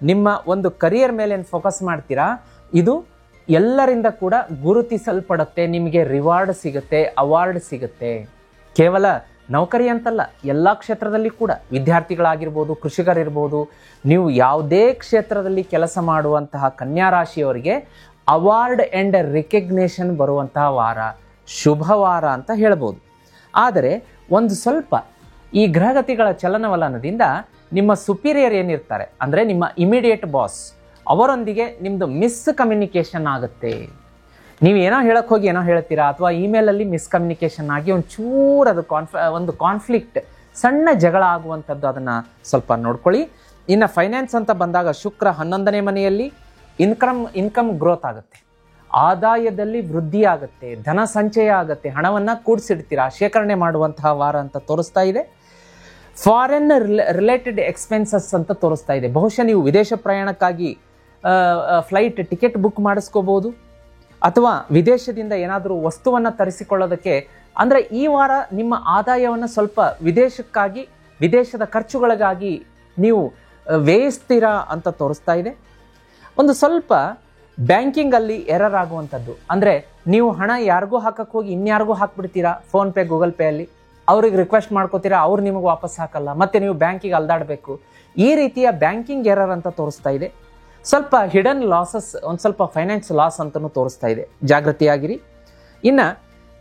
ನಿಮ್ಮ ಒಂದು ಕರಿಯರ್ ಮೇಲೆ ಏನು ಫೋಕಸ್ ಮಾಡ್ತೀರಾ, ಇದು ಎಲ್ಲರಿಂದ ಕೂಡ ಗುರುತಿಸಲ್ಪಡುತ್ತೆ. ನಿಮಗೆ ರಿವಾರ್ಡ್ ಸಿಗುತ್ತೆ, ಅವಾರ್ಡ್ ಸಿಗುತ್ತೆ. ಕೇವಲ ನೌಕರಿ ಅಂತಲ್ಲ, ಎಲ್ಲ ಕ್ಷೇತ್ರದಲ್ಲಿ ಕೂಡ, ವಿದ್ಯಾರ್ಥಿಗಳಾಗಿರ್ಬೋದು, ಕೃಷಿಕರಿರ್ಬೋದು, ನೀವು ಯಾವುದೇ ಕ್ಷೇತ್ರದಲ್ಲಿ ಕೆಲಸ ಮಾಡುವಂತಹ ಕನ್ಯಾ ರಾಶಿಯವರಿಗೆ ಅವಾರ್ಡ್ ಆ್ಯಂಡ್ ರಿಕಗ್ನೇಷನ್ ಬರುವಂತಹ ವಾರ, ಶುಭವಾರ ಅಂತ ಹೇಳ್ಬೋದು. ಆದರೆ ಒಂದು ಸ್ವಲ್ಪ ಈ ಗ್ರಹಗತಿಗಳ ಚಲನವಲನದಿಂದ ನಿಮ್ಮ ಸುಪೀರಿಯರ್ ಏನಿರ್ತಾರೆ ಅಂದರೆ ನಿಮ್ಮ ಇಮಿಡಿಯೇಟ್ ಬಾಸ್ ಅವರೊಂದಿಗೆ ನಿಮ್ಮದು ಮಿಸ್ಕಮ್ಯುನಿಕೇಷನ್ ಆಗುತ್ತೆ. ನೀವು ಏನೋ ಹೇಳಕ್ಕೆ ಹೋಗಿ ಏನೋ ಹೇಳ್ತೀರಾ, ಅಥವಾ ಇಮೇಲಲ್ಲಿ ಮಿಸ್ಕಮ್ಯುನಿಕೇಷನ್ ಆಗಿ ಒಂಚೂರು ಅದು ಒಂದು ಕಾನ್ಫ್ಲಿಕ್ಟ್, ಸಣ್ಣ ಜಗಳ ಆಗುವಂಥದ್ದು, ಅದನ್ನು ಸ್ವಲ್ಪ ನೋಡ್ಕೊಳ್ಳಿ. ಇನ್ನು ಫೈನಾನ್ಸ್ ಅಂತ ಬಂದಾಗ ಶುಕ್ರ 11ನೇ ಮನೆಯಲ್ಲಿ ಇನ್ಕಮ್ ಗ್ರೋತ್ ಆಗುತ್ತೆ, ಆದಾಯದಲ್ಲಿ ವೃದ್ಧಿ ಆಗುತ್ತೆ, ಧನ ಸಂಚಯ ಆಗುತ್ತೆ, ಹಣವನ್ನು ಕೂಡಿಸಿಡ್ತೀರಾ, ಶೇಖರಣೆ ಮಾಡುವಂತಹ ವಾರ ಅಂತ ತೋರಿಸ್ತಾ ಇದೆ. ಫಾರಿನ್ ರಿಲೇಟೆಡ್ ಎಕ್ಸ್ಪೆನ್ಸಸ್ ಅಂತ ತೋರಿಸ್ತಾ ಇದೆ. ಬಹುಶಃ ನೀವು ವಿದೇಶ ಪ್ರಯಾಣಕ್ಕಾಗಿ ಫ್ಲೈಟ್ ಟಿಕೆಟ್ ಬುಕ್ ಮಾಡಿಸ್ಕೋಬಹುದು, ಅಥವಾ ವಿದೇಶದಿಂದ ಏನಾದರೂ ವಸ್ತುವನ್ನು ತರಿಸಿಕೊಳ್ಳೋದಕ್ಕೆ, ಅಂದರೆ ಈ ವಾರ ನಿಮ್ಮ ಆದಾಯವನ್ನು ಸ್ವಲ್ಪ ವಿದೇಶಕ್ಕಾಗಿ, ವಿದೇಶದ ಖರ್ಚುಗಳಿಗಾಗಿ ನೀವು ವ್ಯಯಿಸ್ತೀರಾ ಅಂತ ತೋರಿಸ್ತಾ ಇದೆ. ಒಂದು ಸ್ವಲ್ಪ ಬ್ಯಾಂಕಿಂಗಲ್ಲಿ ಎರರ್ ಆಗುವಂಥದ್ದು, ಅಂದರೆ ನೀವು ಹಣ ಯಾರಿಗೂ ಹಾಕಕ್ಕೆ ಹೋಗಿ ಇನ್ಯಾರಿಗೂ ಹಾಕ್ಬಿಡ್ತೀರಾ, ಫೋನ್ಪೇ ಗೂಗಲ್ ಪೇ ಅಲ್ಲಿ ಅವ್ರಿಗೆ ರಿಕ್ವೆಸ್ಟ್ ಮಾಡ್ಕೋತೀರಾ, ಅವ್ರು ನಿಮಗೆ ವಾಪಸ್ ಹಾಕಲ್ಲ, ಮತ್ತೆ ನೀವು ಬ್ಯಾಂಕಿಗೆ ಅಲ್ದಾಡಬೇಕು. ಈ ರೀತಿಯ ಬ್ಯಾಂಕಿಂಗ್ ಎರರ್ ಅಂತ ತೋರಿಸ್ತಾ ಇದೆ. ಸ್ವಲ್ಪ ಹಿಡನ್ ಲಾಸಸ್, ಒಂದು ಸ್ವಲ್ಪ ಫೈನಾನ್ಸ್ ಲಾಸ್ ಅಂತಲೂ ತೋರಿಸ್ತಾ ಇದೆ, ಜಾಗೃತಿಯಾಗಿರಿ. ಇನ್ನು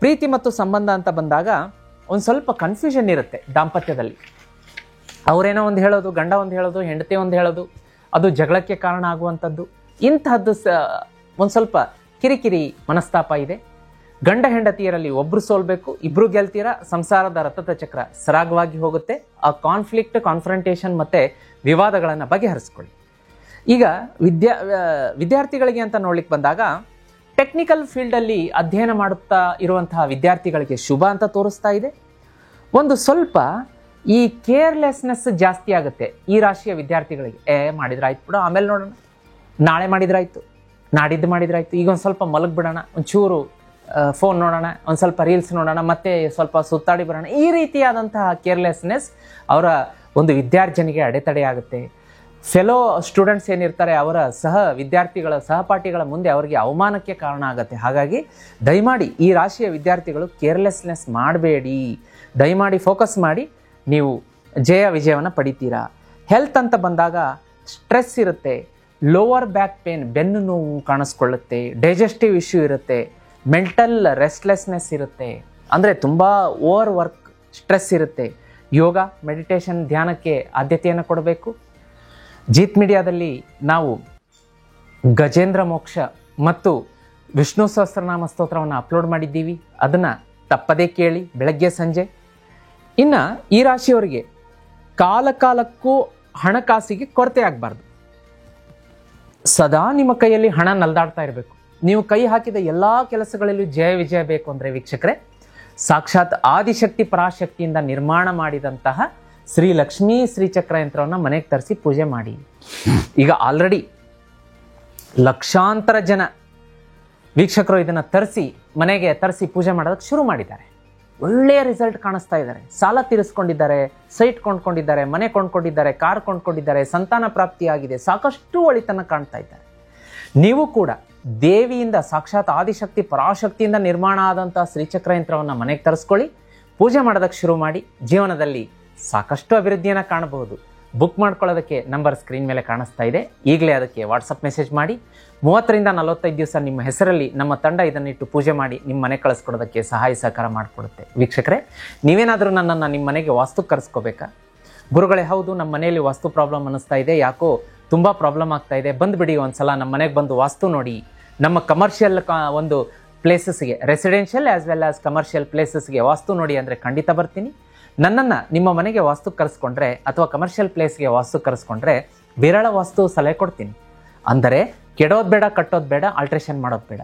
ಪ್ರೀತಿ ಮತ್ತು ಸಂಬಂಧ ಅಂತ ಬಂದಾಗ ಒಂದು ಸ್ವಲ್ಪ ಕನ್ಫ್ಯೂಷನ್ ಇರುತ್ತೆ ದಾಂಪತ್ಯದಲ್ಲಿ. ಅವರೇನೋ ಒಂದು ಹೇಳೋದು, ಗಂಡ ಒಂದು ಹೇಳೋದು, ಹೆಂಡತಿ ಒಂದು ಹೇಳೋದು, ಅದು ಜಗಳಕ್ಕೆ ಕಾರಣ ಆಗುವಂಥದ್ದು. ಇಂತಹದ್ದು ಒಂದು ಸ್ವಲ್ಪ ಕಿರಿಕಿರಿ ಮನಸ್ತಾಪ ಇದೆ. ಗಂಡ ಹೆಂಡತಿಯರಲ್ಲಿ ಒಬ್ಬರು ಸೋಲ್ಬೇಕು, ಇಬ್ಬರು ಗೆಲ್ತೀರಾ, ಸಂಸಾರದ ರಥದ ಚಕ್ರ ಸರಾಗವಾಗಿ ಹೋಗುತ್ತೆ. ಆ ಕಾನ್ಫ್ಲಿಕ್ಟ್, ಕಾನ್ಫ್ರಂಟೇಷನ್ ಮತ್ತು ವಿವಾದಗಳನ್ನು ಬಗೆಹರಿಸ್ಕೊಳ್ಳಿ. ಈಗ ವಿದ್ಯಾರ್ಥಿಗಳಿಗೆ ಅಂತ ನೋಡ್ಲಿಕ್ಕೆ ಬಂದಾಗ ಟೆಕ್ನಿಕಲ್ ಫೀಲ್ಡಲ್ಲಿ ಅಧ್ಯಯನ ಮಾಡುತ್ತಾ ಇರುವಂತಹ ವಿದ್ಯಾರ್ಥಿಗಳಿಗೆ ಶುಭ ಅಂತ ತೋರಿಸ್ತಾ ಇದೆ. ಒಂದು ಸ್ವಲ್ಪ ಈ ಕೇರ್ಲೆಸ್ನೆಸ್ ಜಾಸ್ತಿ ಆಗುತ್ತೆ ಈ ರಾಶಿಯ ವಿದ್ಯಾರ್ಥಿಗಳಿಗೆ. ಮಾಡಿದ್ರಾಯ್ತು ಬಿಡು, ಆಮೇಲೆ ನೋಡೋಣ, ನಾಳೆ ಮಾಡಿದ್ರಾಯ್ತು, ನಾಡಿದ್ದು ಮಾಡಿದ್ರಾಯ್ತು, ಈಗ ಒಂದು ಸ್ವಲ್ಪ ಮಲಗಿಬಿಡೋಣ, ಒಂಚೂರು ಫೋನ್ ನೋಡೋಣ, ಒಂದು ಸ್ವಲ್ಪ ರೀಲ್ಸ್ ನೋಡೋಣ, ಮತ್ತೆ ಸ್ವಲ್ಪ ಸುತ್ತಾಡಿ ಬರೋಣ. ಈ ರೀತಿಯಾದಂತಹ ಕೇರ್ಲೆಸ್ನೆಸ್ ಅವರ ಒಂದು ವಿದ್ಯಾರ್ಜನೆಗೆ ಅಡೆತಡೆ ಆಗುತ್ತೆ. ಫೆಲೋ ಸ್ಟೂಡೆಂಟ್ಸ್ ಏನಿರ್ತಾರೆ ಅವರ ವಿದ್ಯಾರ್ಥಿಗಳ ಸಹಪಾಠಿಗಳ ಮುಂದೆ ಅವರಿಗೆ ಅವಮಾನಕ್ಕೆ ಕಾರಣ ಆಗುತ್ತೆ. ಹಾಗಾಗಿ ದಯಮಾಡಿ ಈ ರಾಶಿಯ ವಿದ್ಯಾರ್ಥಿಗಳು ಕೇರ್ಲೆಸ್ನೆಸ್ ಮಾಡಬೇಡಿ, ದಯಮಾಡಿ ಫೋಕಸ್ ಮಾಡಿ, ನೀವು ವಿಜಯವನ್ನು ಪಡಿತೀರಾ. ಹೆಲ್ತ್ ಅಂತ ಬಂದಾಗ ಸ್ಟ್ರೆಸ್ ಇರುತ್ತೆ, ಲೋವರ್ ಬ್ಯಾಕ್ ಪೇನ್, ಬೆನ್ನು ನೋವು ಕಾಣಿಸ್ಕೊಳ್ಳುತ್ತೆ, ಡೈಜೆಸ್ಟಿವ್ ಇಶ್ಯೂ ಇರುತ್ತೆ, ಮೆಂಟಲ್ ರೆಸ್ಟ್ಲೆಸ್ನೆಸ್ ಇರುತ್ತೆ, ಅಂದರೆ ತುಂಬ ಓವರ್ ವರ್ಕ್, ಸ್ಟ್ರೆಸ್ ಇರುತ್ತೆ. ಯೋಗ, ಮೆಡಿಟೇಷನ್, ಧ್ಯಾನಕ್ಕೆ ಆದ್ಯತೆಯನ್ನು ಕೊಡಬೇಕು. ಜೀತ್ ಮೀಡಿಯಾದಲ್ಲಿ ನಾವು ಗಜೇಂದ್ರ ಮೋಕ್ಷ ಮತ್ತು ವಿಷ್ಣು ಸಹಸ್ರನಾಮ ಸ್ತೋತ್ರವನ್ನು ಅಪ್ಲೋಡ್ ಮಾಡಿದ್ದೀವಿ, ಅದನ್ನು ತಪ್ಪದೇ ಕೇಳಿ ಬೆಳಗ್ಗೆ ಸಂಜೆ. ಇನ್ನು ಈ ರಾಶಿಯವರಿಗೆ ಕಾಲಕ್ಕೂ ಹಣಕಾಸಿಗೆ ಕೊರತೆ ಆಗಬಾರ್ದು. ಸದಾ ನಿಮ್ಮ ಕೈಯಲ್ಲಿ ಹಣ ನಲ್ದಾಡ್ತಾ ಇರಬೇಕು. ನೀವು ಕೈ ಹಾಕಿದ ಎಲ್ಲ ಕೆಲಸಗಳಲ್ಲೂ ವಿಜಯ ಬೇಕು ಅಂದರೆ ವೀಕ್ಷಕರೇ, ಸಾಕ್ಷಾತ್ ಆದಿಶಕ್ತಿ ಪರಾಶಕ್ತಿಯಿಂದ ನಿರ್ಮಾಣ ಮಾಡಿದಂತಹ ಶ್ರೀ ಲಕ್ಷ್ಮೀ ಶ್ರೀಚಕ್ರ ಯಂತ್ರವನ್ನು ಮನೆಗೆ ತರಿಸಿ ಪೂಜೆ ಮಾಡಿ. ಈಗ ಆಲ್ರೆಡಿ ಲಕ್ಷಾಂತರ ಜನ ವೀಕ್ಷಕರು ಇದನ್ನು ಮನೆಗೆ ತರಿಸಿ ಪೂಜೆ ಮಾಡೋದಕ್ಕೆ ಶುರು ಮಾಡಿದ್ದಾರೆ. ಒಳ್ಳೆಯ ರಿಸಲ್ಟ್ ಕಾಣಿಸ್ತಾ ಇದ್ದಾರೆ. ಸಾಲ ತೀರಿಸ್ಕೊಂಡಿದ್ದಾರೆ, ಸೈಟ್ ಕೊಂಡ್ಕೊಂಡಿದ್ದಾರೆ, ಮನೆ ಕೊಂಡ್ಕೊಂಡಿದ್ದಾರೆ, ಕಾರ್ ಕೊಂಡ್ಕೊಂಡಿದ್ದಾರೆ, ಸಂತಾನ ಪ್ರಾಪ್ತಿಯಾಗಿದೆ, ಸಾಕಷ್ಟು ಒಳಿತನ ಕಾಣ್ತಾ ಇದ್ದಾರೆ. ನೀವು ಕೂಡ ದೇವಿಯಿಂದ, ಸಾಕ್ಷಾತ್ ಆದಿಶಕ್ತಿ ಪರಾಶಕ್ತಿಯಿಂದ ನಿರ್ಮಾಣ ಆದಂತಹ ಶ್ರೀಚಕ್ರ ಯಂತ್ರವನ್ನು ಮನೆಗೆ ತರಿಸ್ಕೊಳ್ಳಿ, ಪೂಜೆ ಮಾಡೋದಕ್ಕೆ ಶುರು ಮಾಡಿ. ಜೀವನದಲ್ಲಿ ಸಾಕಷ್ಟು ಅಭಿವೃದ್ಧಿಯನ್ನು ಕಾಣಬಹುದು. ಬುಕ್ ಮಾಡ್ಕೊಳ್ಳೋದಕ್ಕೆ ನಂಬರ್ ಸ್ಕ್ರೀನ್ ಮೇಲೆ ಕಾಣಿಸ್ತಾ ಇದೆ. ಈಗಲೇ ಅದಕ್ಕೆ ವಾಟ್ಸಪ್ ಮೆಸೇಜ್ ಮಾಡಿ. 30 ರಿಂದ 45 ದಿವಸ ನಿಮ್ಮ ಹೆಸರಲ್ಲಿ ನಮ್ಮ ತಂಡ ಇದನ್ನಿಟ್ಟು ಪೂಜೆ ಮಾಡಿ ನಿಮ್ಮ ಮನೆ ಕಳಿಸ್ಕೊಡೋದಕ್ಕೆ ಸಹಾಯ ಸಹಕಾರ ಮಾಡಿಕೊಡುತ್ತೆ. ವೀಕ್ಷಕರೇ, ನೀವೇನಾದರೂ ನನ್ನನ್ನು ನಿಮ್ಮ ಮನೆಗೆ ವಾಸ್ತು ಕರೆಸ್ಕೋಬೇಕಾ? ಗುರುಗಳೇ, ಹೌದು, ನಮ್ಮ ಮನೆಯಲ್ಲಿ ವಾಸ್ತು ಪ್ರಾಬ್ಲಮ್ ಅನ್ನಿಸ್ತಾ ಇದೆ, ಯಾಕೋ ತುಂಬ ಪ್ರಾಬ್ಲಮ್ ಆಗ್ತಾ ಇದೆ, ಬಂದುಬಿಡಿ ಒಂದ್ಸಲ ನಮ್ಮ ಮನೆಗೆ ಬಂದು ವಾಸ್ತು ನೋಡಿ. ನಮ್ಮ ಕಮರ್ಷಿಯಲ್ ಒಂದು ಪ್ಲೇಸಸ್ಗೆ, residential as well as commercial ಪ್ಲೇಸಸ್ಗೆ ವಾಸ್ತು ನೋಡಿ ಅಂದರೆ ಖಂಡಿತ ಬರ್ತೀನಿ. ನನ್ನನ್ನು ನಿಮ್ಮ ಮನೆಗೆ ವಾಸ್ತು ಕರೆಸ್ಕೊಂಡ್ರೆ ಅಥವಾ ಕಮರ್ಷಿಯಲ್ ಪ್ಲೇಸ್ಗೆ ವಾಸ್ತು ಕರೆಸ್ಕೊಂಡ್ರೆ ವಿರಳ ವಾಸ್ತು ಸಲಹೆ ಕೊಡ್ತೀನಿ. ಅಂದರೆ ಕೆಡೋದು ಬೇಡ, ಕಟ್ಟೋದು ಬೇಡ, ಆಲ್ಟ್ರೇಷನ್ ಮಾಡೋದು ಬೇಡ.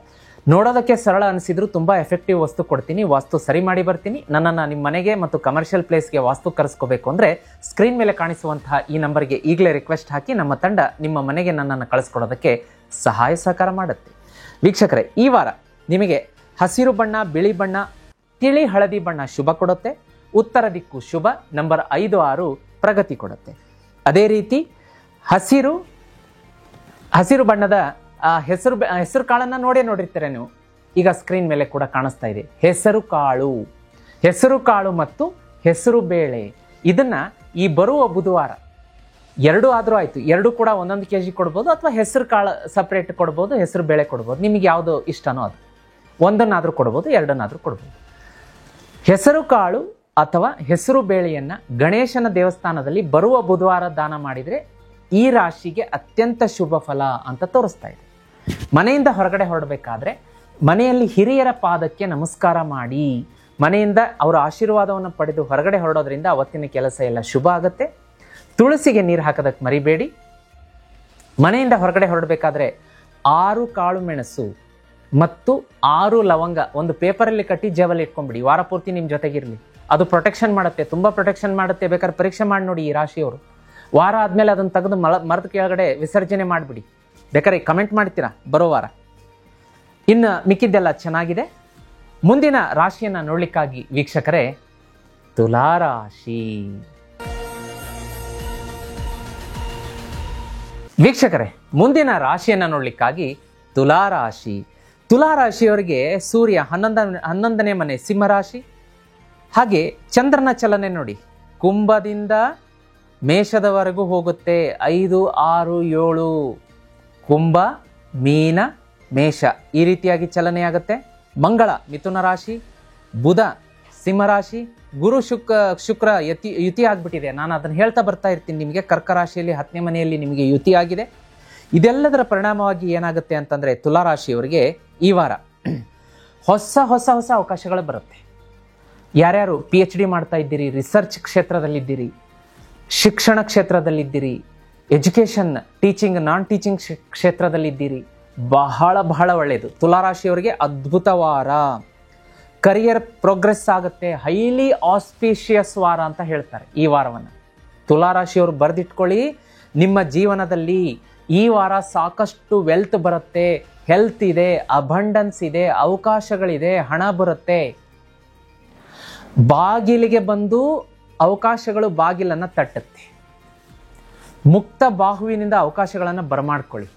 ನೋಡೋದಕ್ಕೆ ಸರಳ ಅನಿಸಿದ್ರು ತುಂಬ ಎಫೆಕ್ಟಿವ್ ವಸ್ತು ಕೊಡ್ತೀನಿ, ವಾಸ್ತು ಸರಿ ಮಾಡಿ ಬರ್ತೀನಿ. ನನ್ನನ್ನು ನಿಮ್ಮ ಮನೆಗೆ ಮತ್ತು ಕಮರ್ಷಿಯಲ್ ಪ್ಲೇಸ್ಗೆ ವಾಸ್ತು ಕರೆಸ್ಕೋಬೇಕು ಅಂದರೆ ಸ್ಕ್ರೀನ್ ಮೇಲೆ ಕಾಣಿಸುವಂತಹ ಈ ನಂಬರ್ಗೆ ಈಗಲೇ ರಿಕ್ವೆಸ್ಟ್ ಹಾಕಿ ನಮ್ಮ ತಂಡ ನಿಮ್ಮ ಮನೆಗೆ ನನ್ನನ್ನು ಕಳಿಸ್ಕೊಡೋದಕ್ಕೆ ಸಹಾಯ ಸಹಕಾರ ಮಾಡುತ್ತೆ. ವೀಕ್ಷಕರೇ, ಈ ವಾರ ನಿಮಗೆ ಹಸಿರು ಬಣ್ಣ, ಬಿಳಿ ಬಣ್ಣ, ತಿಳಿ ಹಳದಿ ಬಣ್ಣ ಶುಭ ಕೊಡುತ್ತೆ. ಉತ್ತರ ದಿಕ್ಕು ಶುಭ. ನಂಬರ್ 5, 6 ಪ್ರಗತಿ ಕೊಡುತ್ತೆ. ಅದೇ ರೀತಿ ಹಸಿರು ಬಣ್ಣದ ಹೆಸರು ಕಾಳನ್ನು ನೋಡಿರ್ತೀರ ನೀವು. ಈಗ ಸ್ಕ್ರೀನ್ ಮೇಲೆ ಕೂಡ ಕಾಣಿಸ್ತಾ ಇದೆ ಹೆಸರು ಕಾಳು ಮತ್ತು ಹೆಸರು ಬೇಳೆ. ಇದನ್ನ ಈ ಬರುವ ಬುಧವಾರ 2 ಆದರೂ ಆಯ್ತು, 2 ಕೂಡ 1 kg ಕೊಡ್ಬೋದು, ಅಥವಾ ಹೆಸರು ಕಾಳು ಸಪ್ರೇಟ್ ಕೊಡ್ಬೋದು, ಹೆಸರು ಬೇಳೆ ಕೊಡ್ಬೋದು, ನಿಮಗೆ ಯಾವುದು ಇಷ್ಟನೋ ಅದು. 1 ಕೊಡ್ಬೋದು, 2 ಕೊಡ್ಬೋದು. ಹೆಸರು ಕಾಳು ಅಥವಾ ಹೆಸರು ಬೇಳೆಯನ್ನ ಗಣೇಶನ ದೇವಸ್ಥಾನದಲ್ಲಿ ಬರುವ ಬುಧವಾರ ದಾನ ಮಾಡಿದರೆ ಈ ರಾಶಿಗೆ ಅತ್ಯಂತ ಶುಭ ಫಲ ಅಂತ ತೋರಿಸ್ತಾ ಇದೆ. ಮನೆಯಿಂದ ಹೊರಗಡೆ ಹೊರಡಬೇಕಾದ್ರೆ ಮನೆಯಲ್ಲಿ ಹಿರಿಯರ ಪಾದಕ್ಕೆ ನಮಸ್ಕಾರ ಮಾಡಿ ಮನೆಯಿಂದ ಅವರ ಆಶೀರ್ವಾದವನ್ನು ಪಡೆದು ಹೊರಗಡೆ ಹೊರಡೋದ್ರಿಂದ ಅವತ್ತಿನ ಕೆಲಸ ಎಲ್ಲ ಶುಭ ಆಗುತ್ತೆ. ತುಳಸಿಗೆ ನೀರು ಹಾಕೋದಕ್ಕೆ ಮರಿಬೇಡಿ. ಮನೆಯಿಂದ ಹೊರಗಡೆ ಹೊರಡಬೇಕಾದ್ರೆ 6 ಕಾಳು ಮೆಣಸು ಮತ್ತು 6 ಲವಂಗ ಒಂದು ಪೇಪರಲ್ಲಿ ಕಟ್ಟಿ ಜೇಬಲ್ಲಿ ಇಟ್ಕೊಂಡ್ಬಿಡಿ. ವಾರ ಪೂರ್ತಿ ನಿಮ್ಮ ಜೊತೆಗಿರಲಿ. ಅದು ಪ್ರೊಟೆಕ್ಷನ್ ಮಾಡುತ್ತೆ, ತುಂಬ ಪ್ರೊಟೆಕ್ಷನ್ ಮಾಡುತ್ತೆ. ಬೇಕಾದ್ರೆ ಪರೀಕ್ಷೆ ಮಾಡಿ ನೋಡಿ ಈ ರಾಶಿಯವರು. ವಾರ ಆದಮೇಲೆ ಅದನ್ನು ತೆಗೆದು ಮರದ ಕೆಳಗಡೆ ವಿಸರ್ಜನೆ ಮಾಡಿಬಿಡಿ. ಬೇಕಾದ್ರೆ ಕಮೆಂಟ್ ಮಾಡ್ತೀರಾ ಬರೋ ವಾರ. ಇನ್ನು ಮಿಕ್ಕಿದ್ದೆಲ್ಲ ಚೆನ್ನಾಗಿದೆ. ಮುಂದಿನ ರಾಶಿಯನ್ನು ನೋಡ್ಲಿಕ್ಕಾಗಿ ವೀಕ್ಷಕರೇ, ತುಲಾರಾಶಿ. ವೀಕ್ಷಕರೇ, ಮುಂದಿನ ರಾಶಿಯನ್ನು ನೋಡ್ಲಿಕ್ಕಾಗಿ ತುಲಾರಾಶಿ. ತುಲಾರಾಶಿಯವರಿಗೆ ಸೂರ್ಯ 11ನೇ ಮನೆ ಸಿಂಹರಾಶಿ. ಹಾಗೆ ಚಂದ್ರನ ಚಲನೆ ನೋಡಿ, ಕುಂಭದಿಂದ ಮೇಷದವರೆಗೂ ಹೋಗುತ್ತೆ. 5, 6, 7 ಕುಂಭ, ಮೀನ, ಮೇಷ ಈ ರೀತಿಯಾಗಿ ಚಲನೆ ಆಗುತ್ತೆ. ಮಂಗಳ ಮಿಥುನ ರಾಶಿ, ಬುಧ ಸಿಂಹರಾಶಿ, ಗುರು ಶುಕ್ರ ಯುತಿ ಆಗ್ಬಿಟ್ಟಿದೆ. ನಾನು ಅದನ್ನು ಹೇಳ್ತಾ ಬರ್ತಾ ಇರ್ತೀನಿ ನಿಮಗೆ. ಕರ್ಕ ರಾಶಿಯಲ್ಲಿ 10ನೇ ಮನೆಯಲ್ಲಿ ನಿಮಗೆ ಯುತಿ ಆಗಿದೆ. ಇದೆಲ್ಲದರ ಪರಿಣಾಮವಾಗಿ ಏನಾಗುತ್ತೆ ಅಂತಂದರೆ ತುಲಾರಾಶಿಯವರಿಗೆ ಈ ವಾರ ಹೊಸ ಹೊಸ ಹೊಸ ಅವಕಾಶಗಳು ಬರುತ್ತೆ. ಯಾರ್ಯಾರು PhD ಮಾಡ್ತಾ ಇದ್ದೀರಿ, ರಿಸರ್ಚ್ ಕ್ಷೇತ್ರದಲ್ಲಿದ್ದೀರಿ, ಶಿಕ್ಷಣ ಕ್ಷೇತ್ರದಲ್ಲಿದ್ದೀರಿ, ಎಜುಕೇಷನ್ ಟೀಚಿಂಗ್ ನಾನ್ ಟೀಚಿಂಗ್ ಕ್ಷೇತ್ರದಲ್ಲಿದ್ದೀರಿ, ಬಹಳ ಬಹಳ ಒಳ್ಳೆಯದು. ತುಲಾರಾಶಿಯವರಿಗೆ ಅದ್ಭುತ ವಾರ. ಕರಿಯರ್ ಪ್ರೋಗ್ರೆಸ್ ಆಗುತ್ತೆ. ಹೈಲಿ ಆಸ್ಪಿಷಿಯಸ್ ವಾರ ಅಂತ ಹೇಳ್ತಾರೆ ಈ ವಾರವನ್ನು. ತುಲಾರಾಶಿಯವರು ಬರೆದಿಟ್ಕೊಳ್ಳಿ, ನಿಮ್ಮ ಜೀವನದಲ್ಲಿ ಈ ವಾರ ಸಾಕಷ್ಟು ವೆಲ್ತ್ ಬರುತ್ತೆ, ಹೆಲ್ತ್ ಇದೆ, ಅಬಂಡನ್ಸ್ ಇದೆ, ಅವಕಾಶಗಳಿದೆ, ಹಣ ಬರುತ್ತೆ. ಬಾಗಿಲಿಗೆ ಬಂದು ಅವಕಾಶಗಳು ಬಾಗಿಲನ್ನು ತಟ್ಟುತ್ತೆ. ಮುಕ್ತ ಬಾಹುವಿನಿಂದ ಅವಕಾಶಗಳನ್ನು ಬರಮಾಡ್ಕೊಳ್ಳಿ.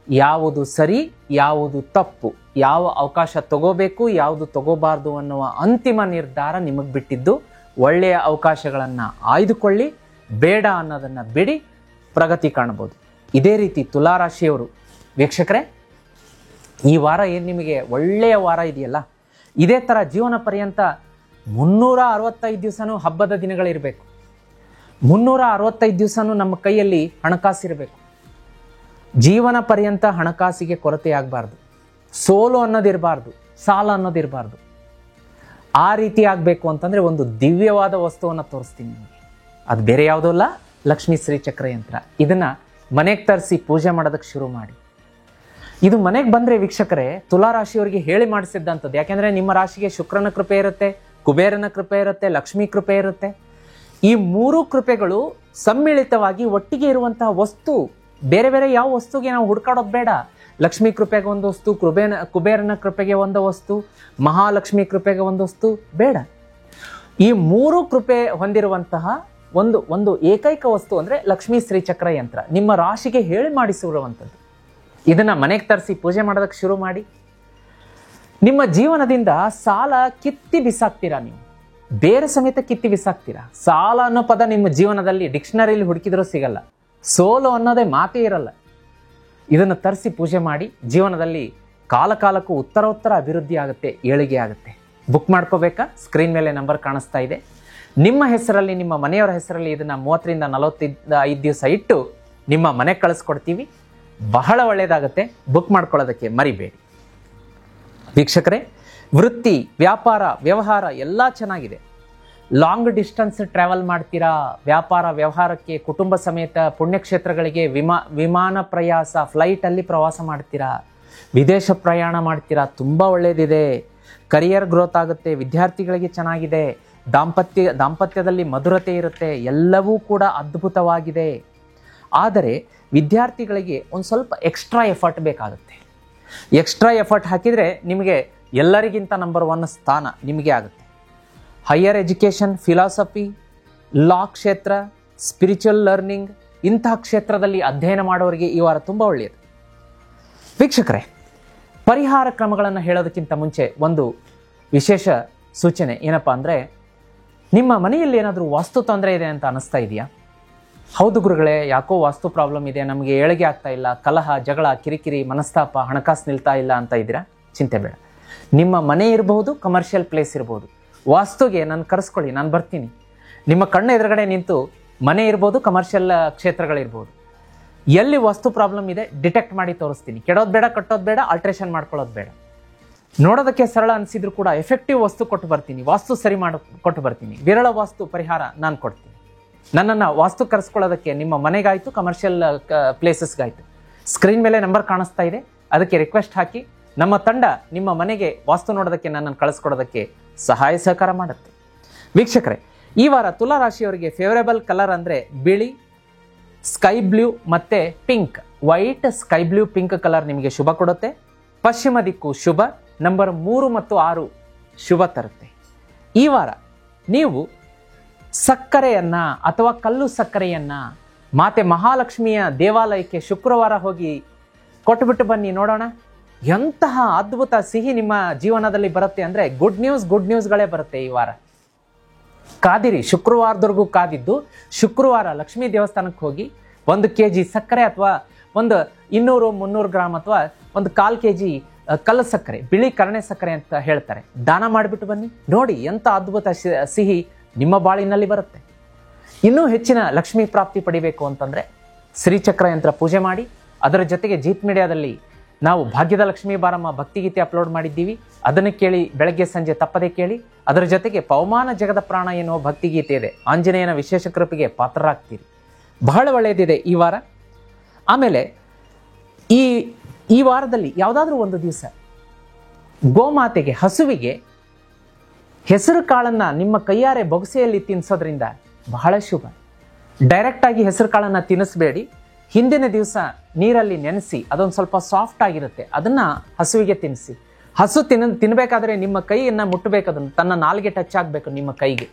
ಯಾವುದು ಸರಿ, ಯಾವುದು ತಪ್ಪು, ಯಾವ ಅವಕಾಶ ತಗೋಬೇಕು, ಯಾವುದು ತಗೋಬಾರ್ದು ಅನ್ನುವ ಅಂತಿಮ ನಿರ್ಧಾರ ನಿಮಗೆ ಬಿಟ್ಟಿದ್ದು. ಒಳ್ಳೆಯ ಅವಕಾಶಗಳನ್ನು ಆಯ್ದುಕೊಳ್ಳಿ, ಬೇಡ ಅನ್ನೋದನ್ನು ಬಿಡಿ, ಪ್ರಗತಿ ಕಾಣಬಹುದು. ಇದೇ ರೀತಿ ತುಲಾರಾಶಿಯವರು ವೀಕ್ಷಕರೇ, ಈ ವಾರ ಏನು ನಿಮಗೆ ಒಳ್ಳೆಯ ವಾರ ಇದೆಯಲ್ಲ, ಇದೇ ಥರ ಜೀವನ ಪರ್ಯಂತ 365 ದಿವಸನೂ ಹಬ್ಬದ ದಿನಗಳಿರಬೇಕು. 365 ದಿವಸನೂ ನಮ್ಮ ಕೈಯಲ್ಲಿ ಹಣಕಾಸಿರಬೇಕು. ಜೀವನ ಪರ್ಯಂತ ಹಣಕಾಸಿಗೆ ಕೊರತೆ ಆಗಬಾರ್ದು. ಸೋಲು ಅನ್ನೋದಿರಬಾರ್ದು, ಸಾಲ ಅನ್ನೋದಿರಬಾರ್ದು. ಆ ರೀತಿ ಆಗಬೇಕು ಅಂತಂದರೆ ಒಂದು ದಿವ್ಯವಾದ ವಸ್ತುವನ್ನು ತೋರಿಸ್ತೀನಿ ನಿಮಗೆ. ಅದು ಬೇರೆ ಯಾವುದೂ ಅಲ್ಲ, ಲಕ್ಷ್ಮೀ ಶ್ರೀಚಕ್ರ ಯಂತ್ರ. ಇದನ್ನು ಮನೆಗೆ ತರಿಸಿ ಪೂಜೆ ಮಾಡೋದಕ್ಕೆ ಶುರು ಮಾಡಿ. ಇದು ಮನೆಗೆ ಬಂದರೆ ವೀಕ್ಷಕರೇ, ತುಲಾರಾಶಿಯವರಿಗೆ ಹೇಳಿ ಮಾಡಿಸಿದ್ದಂಥದ್ದು. ಯಾಕೆಂದರೆ ನಿಮ್ಮ ರಾಶಿಗೆ ಶುಕ್ರನ ಕೃಪೆ ಇರುತ್ತೆ, ಕುಬೇರನ ಕೃಪೆ ಇರುತ್ತೆ, ಲಕ್ಷ್ಮೀ ಕೃಪೆ ಇರುತ್ತೆ. ಈ 3 ಕೃಪೆಗಳು ಸಮ್ಮಿಳಿತವಾಗಿ ಒಟ್ಟಿಗೆ ಇರುವಂತಹ ವಸ್ತು. ಬೇರೆ ಬೇರೆ ಯಾವ ವಸ್ತುಗೆ ನಾವು ಹುಡ್ಕಾಡೋದು ಬೇಡ. ಲಕ್ಷ್ಮೀ ಕೃಪೆಗೆ ಒಂದು ವಸ್ತು, ಕುಬೇರನ ಕೃಪೆಗೆ ಒಂದು ವಸ್ತು, ಮಹಾಲಕ್ಷ್ಮಿ ಕೃಪೆಗೆ ಒಂದು ವಸ್ತು ಬೇಡ. ಈ 3 ಕೃಪೆ ಹೊಂದಿರುವಂತಹ ಒಂದು ಏಕೈಕ ವಸ್ತು ಅಂದರೆ ಲಕ್ಷ್ಮೀ ಶ್ರೀಚಕ್ರ ಯಂತ್ರ. ನಿಮ್ಮ ರಾಶಿಗೆ ಹೇಳಿ ಮಾಡಿಸಿರುವಂಥದ್ದು. ಇದನ್ನು ಮನೆಗೆ ತರಿಸಿ ಪೂಜೆ ಮಾಡೋದಕ್ಕೆ ಶುರು ಮಾಡಿ. ನಿಮ್ಮ ಜೀವನದಿಂದ ಸಾಲ ಕಿತ್ತಿ ಬಿಸಾಕ್ತೀರಾ. ನೀವು ಬೇರೆ ಸಮೇತ ಕಿತ್ತಿ ಬಿಸಾಕ್ತೀರಾ. ಸಾಲ ಅನ್ನೋ ಪದ ನಿಮ್ಮ ಜೀವನದಲ್ಲಿ ಡಿಕ್ಷನರಿಲಿ ಹುಡುಕಿದ್ರೂ ಸಿಗಲ್ಲ. ಸೋಲು ಅನ್ನೋದೇ ಮಾತೇ ಇರಲ್ಲ. ಇದನ್ನು ತರಿಸಿ ಪೂಜೆ ಮಾಡಿ. ಜೀವನದಲ್ಲಿ ಕಾಲಕ್ಕೂ ಉತ್ತರೋತ್ತರ ಅಭಿವೃದ್ಧಿ ಆಗುತ್ತೆ, ಏಳಿಗೆ ಆಗುತ್ತೆ. ಬುಕ್ ಮಾಡ್ಕೋಬೇಕಾ? ಸ್ಕ್ರೀನ್ ಮೇಲೆ ನಂಬರ್ ಕಾಣಿಸ್ತಾ ಇದೆ. ನಿಮ್ಮ ಹೆಸರಲ್ಲಿ, ನಿಮ್ಮ ಮನೆಯವರ ಹೆಸರಲ್ಲಿ ಇದನ್ನು 30 ರಿಂದ 45 ದಿವಸ ಇಟ್ಟು ನಿಮ್ಮ ಮನೆಗೆ ಕಳಿಸ್ಕೊಡ್ತೀವಿ. ಬಹಳ ಒಳ್ಳೆಯದಾಗುತ್ತೆ. ಬುಕ್ ಮಾಡ್ಕೊಳ್ಳೋದಕ್ಕೆ ಮರಿಬೇಡಿ. ವೀಕ್ಷಕರೇ, ವೃತ್ತಿ, ವ್ಯಾಪಾರ, ವ್ಯವಹಾರ ಎಲ್ಲ ಚೆನ್ನಾಗಿದೆ. ಲಾಂಗ್ ಡಿಸ್ಟೆನ್ಸ್ ಟ್ರಾವೆಲ್ ಮಾಡ್ತೀರಾ, ವ್ಯಾಪಾರ ವ್ಯವಹಾರಕ್ಕೆ ಕುಟುಂಬ ಸಮೇತ ಪುಣ್ಯಕ್ಷೇತ್ರಗಳಿಗೆ ವಿಮಾನ ಪ್ರಯಾಸ, ಫ್ಲೈಟಲ್ಲಿ ಪ್ರವಾಸ ಮಾಡ್ತೀರಾ, ವಿದೇಶ ಪ್ರಯಾಣ ಮಾಡ್ತೀರಾ, ತುಂಬ ಒಳ್ಳೆಯದಿದೆ. ಕರಿಯರ್ ಗ್ರೋತ್ ಆಗುತ್ತೆ. ವಿದ್ಯಾರ್ಥಿಗಳಿಗೆ ಚೆನ್ನಾಗಿದೆ. ದಾಂಪತ್ಯದಲ್ಲಿ ಮಧುರತೆ ಇರುತ್ತೆ. ಎಲ್ಲವೂ ಕೂಡ ಅದ್ಭುತವಾಗಿದೆ. ಆದರೆ ವಿದ್ಯಾರ್ಥಿಗಳಿಗೆ ಒಂದು ಸ್ವಲ್ಪ ಎಕ್ಸ್ಟ್ರಾ ಎಫರ್ಟ್ ಬೇಕಾಗುತ್ತೆ. ಎಕ್ಸ್ಟ್ರಾ ಎಫರ್ಟ್ ಹಾಕಿದರೆ ನಿಮಗೆ ಎಲ್ಲರಿಗಿಂತ ನಂಬರ್ 1 ಸ್ಥಾನ ನಿಮಗೆ ಆಗುತ್ತೆ. ಹೈಯರ್ ಎಜುಕೇಷನ್, ಫಿಲಾಸಫಿ, ಲಾ ಕ್ಷೇತ್ರ, ಸ್ಪಿರಿಚುವಲ್ ಲರ್ನಿಂಗ್ ಇಂತಹ ಕ್ಷೇತ್ರದಲ್ಲಿ ಅಧ್ಯಯನ ಮಾಡೋರಿಗೆ ಈ ವಾರ ತುಂಬ ಒಳ್ಳೆಯದು. ವೀಕ್ಷಕರೇ, ಪರಿಹಾರ ಕ್ರಮಗಳನ್ನು ಹೇಳೋದಕ್ಕಿಂತ ಮುಂಚೆ ಒಂದು ವಿಶೇಷ ಸೂಚನೆ ಏನಪ್ಪ ಅಂದರೆ, ನಿಮ್ಮ ಮನೆಯಲ್ಲಿ ಏನಾದರೂ ವಾಸ್ತು ತೊಂದರೆ ಇದೆ ಅಂತ ಅನ್ನಿಸ್ತಾ ಇದೆಯಾ? ಹೌದು ಗುರುಗಳೇ, ಯಾಕೋ ವಾಸ್ತು ಪ್ರಾಬ್ಲಮ್ ಇದೆ, ನಮಗೆ ಏಳಿಗೆ ಆಗ್ತಾ ಇಲ್ಲ, ಕಲಹ, ಜಗಳ, ಕಿರಿಕಿರಿ, ಮನಸ್ತಾಪ, ಹಣಕಾಸು ನಿಲ್ತಾ ಇಲ್ಲ ಅಂತ ಇದ್ದೀರಾ? ಚಿಂತೆ ಬೇಡ. ನಿಮ್ಮ ಮನೆ ಇರಬಹುದು, ಕಮರ್ಷಿಯಲ್ ಪ್ಲೇಸ್ ಇರಬಹುದು, ವಾಸ್ತುಗೆ ನಾನು ಕರೆಸ್ಕೊಳ್ಳಿ, ನಾನು ಬರ್ತೀನಿ. ನಿಮ್ಮ ಕಣ್ಣು ಎದುರುಗಡೆ ನಿಂತು, ಮನೆ ಇರ್ಬೋದು, ಕಮರ್ಷಿಯಲ್ ಕ್ಷೇತ್ರಗಳಿರ್ಬೋದು, ಎಲ್ಲಿ ವಾಸ್ತು ಪ್ರಾಬ್ಲಮ್ ಇದೆ ಡಿಟೆಕ್ಟ್ ಮಾಡಿ ತೋರಿಸ್ತೀನಿ. ಕೆಡೋದು ಬೇಡ, ಕಟ್ಟೋದು ಬೇಡ, ಆಲ್ಟ್ರೇಷನ್ ಮಾಡ್ಕೊಳ್ಳೋದು ಬೇಡ. ನೋಡೋದಕ್ಕೆ ಸರಳ ಅನಿಸಿದ್ರು ಕೂಡ ಎಫೆಕ್ಟಿವ್ ವಸ್ತು ಕೊಟ್ಟು ಬರ್ತೀನಿ, ವಾಸ್ತು ಸರಿ ಮಾಡಿ ಕೊಟ್ಟು ಬರ್ತೀನಿ. ವಿರಳ ವಾಸ್ತು ಪರಿಹಾರ ನಾನು ಕೊಡ್ತೀನಿ. ನನ್ನನ್ನು ವಾಸ್ತು ಕರೆಸ್ಕೊಳ್ಳೋದಕ್ಕೆ ನಿಮ್ಮ ಮನೆಗಾಯಿತು, ಕಮರ್ಷಿಯಲ್ ಪ್ಲೇಸಸ್ಗಾಯಿತು, ಸ್ಕ್ರೀನ್ ಮೇಲೆ ನಂಬರ್ ಕಾಣಿಸ್ತಾ ಇದೆ, ಅದಕ್ಕೆ ರಿಕ್ವೆಸ್ಟ್ ಹಾಕಿ ನಮ್ಮ ತಂಡ ನಿಮ್ಮ ಮನೆಗೆ ವಾಸ್ತು ನೋಡೋದಕ್ಕೆ ನನ್ನನ್ನು ಕಳಿಸ್ಕೊಡೋದಕ್ಕೆ ಸಹಾಯ ಸಹಕಾರ ಮಾಡುತ್ತೆ. ವೀಕ್ಷಕರೇ, ಈ ವಾರ ತುಲಾ ರಾಶಿಯವರಿಗೆ ಫೇವರೇಬಲ್ ಕಲರ್ ಅಂದರೆ ಬಿಳಿ, ಸ್ಕೈ ಬ್ಲೂ ಮತ್ತು pink. White, sky blue, pink colour ನಿಮಗೆ ಶುಭ ಕೊಡುತ್ತೆ. ಪಶ್ಚಿಮ ದಿಕ್ಕು ಶುಭ. ನಂಬರ್ 3 ಮತ್ತು 6 ಶುಭ ತರುತ್ತೆ. ಈ ವಾರ ನೀವು ಸಕ್ಕರೆಯನ್ನ ಅಥವಾ ಕಲ್ಲು ಸಕ್ಕರೆಯನ್ನ ಮಾತೆ ಮಹಾಲಕ್ಷ್ಮಿಯ ದೇವಾಲಯಕ್ಕೆ ಶುಕ್ರವಾರ ಹೋಗಿ ಕೊಟ್ಟುಬಿಟ್ಟು ಬನ್ನಿ, ನೋಡೋಣ ಎಂತಹ ಅದ್ಭುತ ಸಿಹಿ ನಿಮ್ಮ ಜೀವನದಲ್ಲಿ ಬರುತ್ತೆ ಅಂದರೆ ಗುಡ್ ನ್ಯೂಸ್ಗಳೇ ಬರುತ್ತೆ ಈ ವಾರ. ಕಾದಿರಿ, ಶುಕ್ರವಾರದವರೆಗೂ ಕಾದಿದ್ದು ಶುಕ್ರವಾರ ಲಕ್ಷ್ಮೀ ದೇವಸ್ಥಾನಕ್ಕೆ ಹೋಗಿ 1 kg ಸಕ್ಕರೆ ಅಥವಾ ಒಂದು 200-300 ಗ್ರಾಮ್ ಅಥವಾ ಒಂದು 1/4 kg ಕಲ್ಲು ಸಕ್ಕರೆ, ಬಿಳಿ ಕರಣೆ ಸಕ್ಕರೆ ಅಂತ ಹೇಳ್ತಾರೆ, ದಾನ ಮಾಡಿಬಿಟ್ಟು ಬನ್ನಿ. ನೋಡಿ ಎಂಥ ಅದ್ಭುತ ಸಿಹಿ ನಿಮ್ಮ ಬಾಳಿನಲ್ಲಿ ಬರುತ್ತೆ. ಇನ್ನೂ ಹೆಚ್ಚಿನ ಲಕ್ಷ್ಮೀ ಪ್ರಾಪ್ತಿ ಪಡಿಬೇಕು ಅಂತಂದರೆ ಶ್ರೀಚಕ್ರ ಯಂತ್ರ ಪೂಜೆ ಮಾಡಿ. ಅದರ ಜೊತೆಗೆ ಜೀತ್ ಮೀಡಿಯಾದಲ್ಲಿ ನಾವು ಭಾಗ್ಯದ ಲಕ್ಷ್ಮೀ ಬಾರಮ್ಮ ಭಕ್ತಿಗೀತೆ ಅಪ್ಲೋಡ್ ಮಾಡಿದ್ದೀವಿ, ಅದನ್ನು ಕೇಳಿ, ಬೆಳಗ್ಗೆ ಸಂಜೆ ತಪ್ಪದೆ ಕೇಳಿ. ಅದರ ಜೊತೆಗೆ ಪವಮಾನ ಜಗದ ಪ್ರಾಣ ಎನ್ನುವ ಭಕ್ತಿಗೀತೆ ಇದೆ, ಆಂಜನೇಯನ ವಿಶೇಷ ಕೃಪೆಗೆ ಪಾತ್ರರಾಗ್ತೀರಿ. ಬಹಳ ಒಳ್ಳೆಯದಿದೆ ಈ ವಾರ. ಆಮೇಲೆ ಈ ವಾರದಲ್ಲಿ ಯಾವುದಾದ್ರೂ ಒಂದು ದಿವಸ ಗೋಮಾತೆಗೆ, ಹಸುವಿಗೆ ಹೆಸರು ಕಾಳನ್ನು ನಿಮ್ಮ ಕೈಯಾರೆ ಬೊಗಸೆಯಲ್ಲಿ ತಿನ್ನಿಸೋದ್ರಿಂದ ಬಹಳ ಶುಭ. ಡೈರೆಕ್ಟಾಗಿ ಹೆಸರು ಕಾಳನ್ನು ತಿನ್ನಿಸ್ಬೇಡಿ. ಹಿಂದಿನ ದಿವಸ ನೀರಲ್ಲಿ ನೆನೆಸಿ ಅದೊಂದು ಸ್ವಲ್ಪ ಸಾಫ್ಟ್ ಆಗಿರುತ್ತೆ, ಅದನ್ನು ಹಸುವಿಗೆ ತಿನ್ನಿಸಿ. ಹಸು ತಿನ್ನಬೇಕಾದ್ರೆ ನಿಮ್ಮ ಕೈಯನ್ನು ಮುಟ್ಟಬೇಕು, ಅದನ್ನು ತನ್ನ ನಾಲ್ಗೆ ಟಚ್ ಆಗಬೇಕು ನಿಮ್ಮ ಕೈಗೆ.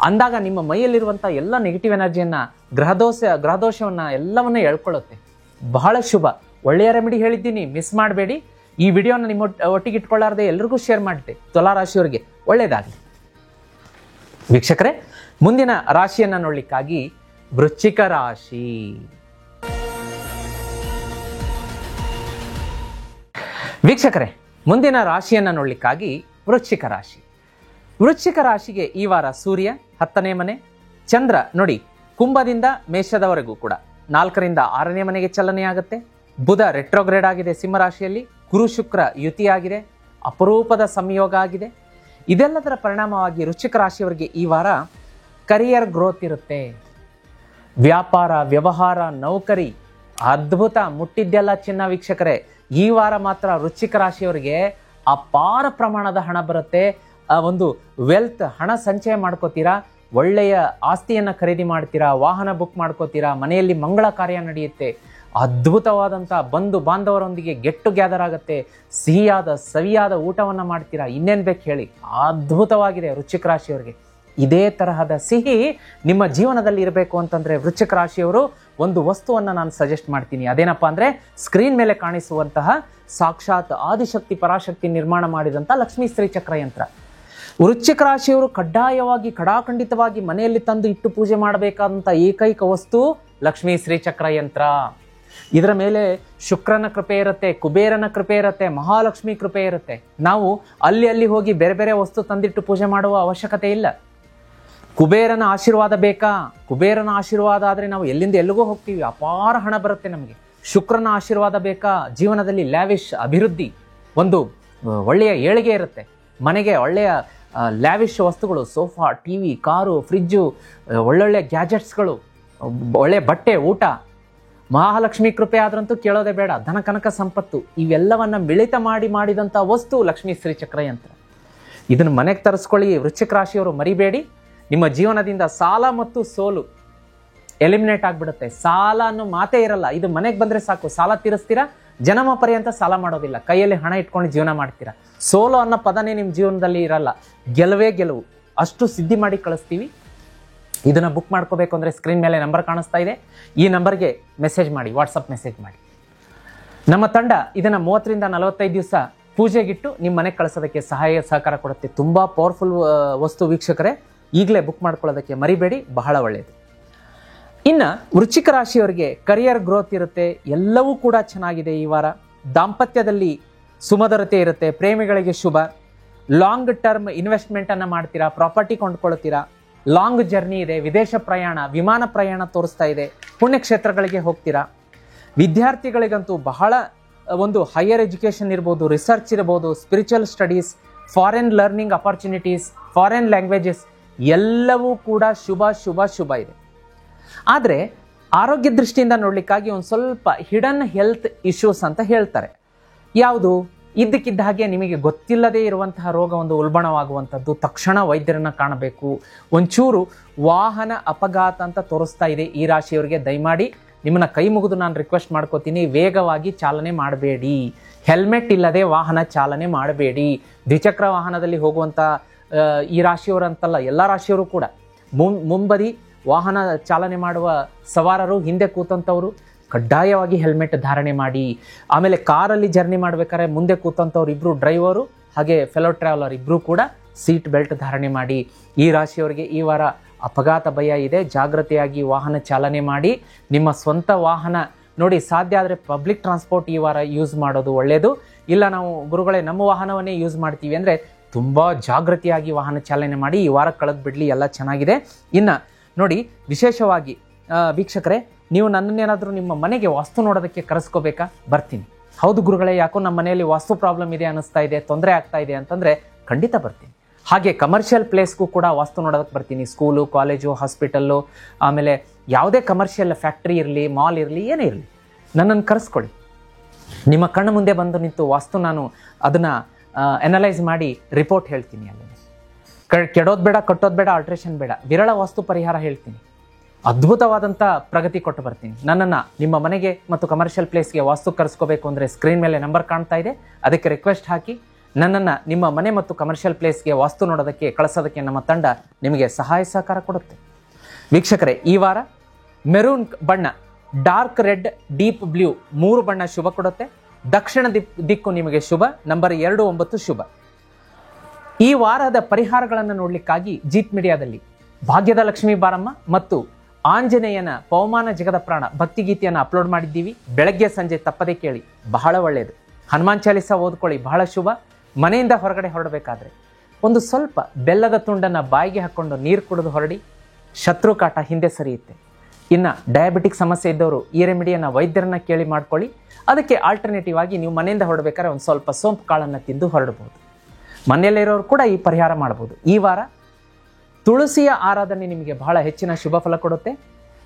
ಅಂದಾಗ ನಿಮ್ಮ ಮೈಯಲ್ಲಿರುವಂಥ ಎಲ್ಲ ನೆಗೆಟಿವ್ ಎನರ್ಜಿಯನ್ನು, ಗ್ರಹದೋಷವನ್ನು ಎಲ್ಲವನ್ನ ಎಳ್ಕೊಳ್ಳುತ್ತೆ. ಬಹಳ ಶುಭ. ಒಳ್ಳೆಯ ರೆಮಿಡಿ ಹೇಳಿದ್ದೀನಿ, ಮಿಸ್ ಮಾಡಬೇಡಿ. ಈ ವಿಡಿಯೋನ ನಿಮ್ಮ ಒಟ್ಟಿಗೆ ಇಟ್ಕೊಳ್ಳಾರ್ದೆ ಎಲ್ರಿಗೂ ಶೇರ್ ಮಾಡಿದೆ. ತುಲಾ ರಾಶಿಯವರಿಗೆ ಒಳ್ಳೆಯದಾಗಲಿ. ವೀಕ್ಷಕರೇ, ಮುಂದಿನ ರಾಶಿಯನ್ನು ನೋಡ್ಲಿಕ್ಕಾಗಿ ವೃಶ್ಚಿಕ ರಾಶಿ. ವೀಕ್ಷಕರೇ, ಮುಂದಿನ ರಾಶಿಯನ್ನು ನೋಡ್ಲಿಕ್ಕಾಗಿ ವೃಶ್ಚಿಕ ರಾಶಿ. ವೃಶ್ಚಿಕ ರಾಶಿಗೆ ಈ ವಾರ ಸೂರ್ಯ 10ನೇ ಮನೆ, ಚಂದ್ರ ನೋಡಿ ಕುಂಭದಿಂದ ಮೇಷದವರೆಗೂ ಕೂಡ 4ರಿಂದ 6ನೇ ಮನೆಗೆ ಚಲನೆಯಾಗುತ್ತೆ. ಬುಧ ರೆಟ್ರೋಗ್ರೇಡ್ ಆಗಿದೆ ಸಿಂಹರಾಶಿಯಲ್ಲಿ, ಗುರು ಶುಕ್ರ ಯುತಿಯಾಗಿದೆ, ಅಪರೂಪದ ಸಂಯೋಗ ಆಗಿದೆ. ಇದೆಲ್ಲದರ ಪರಿಣಾಮವಾಗಿ ವೃಶ್ಚಿಕ ರಾಶಿಯವರಿಗೆ ಈ ವಾರ ಕರಿಯರ್ ಗ್ರೋತ್ ಇರುತ್ತೆ. ವ್ಯಾಪಾರ, ವ್ಯವಹಾರ, ನೌಕರಿ ಅದ್ಭುತ. ಮುಟ್ಟಿದ್ದೆಲ್ಲ ಚಿನ್ನ. ವೀಕ್ಷಕರೇ, ಈ ವಾರ ಮಾತ್ರ ವೃಶ್ಚಿಕ ರಾಶಿಯವರಿಗೆ ಅಪಾರ ಪ್ರಮಾಣದ ಹಣ ಬರುತ್ತೆ. ಒಂದು ವೆಲ್ತ್, ಹಣ ಸಂಚಯ ಮಾಡ್ಕೋತೀರಾ, ಒಳ್ಳೆಯ ಆಸ್ತಿಯನ್ನು ಖರೀದಿ ಮಾಡ್ತೀರಾ, ವಾಹನ ಬುಕ್ ಮಾಡ್ಕೋತೀರಾ, ಮನೆಯಲ್ಲಿ ಮಂಗಳ ಕಾರ್ಯ ನಡೆಯುತ್ತೆ, ಅದ್ಭುತವಾದಂಥ ಬಂಧು ಬಾಂಧವರೊಂದಿಗೆ ಗೆಟ್ ಟುಗೆದರ್ ಆಗುತ್ತೆ, ಸಿಹಿಯಾದ ಸವಿಯಾದ ಊಟವನ್ನು ಮಾಡ್ತೀರಾ. ಇನ್ನೇನು ಬೇಕು ಹೇಳಿ, ಅದ್ಭುತವಾಗಿದೆ ವೃಶ್ಚಿಕ ರಾಶಿಯವರಿಗೆ. ಇದೇ ತರಹದ ಸಿಹಿ ನಿಮ್ಮ ಜೀವನದಲ್ಲಿ ಇರಬೇಕು ಅಂತಂದರೆ ವೃಶ್ಚಿಕ ರಾಶಿಯವರು ಒಂದು ವಸ್ತುವನ್ನು ನಾನು ಸಜೆಸ್ಟ್ ಮಾಡ್ತೀನಿ. ಅದೇನಪ್ಪ ಅಂದರೆ ಸ್ಕ್ರೀನ್ ಮೇಲೆ ಕಾಣಿಸುವಂತಹ ಸಾಕ್ಷಾತ್ ಆದಿಶಕ್ತಿ ಪರಾಶಕ್ತಿ ನಿರ್ಮಾಣ ಮಾಡಿದಂಥ ಲಕ್ಷ್ಮೀ ಶ್ರೀಚಕ್ರ ಯಂತ್ರ. ವೃಶ್ಚಿಕ ರಾಶಿಯವರು ಕಡ್ಡಾಯವಾಗಿ ಖಡಾಖಂಡಿತವಾಗಿ ಮನೆಯಲ್ಲಿ ತಂದು ಇಟ್ಟು ಪೂಜೆ ಮಾಡಬೇಕಾದಂಥ ಏಕೈಕ ವಸ್ತು ಲಕ್ಷ್ಮೀ ಶ್ರೀಚಕ್ರ ಯಂತ್ರ. ಇದರ ಮೇಲೆ ಶುಕ್ರನ ಕೃಪೆ ಇರುತ್ತೆ, ಕುಬೇರನ ಕೃಪೆ ಇರುತ್ತೆ, ಮಹಾಲಕ್ಷ್ಮಿ ಕೃಪೆ ಇರುತ್ತೆ. ನಾವು ಅಲ್ಲಿ ಹೋಗಿ ಬೇರೆ ಬೇರೆ ವಸ್ತು ತಂದಿಟ್ಟು ಪೂಜೆ ಮಾಡುವ ಅವಶ್ಯಕತೆ ಇಲ್ಲ. ಕುಬೇರನ ಆಶೀರ್ವಾದ ಬೇಕಾ? ಕುಬೇರನ ಆಶೀರ್ವಾದ ಆದರೆ ನಾವು ಎಲ್ಲಿಂದ ಎಲ್ಲಿಗೂ ಹೋಗ್ತೀವಿ, ಅಪಾರ ಹಣ ಬರುತ್ತೆ ನಮಗೆ. ಶುಕ್ರನ ಆಶೀರ್ವಾದ ಬೇಕಾ? ಜೀವನದಲ್ಲಿ ಲ್ಯಾವಿಶ್ ಅಭಿವೃದ್ಧಿ, ಒಂದು ಒಳ್ಳೆಯ ಏಳಿಗೆ ಇರುತ್ತೆ. ಮನೆಗೆ ಒಳ್ಳೆಯ ಲ್ಯಾವಿಶ್ ವಸ್ತುಗಳು, ಸೋಫಾ, ಟಿವಿ, ಕಾರು, ಫ್ರಿಜ್ಜು, ಒಳ್ಳೊಳ್ಳೆ ಗ್ಯಾಜೆಟ್ಸ್ಗಳು, ಒಳ್ಳೆ ಬಟ್ಟೆ, ಊಟ. ಮಹಾಲಕ್ಷ್ಮಿ ಕೃಪೆ ಆದ್ರಂತೂ ಕೇಳೋದೇ ಬೇಡ. ಧನ ಕನಕ ಸಂಪತ್ತು ಇವೆಲ್ಲವನ್ನ ಮಿಳಿತ ಮಾಡಿದಂಥ ವಸ್ತು ಲಕ್ಷ್ಮೀ ಶ್ರೀಚಕ್ರ ಯಂತ್ರ. ಇದನ್ನು ಮನೆಗೆ ತರಿಸ್ಕೊಳ್ಳಿ ವೃಶ್ಚಿಕ ರಾಶಿಯವರು, ಮರಿಬೇಡಿ. ನಿಮ್ಮ ಜೀವನದಿಂದ ಸಾಲ ಮತ್ತು ಸೋಲು ಎಲಿಮಿನೇಟ್ ಆಗಿಬಿಡುತ್ತೆ. ಸಾಲ ಅನ್ನೋ ಮಾತೇ ಇರಲ್ಲ. ಇದು ಮನೆಗೆ ಬಂದರೆ ಸಾಕು, ಸಾಲ ತೀರಿಸ್ತೀರಾ, ಜನ್ಮ ಪರ್ಯಂತ ಸಾಲ ಮಾಡೋದಿಲ್ಲ, ಕೈಯಲ್ಲಿ ಹಣ ಇಟ್ಕೊಂಡು ಜೀವನ ಮಾಡ್ತೀರಾ. ಸೋಲು ಅನ್ನೋ ಪದನೇ ನಿಮ್ಮ ಜೀವನದಲ್ಲಿ ಇರಲ್ಲ, ಗೆಲುವೇ ಗೆಲುವು. ಅಷ್ಟು ಸಿದ್ಧಿ ಮಾಡಿ ಕಳಿಸ್ತೀವಿ. ಇದನ್ನು ಬುಕ್ ಮಾಡ್ಕೋಬೇಕು ಅಂದರೆ ಸ್ಕ್ರೀನ್ ಮೇಲೆ ನಂಬರ್ ಕಾಣಿಸ್ತಾ ಇದೆ, ಈ ನಂಬರ್ಗೆ ಮೆಸೇಜ್ ಮಾಡಿ, ವಾಟ್ಸಪ್ ಮೆಸೇಜ್ ಮಾಡಿ. ನಮ್ಮ ತಂಡ ಇದನ್ನು 30ರಿಂದ 45 ದಿವಸ ಪೂಜೆಗಿಟ್ಟು ನಿಮ್ಮ ಮನೆಗೆ ಕಳಿಸೋದಕ್ಕೆ ಸಹಕಾರ ಕೊಡುತ್ತೆ. ತುಂಬ ಪವರ್ಫುಲ್ ವಸ್ತು ವೀಕ್ಷಕರೇ, ಈಗಲೇ ಬುಕ್ ಮಾಡ್ಕೊಳ್ಳೋದಕ್ಕೆ ಮರಿಬೇಡಿ, ಬಹಳ ಒಳ್ಳೆಯದು. ಇನ್ನು ವೃಶ್ಚಿಕ ರಾಶಿಯವರಿಗೆ ಕರಿಯರ್ ಗ್ರೋತ್ ಇರುತ್ತೆ, ಎಲ್ಲವೂ ಕೂಡ ಚೆನ್ನಾಗಿದೆ ಈ ವಾರ. ದಾಂಪತ್ಯದಲ್ಲಿ ಸುಮಧುರತೆ ಇರುತ್ತೆ, ಪ್ರೇಮಿಗಳಿಗೆ ಶುಭ. ಲಾಂಗ್ ಟರ್ಮ್ ಇನ್ವೆಸ್ಟ್ಮೆಂಟ್ ಅನ್ನ ಮಾಡ್ತೀರಾ, ಪ್ರಾಪರ್ಟಿ ಕೊಂಡ್ಕೊಳ್ತೀರಾ, ಲಾಂಗ್ ಜರ್ನಿ ಇದೆ, ವಿದೇಶ ಪ್ರಯಾಣ, ವಿಮಾನ ಪ್ರಯಾಣ ತೋರಿಸ್ತಾ ಇದೆ, ಪುಣ್ಯಕ್ಷೇತ್ರಗಳಿಗೆ ಹೋಗ್ತೀರಾ. ವಿದ್ಯಾರ್ಥಿಗಳಿಗಂತೂ ಬಹಳ ಒಂದು ಹೈಯರ್ ಎಜುಕೇಷನ್ ಇರ್ಬೋದು, ರಿಸರ್ಚ್ ಇರ್ಬೋದು, spiritual studies, foreign learning opportunities, foreign languages ಎಲ್ಲವೂ ಕೂಡ ಶುಭ ಶುಭ ಶುಭ ಇದೆ. ಆದರೆ ಆರೋಗ್ಯ ದೃಷ್ಟಿಯಿಂದ ನೋಡ್ಲಿಕ್ಕಾಗಿ ಒಂದು ಸ್ವಲ್ಪ ಹಿಡನ್ ಹೆಲ್ತ್ ಇಶ್ಯೂಸ್ ಅಂತ ಹೇಳ್ತಾರೆ. ಯಾವುದು? ಇದ್ದಕ್ಕಿದ್ದ ಹಾಗೆ ನಿಮಗೆ ಗೊತ್ತಿಲ್ಲದೇ ಇರುವಂತಹ ರೋಗ ಒಂದು ಉಲ್ಬಣವಾಗುವಂಥದ್ದು, ತಕ್ಷಣ ವೈದ್ಯರನ್ನ ಕಾಣಬೇಕು. ಒಂಚೂರು ವಾಹನ ಅಪಘಾತ ಅಂತ ತೋರಿಸ್ತಾ ಇದೆ ಈ ರಾಶಿಯವರಿಗೆ. ದಯಮಾಡಿ ನಿಮ್ಮನ್ನ ಕೈ ಮುಗಿದು ನಾನು ರಿಕ್ವೆಸ್ಟ್ ಮಾಡ್ಕೋತೀನಿ, ವೇಗವಾಗಿ ಚಾಲನೆ ಮಾಡಬೇಡಿ, ಹೆಲ್ಮೆಟ್ ಇಲ್ಲದೆ ವಾಹನ ಚಾಲನೆ ಮಾಡಬೇಡಿ. ದ್ವಿಚಕ್ರ ವಾಹನದಲ್ಲಿ ಹೋಗುವಂಥ ಈ ರಾಶಿಯವರಂತಲ್ಲ, ಎಲ್ಲ ರಾಶಿಯವರು ಕೂಡ ಮುಂಬದಿ ವಾಹನ ಚಾಲನೆ ಮಾಡುವ ಸವಾರರು, ಹಿಂದೆ ಕೂತಂಥವರು ಕಡ್ಡಾಯವಾಗಿ ಹೆಲ್ಮೆಟ್ ಧಾರಣೆ ಮಾಡಿ. ಆಮೇಲೆ ಕಾರಲ್ಲಿ ಜರ್ನಿ ಮಾಡ್ಬೇಕಾದ್ರೆ ಮುಂದೆ ಕೂತಂಥವ್ರು ಇಬ್ಬರು, ಡ್ರೈವರು ಹಾಗೆ ಫೆಲೋ ಟ್ರಾವೆಲರ್ ಇಬ್ಬರು ಕೂಡ ಸೀಟ್ ಬೆಲ್ಟ್ ಧಾರಣೆ ಮಾಡಿ. ಈ ರಾಶಿಯವರಿಗೆ ಈ ವಾರ ಅಪಘಾತ ಭಯ ಇದೆ, ಜಾಗೃತಿಯಾಗಿ ವಾಹನ ಚಾಲನೆ ಮಾಡಿ. ನಿಮ್ಮ ಸ್ವಂತ ವಾಹನ ನೋಡಿ, ಸಾಧ್ಯ ಆದರೆ ಪಬ್ಲಿಕ್ ಟ್ರಾನ್ಸ್ಪೋರ್ಟ್ ಈ ವಾರ ಯೂಸ್ ಮಾಡೋದು ಒಳ್ಳೆಯದು. ಇಲ್ಲ ನಾವು ಗುರುಗಳೇ ನಮ್ಮ ವಾಹನವನ್ನೇ ಯೂಸ್ ಮಾಡ್ತೀವಿ ಅಂದರೆ ತುಂಬ ಜಾಗೃತಿಯಾಗಿ ವಾಹನ ಚಾಲನೆ ಮಾಡಿ. ಈ ವಾರ ಕಳೆದು ಬಿಡಲಿ, ಎಲ್ಲ ಚೆನ್ನಾಗಿದೆ. ಇನ್ನು ನೋಡಿ, ವಿಶೇಷವಾಗಿ ವೀಕ್ಷಕರೇ, ನೀವು ನನ್ನನ್ನೇನಾದರೂ ನಿಮ್ಮ ಮನೆಗೆ ವಾಸ್ತು ನೋಡೋದಕ್ಕೆ ಕರೆಸ್ಕೋಬೇಕಾ? ಬರ್ತೀನಿ. ಹೌದು ಗುರುಗಳೇ, ಯಾಕೋ ನಮ್ಮ ಮನೆಯಲ್ಲಿ ವಾಸ್ತು ಪ್ರಾಬ್ಲಮ್ ಇದೆ ಅನ್ನಿಸ್ತಾ ಇದೆ, ತೊಂದರೆ ಆಗ್ತಾ ಇದೆ ಅಂತಂದರೆ ಖಂಡಿತ ಬರ್ತೀನಿ. ಹಾಗೆ ಕಮರ್ಷಿಯಲ್ ಪ್ಲೇಸ್ಗೂ ಕೂಡ ವಾಸ್ತು ನೋಡೋದಕ್ಕೆ ಬರ್ತೀನಿ. ಸ್ಕೂಲು, ಕಾಲೇಜು, ಹಾಸ್ಪಿಟಲ್ಲು, ಆಮೇಲೆ ಯಾವುದೇ ಕಮರ್ಷಿಯಲ್ ಫ್ಯಾಕ್ಟ್ರಿ ಇರಲಿ, ಮಾಲ್ ಇರಲಿ, ಏನೇ ಇರಲಿ, ನನ್ನನ್ನು ಕರೆಸ್ಕೊಳ್ಳಿ. ನಿಮ್ಮ ಕಣ್ಣು ಮುಂದೆ ಬಂದು ನಿಂತು ವಾಸ್ತು ನಾನು ಅದನ್ನು ಅನಲೈಸ್ ಮಾಡಿ ರಿಪೋರ್ಟ್ ಹೇಳ್ತೀನಿ. ಅಲ್ಲಿ ಕೆಡೋದು ಬೇಡ, ಕಟ್ಟೋದು ಬೇಡ, ಆಲ್ಟ್ರೇಷನ್ ಬೇಡ, ವಿರಳ ವಾಸ್ತು ಪರಿಹಾರ ಹೇಳ್ತೀನಿ. ಅದ್ಭುತವಾದಂಥ ಪ್ರಗತಿ ಕೊಟ್ಟು ಬರ್ತೀನಿ. ನನ್ನನ್ನು ನಿಮ್ಮ ಮನೆಗೆ ಮತ್ತು ಕಮರ್ಷಿಯಲ್ ಪ್ಲೇಸ್ಗೆ ವಾಸ್ತು ಕರೆಸ್ಕೋಬೇಕು ಅಂದರೆ ಸ್ಕ್ರೀನ್ ಮೇಲೆ ನಂಬರ್ ಕಾಣ್ತಾ ಇದೆ, ಅದಕ್ಕೆ ರಿಕ್ವೆಸ್ಟ್ ಹಾಕಿ ನನ್ನನ್ನು ನಿಮ್ಮ ಮನೆ ಮತ್ತು ಕಮರ್ಷಿಯಲ್ ಪ್ಲೇಸ್ಗೆ ವಾಸ್ತು ನೋಡೋದಕ್ಕೆ ಕಳಿಸೋದಕ್ಕೆ ನಮ್ಮ ತಂಡ ನಿಮಗೆ ಸಹಾಯ ಸಹಕಾರ ಕೊಡುತ್ತೆ. ವೀಕ್ಷಕರೇ, ಈ ವಾರ ಮೆರೂನ್ ಬಣ್ಣ, ಡಾರ್ಕ್ ರೆಡ್, ಡೀಪ್ ಬ್ಲೂ 3 ಬಣ್ಣ ಶುಭ ಕೊಡುತ್ತೆ. ದಕ್ಷಿಣ ದಿಕ್ಕು ನಿಮಗೆ ಶುಭ. ನಂಬರ್ 29 ಶುಭ. ಈ ವಾರದ ಪರಿಹಾರಗಳನ್ನು ನೋಡಲಿಕ್ಕಾಗಿ ಜೀತ್ ಮೀಡಿಯಾದಲ್ಲಿ ಭಾಗ್ಯದ ಲಕ್ಷ್ಮೀ ಬಾರಮ್ಮ ಮತ್ತು ಆಂಜನೇಯನ ಪವಮಾನ ಜಗದ ಪ್ರಾಣ ಭಕ್ತಿಗೀತೆಯನ್ನು ಅಪ್ಲೋಡ್ ಮಾಡಿದ್ದೀವಿ. ಬೆಳಗ್ಗೆ ಸಂಜೆ ತಪ್ಪದೆ ಕೇಳಿ, ಬಹಳ ಒಳ್ಳೆಯದು. ಹನುಮಾನ್ ಚಾಲಿಸ ಓದ್ಕೊಳ್ಳಿ, ಬಹಳ ಶುಭ. ಮನೆಯಿಂದ ಹೊರಗಡೆ ಹೊರಡಬೇಕಾದ್ರೆ ಒಂದು ಸ್ವಲ್ಪ ಬೆಲ್ಲದ ತುಂಡನ್ನು ಬಾಯಿಗೆ ಹಾಕ್ಕೊಂಡು ನೀರು ಕುಡಿದು ಹೊರಡಿ, ಶತ್ರು ಕಾಟ ಹಿಂದೆ ಸರಿಯುತ್ತೆ. ಇನ್ನು ಡಯಾಬಿಟಿಕ್ ಸಮಸ್ಯೆ ಇದ್ದವರು ಈ ರೆಮಿಡಿಯನ್ನು ವೈದ್ಯರನ್ನ ಕೇಳಿ ಮಾಡ್ಕೊಳ್ಳಿ. ಅದಕ್ಕೆ ಆಲ್ಟರ್ನೇಟಿವ್ ಆಗಿ ನೀವು ಮನೆಯಿಂದ ಹೊರಡಬೇಕಾದ್ರೆ ಒಂದು ಸ್ವಲ್ಪ ಸೋಂಪು ಕಾಳನ್ನು ತಿಂದು ಹೊರಡಬಹುದು. ಮನೆಯಲ್ಲಿರೋರು ಕೂಡ ಈ ಪರಿಹಾರ ಮಾಡ್ಬೋದು. ಈ ವಾರ ತುಳಸಿಯ ಆರಾಧನೆ ನಿಮಗೆ ಬಹಳ ಹೆಚ್ಚಿನ ಶುಭ ಫಲ ಕೊಡುತ್ತೆ.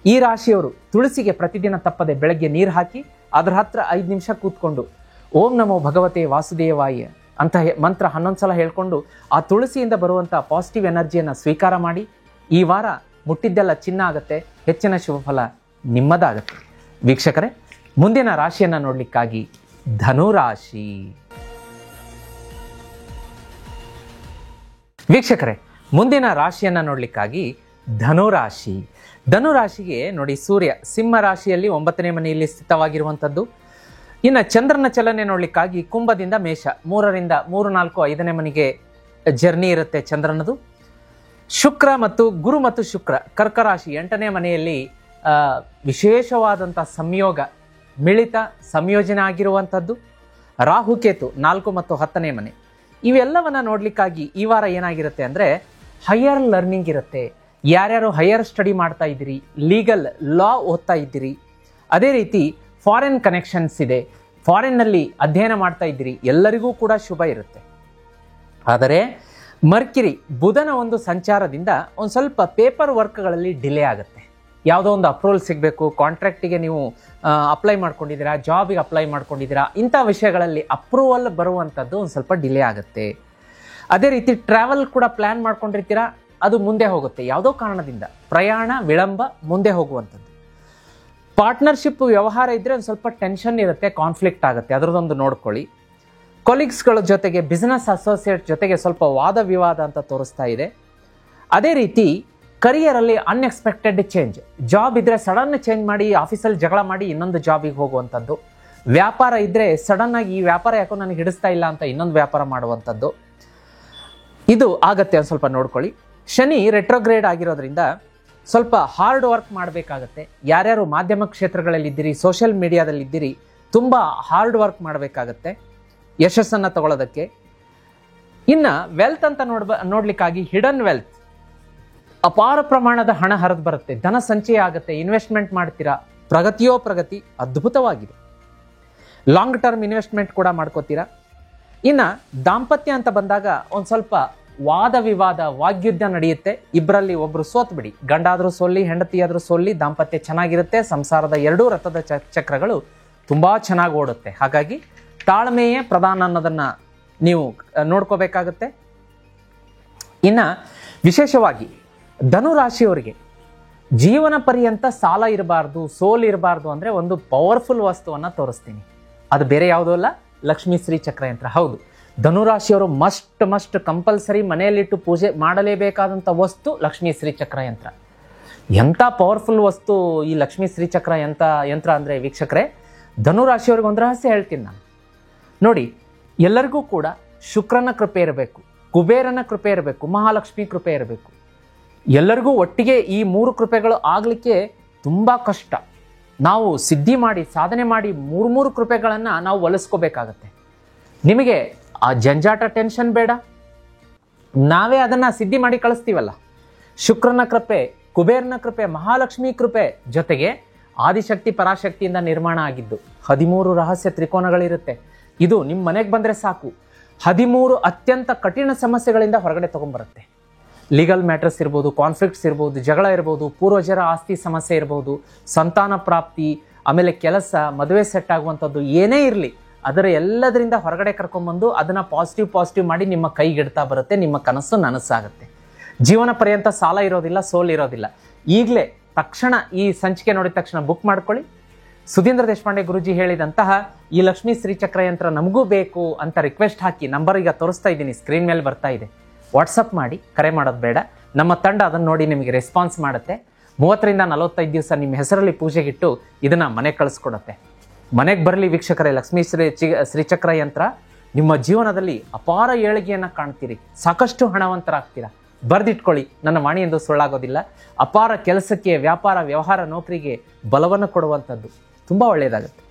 ಈ ರಾಶಿಯವರು ತುಳಸಿಗೆ ಪ್ರತಿದಿನ ತಪ್ಪದೆ ಬೆಳಗ್ಗೆ ನೀರು ಹಾಕಿ ಅದರ ಹತ್ರ 5 ನಿಮಿಷ ಕೂತ್ಕೊಂಡು ಓಂ ನಮೋ ಭಗವತೆ ವಾಸುದೇವಾಯ ಅಂತ ಮಂತ್ರ 11 ಸಲ ಹೇಳ್ಕೊಂಡು ಆ ತುಳಸಿಯಿಂದ ಬರುವಂಥ ಪಾಸಿಟಿವ್ ಎನರ್ಜಿಯನ್ನು ಸ್ವೀಕಾರ ಮಾಡಿ. ಈ ವಾರ ಮುಟ್ಟಿದ್ದೆಲ್ಲ ಚಿನ್ನ ಆಗುತ್ತೆ, ಹೆಚ್ಚಿನ ಶುಭ ಫಲ ನಿಮ್ಮದಾಗುತ್ತೆ. ವೀಕ್ಷಕರೇ, ಮುಂದಿನ ರಾಶಿಯನ್ನು ನೋಡಲಿಕ್ಕಾಗಿ ಧನುರಾಶಿ. ವೀಕ್ಷಕರೇ, ಮುಂದಿನ ರಾಶಿಯನ್ನು ನೋಡಲಿಕ್ಕಾಗಿ ಧನುರಾಶಿ. ಧನುರಾಶಿಗೆ ನೋಡಿ, ಸೂರ್ಯ ಸಿಂಹ ರಾಶಿಯಲ್ಲಿ 9ನೇ ಮನೆಯಲ್ಲಿ ಸ್ಥಿತವಾಗಿರುವಂಥದ್ದು. ಇನ್ನು ಚಂದ್ರನ ಚಲನೆ ನೋಡಲಿಕ್ಕಾಗಿ ಕುಂಭದಿಂದ ಮೇಷ 3ರಿಂದ 3, 4, 5ನೇ ಮನೆಗೆ ಜರ್ನಿ ಇರುತ್ತೆ ಚಂದ್ರನದು. ಶುಕ್ರ ಮತ್ತು ಗುರು ಮತ್ತು ಶುಕ್ರ ಕರ್ಕ ರಾಶಿ 8ನೇ ಮನೆಯಲ್ಲಿ ವಿಶೇಷವಾದಂಥ ಸಂಯೋಗ, ಮಿಳಿತ ಸಂಯೋಜನೆ ಆಗಿರುವಂಥದ್ದು. ರಾಹುಕೇತು 4 ಮತ್ತು 10ನೇ ಮನೆ. ಇವೆಲ್ಲವನ್ನ ನೋಡ್ಲಿಕ್ಕಾಗಿ ಈ ವಾರ ಏನಾಗಿರುತ್ತೆ ಅಂದರೆ ಹೈಯರ್ ಲರ್ನಿಂಗ್ ಇರುತ್ತೆ. ಯಾರ್ಯಾರು ಹೈಯರ್ ಸ್ಟಡಿ ಮಾಡ್ತಾ ಇದ್ದೀರಿ, ಲೀಗಲ್ ಲಾ ಓದ್ತಾ ಇದ್ದೀರಿ, ಅದೇ ರೀತಿ ಫಾರಿನ್ ಕನೆಕ್ಷನ್ಸ್ ಇದೆ, ಫಾರಿನ್ನಲ್ಲಿ ಅಧ್ಯಯನ ಮಾಡ್ತಾ ಇದ್ದೀರಿ, ಎಲ್ಲರಿಗೂ ಕೂಡ ಶುಭ ಇರುತ್ತೆ. ಆದರೆ ಮರ್ಕಿರಿ ಬುಧನ ಒಂದು ಸಂಚಾರದಿಂದ ಒಂದು ಸ್ವಲ್ಪ ಪೇಪರ್ ವರ್ಕ್ಗಳಲ್ಲಿ ಡಿಲೇ ಆಗುತ್ತೆ. ಯಾವುದೋ ಒಂದು ಅಪ್ರೂವಲ್ ಸಿಗಬೇಕು, ಕಾಂಟ್ರಾಕ್ಟಿಗೆ ನೀವು ಅಪ್ಲೈ ಮಾಡ್ಕೊಂಡಿದ್ದೀರಾ, ಜಾಬಿಗೆ ಅಪ್ಲೈ ಮಾಡ್ಕೊಂಡಿದ್ದೀರಾ, ಇಂಥ ವಿಷಯಗಳಲ್ಲಿ ಅಪ್ರೂವಲ್ ಬರುವಂಥದ್ದು ಒಂದು ಸ್ವಲ್ಪ ಡಿಲೇ ಆಗುತ್ತೆ. ಅದೇ ರೀತಿ ಟ್ರಾವೆಲ್ ಕೂಡ ಪ್ಲ್ಯಾನ್ ಮಾಡ್ಕೊಂಡಿರ್ತೀರಾ, ಅದು ಮುಂದೆ ಹೋಗುತ್ತೆ. ಯಾವುದೋ ಕಾರಣದಿಂದ ಪ್ರಯಾಣ ವಿಳಂಬ, ಮುಂದೆ ಹೋಗುವಂಥದ್ದು. ಪಾರ್ಟ್ನರ್ಶಿಪ್ ವ್ಯವಹಾರ ಇದ್ದರೆ ಒಂದು ಸ್ವಲ್ಪ ಟೆನ್ಷನ್ ಇರುತ್ತೆ, ಕಾನ್ಫ್ಲಿಕ್ಟ್ ಆಗುತ್ತೆ, ಅದರದೊಂದು ನೋಡ್ಕೊಳ್ಳಿ. ಕೊಲೀಗ್ಸ್ಗಳ ಜೊತೆಗೆ, ಬಿಸ್ನೆಸ್ ಅಸೋಸಿಯೇಟ್ ಜೊತೆಗೆ ಸ್ವಲ್ಪ ವಾದ ವಿವಾದ ಅಂತ ತೋರಿಸ್ತಾ ಇದೆ. ಅದೇ ರೀತಿ ಕರಿಯರಲ್ಲಿ ಅನ್ಎಕ್ಸ್ಪೆಕ್ಟೆಡ್ ಚೇಂಜ್, ಜಾಬ್ ಇದ್ದರೆ ಸಡನ್ ಚೇಂಜ್ ಮಾಡಿ ಆಫೀಸಲ್ಲಿ ಜಗಳ ಮಾಡಿ ಇನ್ನೊಂದು ಜಾಬಿಗೆ ಹೋಗುವಂಥದ್ದು. ವ್ಯಾಪಾರ ಇದ್ದರೆ ಸಡನ್ ಆಗಿ ಈ ವ್ಯಾಪಾರ ಯಾಕೋ ನನಗೆ ಹಿಡಿಸ್ತಾ ಇಲ್ಲ ಅಂತ ಇನ್ನೊಂದು ವ್ಯಾಪಾರ ಮಾಡುವಂಥದ್ದು. ಇದು ಆಗತ್ತೆ, ಒಂದು ಸ್ವಲ್ಪ ನೋಡ್ಕೊಳ್ಳಿ. ಶನಿ ರೆಟ್ರೋಗ್ರೇಡ್ ಆಗಿರೋದ್ರಿಂದ ಸ್ವಲ್ಪ ಹಾರ್ಡ್ ವರ್ಕ್ ಮಾಡಬೇಕಾಗತ್ತೆ. ಯಾರ್ಯಾರು ಮಾಧ್ಯಮ ಕ್ಷೇತ್ರಗಳಲ್ಲಿದ್ದೀರಿ, ಸೋಷಿಯಲ್ ಮೀಡಿಯಾದಲ್ಲಿದ್ದೀರಿ, ತುಂಬ ಹಾರ್ಡ್ ವರ್ಕ್ ಮಾಡಬೇಕಾಗತ್ತೆ ಯಶಸ್ಸನ್ನು ತಗೊಳ್ಳೋದಕ್ಕೆ. ಇನ್ನ ವೆಲ್ತ್ ಅಂತ ನೋಡ್ಲಿಕ್ಕಾಗಿ ಹಿಡನ್ ವೆಲ್ತ್, ಅಪಾರ ಪ್ರಮಾಣದ ಹಣ ಹರಿದು ಬರುತ್ತೆ, ಧನ ಸಂಚಯ ಆಗುತ್ತೆ, ಇನ್ವೆಸ್ಟ್ಮೆಂಟ್ ಮಾಡ್ತೀರಾ, ಪ್ರಗತಿಯೋ ಪ್ರಗತಿ ಅದ್ಭುತವಾಗಿದೆ. ಲಾಂಗ್ ಟರ್ಮ್ ಇನ್ವೆಸ್ಟ್ಮೆಂಟ್ ಕೂಡ ಮಾಡ್ಕೋತೀರಾ. ಇನ್ನ ದಾಂಪತ್ಯ ಅಂತ ಬಂದಾಗ ಒಂದ್ ಸ್ವಲ್ಪ ವಾದ ವಿವಾದ, ವಾಗ್ಯುದ್ಧ ನಡೆಯುತ್ತೆ. ಇಬ್ಬರಲ್ಲಿ ಒಬ್ರು ಸೋತ್ ಬಿಡಿ, ಗಂಡಾದ್ರೂ ಸೋಲ್ಲಿ ಹೆಂಡತಿಯಾದ್ರೂ ಸೋಲ್ಲಿ ದಾಂಪತ್ಯ ಚೆನ್ನಾಗಿರುತ್ತೆ. ಸಂಸಾರದ ಎರಡೂ ರಥದ ಚಕ್ರಗಳು ತುಂಬಾ ಚೆನ್ನಾಗಿ ಓಡುತ್ತೆ. ಹಾಗಾಗಿ ತಾಳ್ಮೆಯೇ ಪ್ರಧಾನ ಅನ್ನೋದನ್ನ ನೀವು ನೋಡ್ಕೋಬೇಕಾಗತ್ತೆ. ಇನ್ನ ವಿಶೇಷವಾಗಿ ಧನುರಾಶಿಯವರಿಗೆ ಜೀವನ ಪರ್ಯಂತ ಸಾಲ ಇರಬಾರ್ದು, ಸೋಲ್ ಇರಬಾರ್ದು ಅಂದ್ರೆ ಒಂದು ಪವರ್ಫುಲ್ ವಸ್ತುವನ್ನ ತೋರಿಸ್ತೀನಿ. ಅದು ಬೇರೆ ಯಾವುದೂ ಅಲ್ಲ, ಲಕ್ಷ್ಮೀ ಶ್ರೀ ಚಕ್ರಯಂತ್ರ. ಹೌದು, ಧನುರಾಶಿಯವರು ಮಸ್ಟ್ ಕಂಪಲ್ಸರಿ ಮನೆಯಲ್ಲಿಟ್ಟು ಪೂಜೆ ಮಾಡಲೇಬೇಕಾದಂಥ ವಸ್ತು ಲಕ್ಷ್ಮೀ ಶ್ರೀ ಚಕ್ರಯಂತ್ರ. ಎಂಥ ಪವರ್ಫುಲ್ ವಸ್ತು ಈ ಲಕ್ಷ್ಮೀ ಶ್ರೀ ಚಕ್ರ ಯಂತ್ರ ಅಂದರೆ ವೀಕ್ಷಕರೇ, ಧನುರಾಶಿಯವ್ರಿಗೆ ಒಂದು ರಹಸ್ಯ ಹೇಳ್ತೀನಿ ನಾನು. ನೋಡಿ, ಎಲ್ಲರಿಗೂ ಕೂಡ ಶುಕ್ರನ ಕೃಪೆ ಇರಬೇಕು, ಕುಬೇರನ ಕೃಪೆ ಇರಬೇಕು, ಮಹಾಲಕ್ಷ್ಮಿ ಕೃಪೆ ಇರಬೇಕು. ಎಲ್ಲರಿಗೂ ಒಟ್ಟಿಗೆ ಈ ಮೂರು ಕೃಪೆಗಳು ಆಗಲಿಕ್ಕೆ ತುಂಬ ಕಷ್ಟ. ನಾವು ಸಿದ್ಧಿ ಮಾಡಿ ಸಾಧನೆ ಮಾಡಿ ಮೂರು ಕೃಪೆಗಳನ್ನು ನಾವು ಒಲಿಸ್ಕೋಬೇಕಾಗತ್ತೆ. ನಿಮಗೆ ಆ ಜಂಜಾಟ ಟೆನ್ಷನ್ ಬೇಡ, ನಾವೇ ಅದನ್ನ ಸಿದ್ಧಿ ಮಾಡಿ ಕಳಿಸ್ತೀವಲ್ಲ. ಶುಕ್ರನ ಕೃಪೆ, ಕುಬೇರನ ಕೃಪೆ, ಮಹಾಲಕ್ಷ್ಮಿ ಕೃಪೆ ಜೊತೆಗೆ ಆದಿಶಕ್ತಿ ಪರಾಶಕ್ತಿಯಿಂದ ನಿರ್ಮಾಣ ಆಗಿದ್ದು 13 ರಹಸ್ಯ ತ್ರಿಕೋನಗಳಿರುತ್ತೆ. ಇದು ನಿಮ್ಮ ಮನೆಗೆ ಬಂದರೆ ಸಾಕು, 13 ಅತ್ಯಂತ ಕಠಿಣ ಸಮಸ್ಯೆಗಳಿಂದ ಹೊರಗಡೆ ತಗೊಂಡ್ಬರುತ್ತೆ. ಲೀಗಲ್ ಮ್ಯಾಟರ್ಸ್ ಇರ್ಬೋದು, ಕಾನ್ಫ್ಲಿಕ್ಟ್ಸ್ ಇರ್ಬೋದು, ಜಗಳ ಇರ್ಬೋದು, ಪೂರ್ವಜರ ಆಸ್ತಿ ಸಮಸ್ಯೆ ಇರ್ಬೋದು, ಸಂತಾನ ಪ್ರಾಪ್ತಿ, ಆಮೇಲೆ ಕೆಲಸ, ಮದುವೆ ಸೆಟ್ ಆಗುವಂಥದ್ದು ಏನೇ ಇರಲಿ, ಅದರ ಎಲ್ಲದರಿಂದ ಹೊರಗಡೆ ಕರ್ಕೊಂಡ್ಬಂದು ಅದನ್ನ ಪಾಸಿಟಿವ್ ಮಾಡಿ ನಿಮ್ಮ ಕೈಗೆಡ್ತಾ ಬರುತ್ತೆ. ನಿಮ್ಮ ಕನಸು ನನಸಾಗುತ್ತೆ. ಜೀವನ ಪರ್ಯಂತ ಸಾಲ ಇರೋದಿಲ್ಲ, ಸೋಲ್ ಇರೋದಿಲ್ಲ. ಈಗಲೇ ತಕ್ಷಣ ಈ ಸಂಚಿಕೆ ನೋಡಿದ ತಕ್ಷಣ ಬುಕ್ ಮಾಡ್ಕೊಳ್ಳಿ. ಸುಧೀಂದ್ರ ದೇಶಪಾಂಡೆ ಗುರುಜಿ ಹೇಳಿದಂತಹ ಈ ಲಕ್ಷ್ಮೀ ಶ್ರೀ ಚಕ್ರಯಂತ್ರ ನಮಗೂ ಬೇಕು ಅಂತ ರಿಕ್ವೆಸ್ಟ್ ಹಾಕಿ, ನಂಬರ್ ಈಗ ತೋರಿಸ್ತಾ ಇದ್ದೀನಿ, ಸ್ಕ್ರೀನ್ ಮೇಲೆ ಬರ್ತಾ ಇದೆ. ವಾಟ್ಸಪ್ ಮಾಡಿ, ಕರೆ ಮಾಡೋದು ಬೇಡ. ನಮ್ಮ ತಂಡ ಅದನ್ನು ನೋಡಿ ನಿಮಗೆ ರೆಸ್ಪಾನ್ಸ್ ಮಾಡುತ್ತೆ. 30ರಿಂದ 45 ದಿವಸ ನಿಮ್ಮ ಹೆಸರಲ್ಲಿ ಪೂಜೆಗಿಟ್ಟು ಇದನ್ನ ಮನೆಗೆ ಕಳಿಸ್ಕೊಡುತ್ತೆ. ಮನೆಗೆ ಬರಲಿ ವೀಕ್ಷಕರೇ, ಲಕ್ಷ್ಮೀ ಶ್ರೀಚಕ್ರ ಯಂತ್ರ ನಿಮ್ಮ ಜೀವನದಲ್ಲಿ ಅಪಾರ ಏಳಿಗೆಯನ್ನು ಕಾಣ್ತೀರಿ, ಸಾಕಷ್ಟು ಹಣವಂತರಾಗ್ತೀರಾ. ಬರೆದಿಟ್ಕೊಳ್ಳಿ, ನನ್ನ ವಾಣಿಯೆಂದು ಸುಳ್ಳಾಗೋದಿಲ್ಲ. ಅಪಾರ ಕೆಲಸಕ್ಕೆ, ವ್ಯಾಪಾರ, ವ್ಯವಹಾರ, ನೌಕರಿಗೆ ಬಲವನ್ನು ಕೊಡುವಂಥದ್ದು ತುಂಬ ಒಳ್ಳೆಯದಾಗುತ್ತೆ.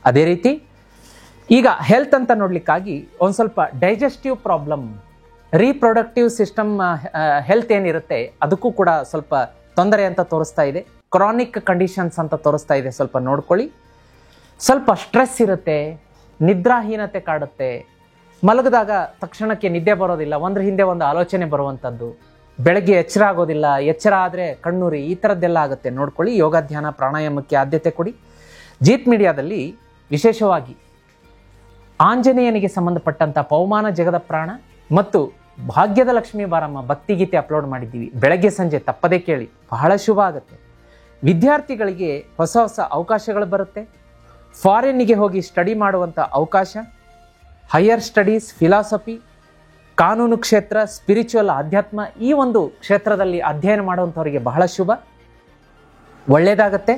ಅದೇ ರೀತಿ ಈಗ ಹೆಲ್ತ್ ಅಂತ ನೋಡ್ಲಿಕ್ಕಾಗಿ ಒಂದು ಸ್ವಲ್ಪ digestive problem, reproductive system health ಏನಿರುತ್ತೆ ಅದಕ್ಕೂ ಕೂಡ ಸ್ವಲ್ಪ ತೊಂದರೆ ಅಂತ ತೋರಿಸ್ತಾ ಇದೆ. ಕ್ರಾನಿಕ್ ಕಂಡೀಷನ್ಸ್ ಅಂತ ತೋರಿಸ್ತಾ ಇದೆ. ಸ್ವಲ್ಪ ನೋಡ್ಕೊಳ್ಳಿ. ಸ್ವಲ್ಪ ಸ್ಟ್ರೆಸ್ ಇರುತ್ತೆ, ನಿದ್ರಾಹೀನತೆ ಕಾಡುತ್ತೆ, ಮಲಗಿದಾಗ ತಕ್ಷಣಕ್ಕೆ ನಿದ್ದೆ ಬರೋದಿಲ್ಲ, ಒಂದ್ರ ಹಿಂದೆ ಒಂದು ಆಲೋಚನೆ ಬರುವಂಥದ್ದು, ಬೆಳಗ್ಗೆ ಎಚ್ಚರ ಆಗೋದಿಲ್ಲ, ಎಚ್ಚರ ಆದರೆ ಕಣ್ಣೂರಿ, ಈ ಥರದ್ದೆಲ್ಲ ಆಗುತ್ತೆ. ನೋಡ್ಕೊಳ್ಳಿ. ಯೋಗ, ಧ್ಯಾನ, ಪ್ರಾಣಾಯಾಮಕ್ಕೆ ಆದ್ಯತೆ ಕೊಡಿ. ಜೀತ್ ಮೀಡಿಯಾದಲ್ಲಿ ವಿಶೇಷವಾಗಿ ಆಂಜನೇಯನಿಗೆ ಸಂಬಂಧಪಟ್ಟಂಥ ಪವಮಾನ ಜಗದ ಪ್ರಾಣ ಮತ್ತು ಭಾಗ್ಯದ ಲಕ್ಷ್ಮೀ ಬಾರಮ್ಮ ಭಕ್ತಿಗೀತೆ ಅಪ್ಲೋಡ್ ಮಾಡಿದ್ದೀವಿ. ಬೆಳಗ್ಗೆ ಸಂಜೆ ತಪ್ಪದೇ ಕೇಳಿ, ಬಹಳ ಶುಭ ಆಗುತ್ತೆ. ವಿದ್ಯಾರ್ಥಿಗಳಿಗೆ ಹೊಸ ಅವಕಾಶಗಳು ಬರುತ್ತೆ. ಫಾರಿನ್ನಿಗೆ ಹೋಗಿ ಸ್ಟಡಿ ಮಾಡುವಂಥ ಅವಕಾಶ, ಹೈಯರ್ ಸ್ಟಡೀಸ್, ಫಿಲಾಸಫಿ, ಕಾನೂನು ಕ್ಷೇತ್ರ, ಸ್ಪಿರಿಚುವಲ್, ಆಧ್ಯಾತ್ಮ, ಈ ಒಂದು ಕ್ಷೇತ್ರದಲ್ಲಿ ಅಧ್ಯಯನ ಮಾಡುವಂಥವರಿಗೆ ಬಹಳ ಶುಭ, ಒಳ್ಳೆಯದಾಗತ್ತೆ.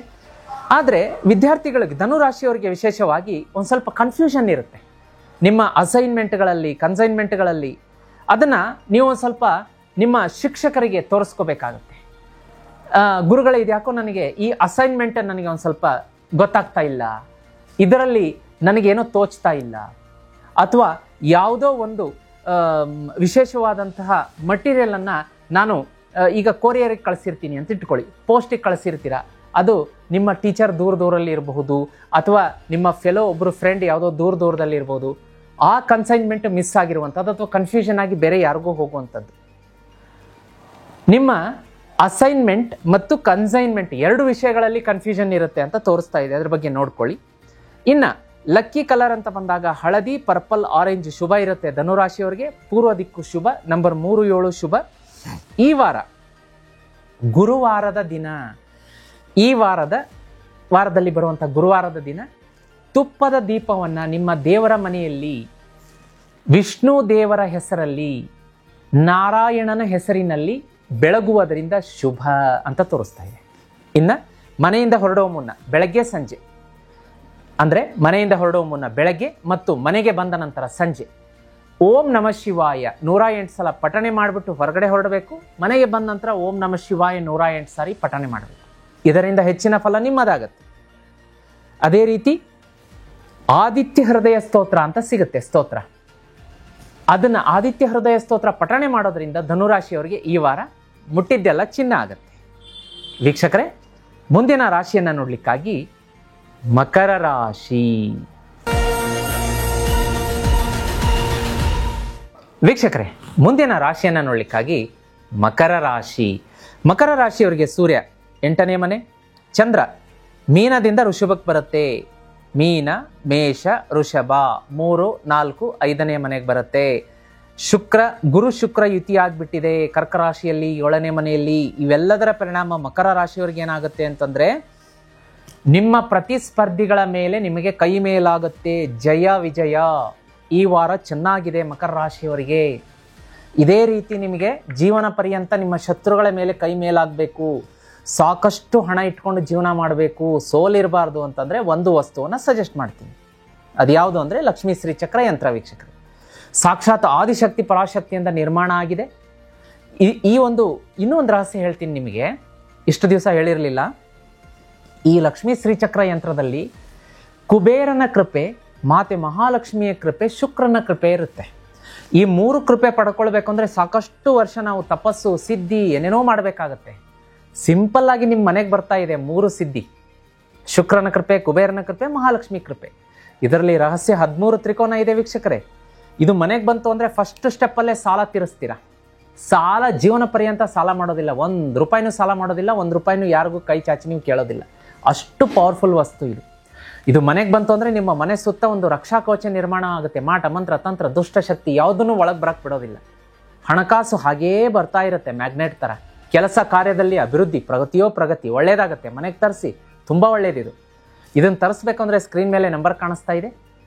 ಆದರೆ ವಿದ್ಯಾರ್ಥಿಗಳಿಗೆ, ಧನುರಾಶಿಯವರಿಗೆ ವಿಶೇಷವಾಗಿ ಒಂದು ಸ್ವಲ್ಪ ಕನ್ಫ್ಯೂಷನ್ ಇರುತ್ತೆ. ನಿಮ್ಮ ಅಸೈನ್ಮೆಂಟ್ಗಳಲ್ಲಿ, ಕನ್ಸೈನ್ಮೆಂಟ್ಗಳಲ್ಲಿ ಅದನ್ನು ನೀವು ಒಂದು ಸ್ವಲ್ಪ ನಿಮ್ಮ ಶಿಕ್ಷಕರಿಗೆ ತೋರಿಸ್ಕೋಬೇಕಾಗತ್ತೆ. ಗುರುಗಳೇ, ಇದ್ಯಾಕೋ ನನಗೆ ಈ ಅಸೈನ್ಮೆಂಟ್ ನನಗೆ ಒಂದು ಸ್ವಲ್ಪ ಗೊತ್ತಾಗ್ತಾ ಇಲ್ಲ, ಇದರಲ್ಲಿ ನನಗೇನೋ ತೋಚ್ತಾ ಇಲ್ಲ, ಅಥವಾ ಯಾವುದೋ ಒಂದು ವಿಶೇಷವಾದಂತಹ ಮಟೀರಿಯಲನ್ನು ನಾನು ಈಗ ಕೊರಿಯರಿಗೆ ಕಳಿಸಿರ್ತೀನಿ ಅಂತ ಇಟ್ಕೊಳ್ಳಿ, ಪೋಸ್ಟಿಗೆ ಕಳಿಸಿರ್ತೀರ. ಅದು ನಿಮ್ಮ ಟೀಚರ್ ದೂರದಲ್ಲಿ ಇರಬಹುದು, ಅಥವಾ ನಿಮ್ಮ ಫೆಲೋ ಒಬ್ಬರು ಫ್ರೆಂಡ್ ಯಾವುದೋ ದೂರದಲ್ಲಿ ಇರ್ಬೋದು. ಆ ಕನ್ಸೈನ್ಮೆಂಟ್ ಮಿಸ್ ಆಗಿರುವಂಥದ್ದು ಅಥವಾ ಕನ್ಫ್ಯೂಷನ್ ಆಗಿ ಬೇರೆ ಯಾರಿಗೂ ಹೋಗುವಂಥದ್ದು. ನಿಮ್ಮ ಅಸೈನ್ಮೆಂಟ್ ಮತ್ತು ಕನ್ಸೈನ್ಮೆಂಟ್ ಎರಡು ವಿಷಯಗಳಲ್ಲಿ ಕನ್ಫ್ಯೂಷನ್ ಇರುತ್ತೆ ಅಂತ ತೋರಿಸ್ತಾ ಇದೆ. ಅದ್ರ ಬಗ್ಗೆ ನೋಡ್ಕೊಳ್ಳಿ. ಇನ್ನು ಲಕ್ಕಿ ಕಲರ್ ಅಂತ ಬಂದಾಗ ಹಳದಿ, ಪರ್ಪಲ್, ಆರೆಂಜ್ ಶುಭ ಇರುತ್ತೆ ಧನುರಾಶಿಯವರಿಗೆ. ಪೂರ್ವ ದಿಕ್ಕು ಶುಭ. ನಂಬರ್ 3, 7 ಶುಭ. ಈ ವಾರ ಗುರುವಾರದ ದಿನ, ಈ ವಾರದಲ್ಲಿ ಬರುವಂಥ ಗುರುವಾರದ ದಿನ ತುಪ್ಪದ ದೀಪವನ್ನು ನಿಮ್ಮ ದೇವರ ಮನೆಯಲ್ಲಿ ವಿಷ್ಣು ದೇವರ ಹೆಸರಲ್ಲಿ, ನಾರಾಯಣನ ಹೆಸರಿನಲ್ಲಿ ಬೆಳಗುವುದರಿಂದ ಶುಭ ಅಂತ ತೋರಿಸ್ತಾ ಇದೆ. ಇನ್ನು ಮನೆಯಿಂದ ಹೊರಡುವ ಮುನ್ನ ಬೆಳಗ್ಗೆ ಸಂಜೆ, ಅಂದರೆ ಮನೆಯಿಂದ ಹೊರಡುವ ಮುನ್ನ ಬೆಳಗ್ಗೆ ಮತ್ತು ಮನೆಗೆ ಬಂದ ನಂತರ ಸಂಜೆ ಓಂ ನಮಃ ಶಿವಾಯ 108 ಸಲ ಪಠಣೆ ಮಾಡಿಬಿಟ್ಟು ಹೊರಗಡೆ ಹೊರಡಬೇಕು. ಮನೆಗೆ ಬಂದ ನಂತರ ಓಂ ನಮಃ ಶಿವಾಯ 108 ಸಾರಿ ಪಠಣೆ ಮಾಡಬೇಕು. ಇದರಿಂದ ಹೆಚ್ಚಿನ ಫಲ ನಿಮ್ಮದಾಗತ್ತೆ. ಅದೇ ರೀತಿ ಆದಿತ್ಯ ಹೃದಯ ಸ್ತೋತ್ರ ಅಂತ ಸಿಗುತ್ತೆ ಸ್ತೋತ್ರ. ಅದನ್ನ ಆದಿತ್ಯ ಹೃದಯ ಸ್ತೋತ್ರ ಪಠಣೆ ಮಾಡೋದ್ರಿಂದ ಧನುರಾಶಿಯವರಿಗೆ ಈ ವಾರ ಮುಟ್ಟಿದ್ದೆಲ್ಲ ಚಿನ್ನ ಆಗುತ್ತೆ. ವೀಕ್ಷಕರೇ, ಮುಂದಿನ ರಾಶಿಯನ್ನ ನೋಡ್ಲಿಕ್ಕಾಗಿ ಮಕರ ರಾಶಿ. ವೀಕ್ಷಕರೇ, ಮುಂದಿನ ರಾಶಿಯನ್ನ ನೋಡ್ಲಿಕ್ಕಾಗಿ ಮಕರ ರಾಶಿ. ಮಕರ ರಾಶಿಯವರಿಗೆ ಸೂರ್ಯ 8ನೇ ಮನೆ, ಚಂದ್ರ ಮೀನದಿಂದ ಋಷಭಕ್ಕೆ ಬರುತ್ತೆ. ಮೀನ, ಮೇಷ, ಋಷಭ 3, 4, 5ನೇ ಮನೆಗೆ ಬರುತ್ತೆ. ಗುರು ಶುಕ್ರ ಯುತಿ ಆಗ್ಬಿಟ್ಟಿದೆ ಕರ್ಕ ರಾಶಿಯಲ್ಲಿ 7ನೇ ಮನೆಯಲ್ಲಿ. ಇವೆಲ್ಲದರ ಪರಿಣಾಮ ಮಕರ ರಾಶಿಯವರಿಗೆ ಏನಾಗುತ್ತೆ ಅಂತಂದ್ರೆ, ನಿಮ್ಮ ಪ್ರತಿಸ್ಪರ್ಧಿಗಳ ಮೇಲೆ ನಿಮಗೆ ಕೈ ಮೇಲಾಗುತ್ತೆ. ಜಯ ವಿಜಯ ಈ ವಾರ ಚೆನ್ನಾಗಿದೆ ಮಕರ ರಾಶಿಯವರಿಗೆ. ಇದೇ ರೀತಿ ನಿಮಗೆ ಜೀವನ ಪರ್ಯಂತ ನಿಮ್ಮ ಶತ್ರುಗಳ ಮೇಲೆ ಕೈ ಮೇಲಾಗಬೇಕು, ಸಾಕಷ್ಟು ಹಣ ಇಟ್ಕೊಂಡು ಜೀವನ ಮಾಡಬೇಕು, ಸೋಲಿರಬಾರ್ದು ಅಂತಂದರೆ ಒಂದು ವಸ್ತುವನ್ನು ಸಜೆಸ್ಟ್ ಮಾಡ್ತೀನಿ. ಅದು ಯಾವುದು ಅಂದರೆ ಲಕ್ಷ್ಮೀ ಶ್ರೀ ಚಕ್ರ ಯಂತ್ರ. ವೀಕ್ಷಕರು, ಸಾಕ್ಷಾತ್ ಆದಿಶಕ್ತಿ ಪರಾಶಕ್ತಿಯಿಂದ ನಿರ್ಮಾಣ ಆಗಿದೆ. ಈ ಇನ್ನೂ ಒಂದು ರಹಸ್ಯ ಹೇಳ್ತೀನಿ ನಿಮಗೆ, ಇಷ್ಟು ದಿವಸ ಹೇಳಿರಲಿಲ್ಲ. ಈ ಲಕ್ಷ್ಮೀ ಶ್ರೀ ಚಕ್ರ ಯಂತ್ರದಲ್ಲಿ ಕುಬೇರನ ಕೃಪೆ, ಮಾತೆ ಮಹಾಲಕ್ಷ್ಮಿಯ ಕೃಪೆ, ಶುಕ್ರನ ಕೃಪೆ ಇರುತ್ತೆ. ಈ 3 ಕೃಪೆ ಪಡ್ಕೊಳ್ಬೇಕು ಅಂದರೆ ಸಾಕಷ್ಟು ವರ್ಷ ನಾವು ತಪಸ್ಸು, ಸಿದ್ಧಿ ಏನೇನೋ ಮಾಡಬೇಕಾಗತ್ತೆ. ಸಿಂಪಲ್ ಆಗಿ ನಿಮ್ಮ ಮನೆಗೆ ಬರ್ತಾ ಇದೆ 3 ಸಿದ್ಧಿ: ಶುಕ್ರನ ಕೃಪೆ, ಕುಬೇರನ ಕೃಪೆ, ಮಹಾಲಕ್ಷ್ಮಿ ಕೃಪೆ. ಇದರಲ್ಲಿ ರಹಸ್ಯ 13 ತ್ರಿಕೋನ ಇದೆ ವೀಕ್ಷಕರೇ. ಇದು ಮನೆಗೆ ಬಂತು ಅಂದರೆ ಫಸ್ಟ್ ಸ್ಟೆಪ್ಪಲ್ಲೇ ಸಾಲ ತೀರಿಸ್ತೀರಾ. ಸಾಲ ಜೀವನ ಪರ್ಯಂತ ಸಾಲ ಮಾಡೋದಿಲ್ಲ, 1 ರೂಪಾಯಿನೂ ಸಾಲ ಮಾಡೋದಿಲ್ಲ, 1 ರೂಪಾಯಿನೂ ಯಾರಿಗೂ ಕೈ ಚಾಚಿ ನೀವು ಕೇಳೋದಿಲ್ಲ. ಅಷ್ಟು ಪವರ್ಫುಲ್ ವಸ್ತು ಇದು. ಇದು ಮನೆಗೆ ಬಂತು ಅಂದರೆ ನಿಮ್ಮ ಮನೆ ಸುತ್ತ ಒಂದು ರಕ್ಷಾ ಕವಚ ನಿರ್ಮಾಣ ಆಗುತ್ತೆ. ಮಾಟ ಮಂತ್ರ ತಂತ್ರ ದುಷ್ಟಶಕ್ತಿ ಯಾವುದನ್ನು ಒಳಗೆ ಬರಕ್ಕೆ ಬಿಡೋದಿಲ್ಲ. ಹಣಕಾಸು ಹಾಗೇ ಬರ್ತಾ ಇರುತ್ತೆ ಮ್ಯಾಗ್ನೆಟ್ ಥರ. ಕೆಲಸ ಕಾರ್ಯದಲ್ಲಿ ಅಭಿವೃದ್ಧಿ, ಪ್ರಗತಿ ಒಳ್ಳೇದಾಗುತ್ತೆ. ಮನೆಗೆ ತರಿಸಿ, ತುಂಬ ಒಳ್ಳೇದಿದು. ಇದನ್ನು ತರಿಸ್ಬೇಕಂದ್ರೆ ಸ್ಕ್ರೀನ್ ಮೇಲೆ ನಂಬರ್ ಕಾಣಿಸ್ತಾ ಇದೆ,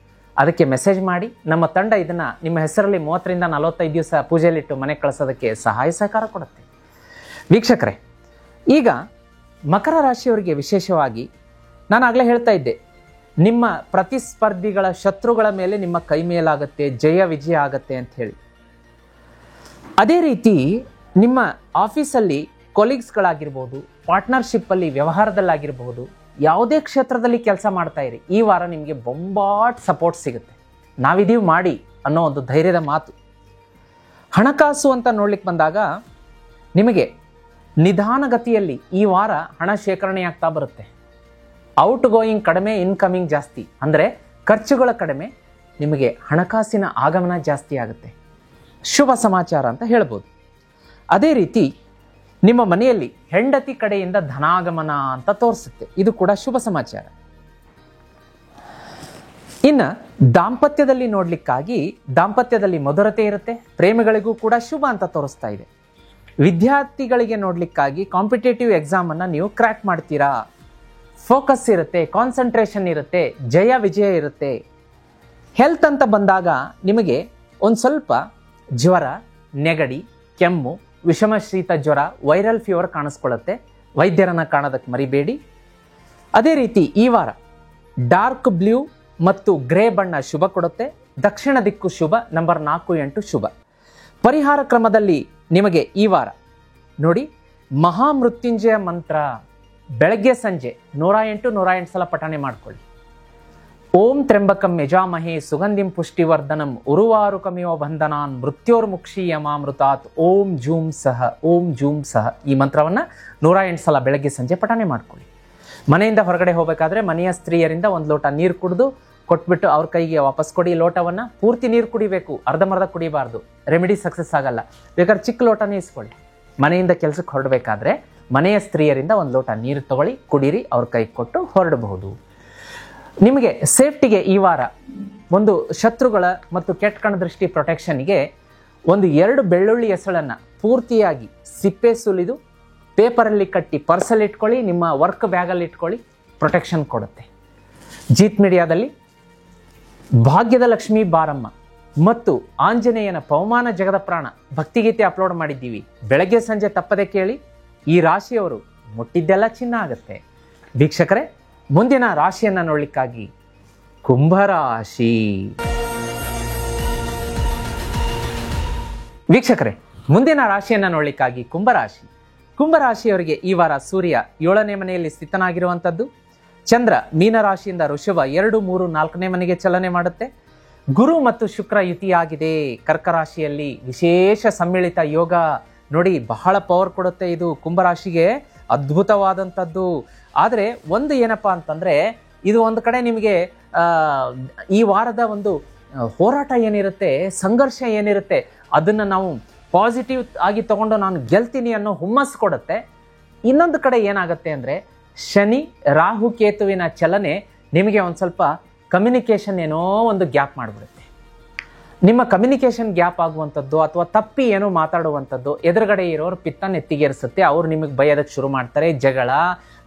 ಅದಕ್ಕೆ ಮೆಸೇಜ್ ಮಾಡಿ. ನಮ್ಮ ತಂಡ ಇದನ್ನು ನಿಮ್ಮ ಹೆಸರಲ್ಲಿ 30ರಿಂದ 45 ದಿವಸ ಪೂಜೆಯಲ್ಲಿಟ್ಟು ಮನೆಗೆ ಕಳಿಸೋದಕ್ಕೆ ಸಹಾಯ ಸಹಕಾರ ಕೊಡುತ್ತೆ. ವೀಕ್ಷಕರೇ, ಈಗ ಮಕರ ರಾಶಿಯವರಿಗೆ ವಿಶೇಷವಾಗಿ ನಾನು ಆಗಲೇ ಹೇಳ್ತಾ ಇದ್ದೆ, ನಿಮ್ಮ ಪ್ರತಿಸ್ಪರ್ಧಿಗಳ ಶತ್ರುಗಳ ಮೇಲೆ ನಿಮ್ಮ ಕೈ ಮೇಲಾಗುತ್ತೆ, ಜಯ ವಿಜಯ ಆಗತ್ತೆ ಅಂತ ಹೇಳಿ. ಅದೇ ರೀತಿ ನಿಮ್ಮ ಆಫೀಸಲ್ಲಿ ಕೊಲೀಗ್ಸ್ಗಳಾಗಿರ್ಬೋದು, ಪಾರ್ಟ್ನರ್ಶಿಪ್ಪಲ್ಲಿ ವ್ಯವಹಾರದಲ್ಲಾಗಿರ್ಬೋದು, ಯಾವುದೇ ಕ್ಷೇತ್ರದಲ್ಲಿ ಕೆಲಸ ಮಾಡ್ತಾ ಇರಿ, ಈ ವಾರ ನಿಮಗೆ ಬೊಂಬಾಟ್ ಸಪೋರ್ಟ್ ಸಿಗುತ್ತೆ. ನಾವಿದೀವಿ ಮಾಡಿ ಅನ್ನೋ ಒಂದು ಧೈರ್ಯದ ಮಾತು. ಹಣಕಾಸು ಅಂತ ನೋಡ್ಲಿಕ್ಕೆ ಬಂದಾಗ ನಿಮಗೆ ನಿಧಾನಗತಿಯಲ್ಲಿ ಈ ವಾರ ಹಣ ಶೇಖರಣೆ ಆಗ್ತಾ ಬರುತ್ತೆ. ಔಟ್ ಗೋಯಿಂಗ್ ಕಡಿಮೆ, ಇನ್ಕಮಿಂಗ್ ಜಾಸ್ತಿ. ಅಂದರೆ ಖರ್ಚುಗಳ ಕಡಿಮೆ, ನಿಮಗೆ ಹಣಕಾಸಿನ ಆಗಮನ ಜಾಸ್ತಿ ಆಗುತ್ತೆ. ಶುಭ ಸಮಾಚಾರ ಅಂತ ಹೇಳ್ಬೋದು. ಅದೇ ರೀತಿ ನಿಮ್ಮ ಮನೆಯಲ್ಲಿ ಹೆಂಡತಿ ಕಡೆಯಿಂದ ಧನಾಗಮನ ಅಂತ ತೋರಿಸುತ್ತೆ, ಇದು ಕೂಡ ಶುಭ ಸಮಾಚಾರ. ಇನ್ನು ದಾಂಪತ್ಯದಲ್ಲಿ ನೋಡ್ಲಿಕ್ಕಾಗಿ, ದಾಂಪತ್ಯದಲ್ಲಿ ಮಧುರತೆ ಇರುತ್ತೆ, ಪ್ರೇಮಿಗಳಿಗೂ ಕೂಡ ಶುಭ ಅಂತ ತೋರಿಸ್ತಾ ಇದೆ. ವಿದ್ಯಾರ್ಥಿಗಳಿಗೆ ನೋಡ್ಲಿಕ್ಕಾಗಿ ಕಾಂಪಿಟೇಟಿವ್ ಎಕ್ಸಾಮನ್ನು ನೀವು ಕ್ರ್ಯಾಕ್ ಮಾಡ್ತೀರಾ, ಫೋಕಸ್ ಇರುತ್ತೆ, ಕಾನ್ಸಂಟ್ರೇಷನ್ ಇರುತ್ತೆ, ಜಯ ವಿಜಯ ಇರುತ್ತೆ. ಹೆಲ್ತ್ ಅಂತ ಬಂದಾಗ ನಿಮಗೆ ಒಂದು ಸ್ವಲ್ಪ ಜ್ವರ, ನೆಗಡಿ, ಕೆಮ್ಮು, ವಿಷಮ ಶೀತ ಜ್ವರ, ವೈರಲ್ ಫೀವರ್ ಕಾಣಿಸ್ಕೊಳ್ಳುತ್ತೆ. ವೈದ್ಯರನ್ನು ಕಾಣೋದಕ್ಕೆ ಮರಿಬೇಡಿ. ಅದೇ ರೀತಿ ಈ ವಾರ ಡಾರ್ಕ್ ಬ್ಲೂ ಮತ್ತು ಗ್ರೇ ಬಣ್ಣ ಶುಭ ಕೊಡುತ್ತೆ. ದಕ್ಷಿಣ ದಿಕ್ಕು ಶುಭ, ನಂಬರ್ 4, 8 ಶುಭ. ಪರಿಹಾರ ಕ್ರಮದಲ್ಲಿ ನಿಮಗೆ ಈ ವಾರ ನೋಡಿ, ಮಹಾಮೃತ್ಯುಂಜಯ ಮಂತ್ರ ಬೆಳಗ್ಗೆ ಸಂಜೆ 108 ಸಲ ಪಠಣೆ ಮಾಡ್ಕೊಳ್ಳಿ. ಓಂ ತ್ರ್ಯಂಬಕಂ ಯಜಾಮಹೇ ಸುಗಂಧಿಂ ಪುಷ್ಟಿವರ್ಧನಂ ಉರುವಾರುಕಮಿವ ಬಂಧನಾನ್ ಮೃತ್ಯೋರ್ಮುಕ್ಷೀಯಮಾಮೃತಾತ್ ಓಂ ಜೂಂ ಸಹ ಓಂ ಜೂಂ ಸಹ. ಈ ಮಂತ್ರವನ್ನು 108 ಸಲ ಬೆಳಗ್ಗೆ ಸಂಜೆ ಪಠನೆ ಮಾಡ್ಕೊಳ್ಳಿ. ಮನೆಯಿಂದ ಹೊರಗಡೆ ಹೋಗಬೇಕಾದ್ರೆ ಮನೆಯ ಸ್ತ್ರೀಯರಿಂದ 1 ಲೋಟ ನೀರು ಕುಡಿದು ಕೊಟ್ಬಿಟ್ಟು ಅವ್ರ ಕೈಗೆ ವಾಪಸ್ ಕೊಡಿ ಲೋಟವನ್ನು. ಪೂರ್ತಿ ನೀರು ಕುಡಿಬೇಕು, ಅರ್ಧಮರ್ಧ ಕುಡಿಬಾರ್ದು, ರೆಮಿಡಿ ಸಕ್ಸಸ್ ಆಗಲ್ಲ. ಬೇಕಾದ್ರೆ ಚಿಕ್ಕ ಲೋಟನೇ ಇಸ್ಕೊಳ್ಳಿ. ಮನೆಯಿಂದ ಕೆಲಸಕ್ಕೆ ಹೊರಡಬೇಕಾದ್ರೆ ಮನೆಯ ಸ್ತ್ರೀಯರಿಂದ 1 ಲೋಟ ನೀರು ತಗೊಳ್ಳಿ, ಕುಡೀರಿ, ಅವ್ರ ಕೈಗೆ ಕೊಟ್ಟು ಹೊರಡಬಹುದು. ನಿಮಗೆ ಸೇಫ್ಟಿಗೆ ಈ ವಾರ ಒಂದು ಶತ್ರುಗಳ ಮತ್ತು ಕೆಟ್ಟ ಕಣ ದೃಷ್ಟಿ ಪ್ರೊಟೆಕ್ಷನ್ಗೆ 2 ಬೆಳ್ಳುಳ್ಳಿ ಎಸಳನ್ನು ಪೂರ್ತಿಯಾಗಿ ಸಿಪ್ಪೆ ಸುಲಿದು ಪೇಪರಲ್ಲಿ ಕಟ್ಟಿ ಪರ್ಸಲ್ಲಿ ಇಟ್ಕೊಳ್ಳಿ, ನಿಮ್ಮ ವರ್ಕ್ ಬ್ಯಾಗಲ್ಲಿ ಇಟ್ಕೊಳ್ಳಿ, ಪ್ರೊಟೆಕ್ಷನ್ ಕೊಡುತ್ತೆ. ಜೀತ್ ಮೀಡಿಯಾದಲ್ಲಿ ಭಾಗ್ಯದ ಲಕ್ಷ್ಮೀ ಬಾರಮ್ಮ ಮತ್ತು ಆಂಜನೇಯನ ಪವಮಾನ ಜಗದ ಪ್ರಾಣ ಭಕ್ತಿಗೀತೆ ಅಪ್ಲೋಡ್ ಮಾಡಿದ್ದೀವಿ. ಬೆಳಗ್ಗೆ ಸಂಜೆ ತಪ್ಪದೆ ಕೇಳಿ. ಈ ರಾಶಿಯವರು ಮುಟ್ಟಿದ್ದೆಲ್ಲ ಚಿನ್ನ ಆಗುತ್ತೆ. ವೀಕ್ಷಕರೇ, ಮುಂದಿನ ರಾಶಿಯನ್ನು ನೋಡ್ಲಿಕ್ಕಾಗಿ ಕುಂಭರಾಶಿ. ವೀಕ್ಷಕರೇ, ಮುಂದಿನ ರಾಶಿಯನ್ನು ನೋಡ್ಲಿಕ್ಕಾಗಿ ಕುಂಭರಾಶಿ. ಕುಂಭರಾಶಿಯವರಿಗೆ ಈ ವಾರ ಸೂರ್ಯ 7ನೇ ಮನೆಯಲ್ಲಿ ಸ್ಥಿತನಾಗಿರುವಂಥದ್ದು. ಚಂದ್ರ ಮೀನರಾಶಿಯಿಂದ ಋಷಭ 2, 3, 4ನೇ ಮನೆಗೆ ಚಲನೆ ಮಾಡುತ್ತೆ. ಗುರು ಮತ್ತು ಶುಕ್ರ ಯುತಿಯಾಗಿದೆ. ಕರ್ಕ ರಾಶಿಯಲ್ಲಿ ವಿಶೇಷ ಸಮ್ಮಿಳಿತ ಯೋಗ ನೋಡಿ, ಬಹಳ ಪವರ್ ಕೊಡುತ್ತೆ ಇದು ಕುಂಭರಾಶಿಗೆ, ಅದ್ಭುತವಾದಂಥದ್ದು. ಆದರೆ ಒಂದು ಏನಪ್ಪಾ ಅಂತಂದರೆ, ಇದು ಒಂದು ಕಡೆ ನಿಮಗೆ ಈ ವಾರದ ಒಂದು ಹೋರಾಟ ಏನಿರುತ್ತೆ, ಸಂಘರ್ಷ ಏನಿರುತ್ತೆ, ಅದನ್ನು ನಾವು ಪಾಸಿಟಿವ್ ಆಗಿ ತಗೊಂಡು ನಾನು ಗೆಲ್ತೀನಿ ಅನ್ನೋ ಹುಮ್ಮಸ್ಸು ಕೊಡುತ್ತೆ. ಇನ್ನೊಂದು ಕಡೆ ಏನಾಗುತ್ತೆ ಅಂದರೆ, ಶನಿ ರಾಹು ಕೇತುವಿನ ಚಲನೆ ನಿಮಗೆ ಒಂದು ಸ್ವಲ್ಪ ಕಮ್ಯುನಿಕೇಷನ್ ಏನೋ ಒಂದು ಗ್ಯಾಪ್ ಮಾಡಿಬಿಡುತ್ತೆ. ನಿಮ್ಮ ಕಮ್ಯುನಿಕೇಷನ್ ಗ್ಯಾಪ್ ಆಗುವಂಥದ್ದು ಅಥವಾ ತಪ್ಪಿ ಏನೋ ಮಾತಾಡುವಂಥದ್ದು ಎದುರುಗಡೆ ಇರೋರು ಪಿತ್ತ ನೆತ್ತಿಗೇರಿಸುತ್ತೆ. ಅವ್ರು ನಿಮಗೆ ಬೈಯೋದಕ್ಕೆ ಶುರು ಮಾಡ್ತಾರೆ. ಜಗಳ,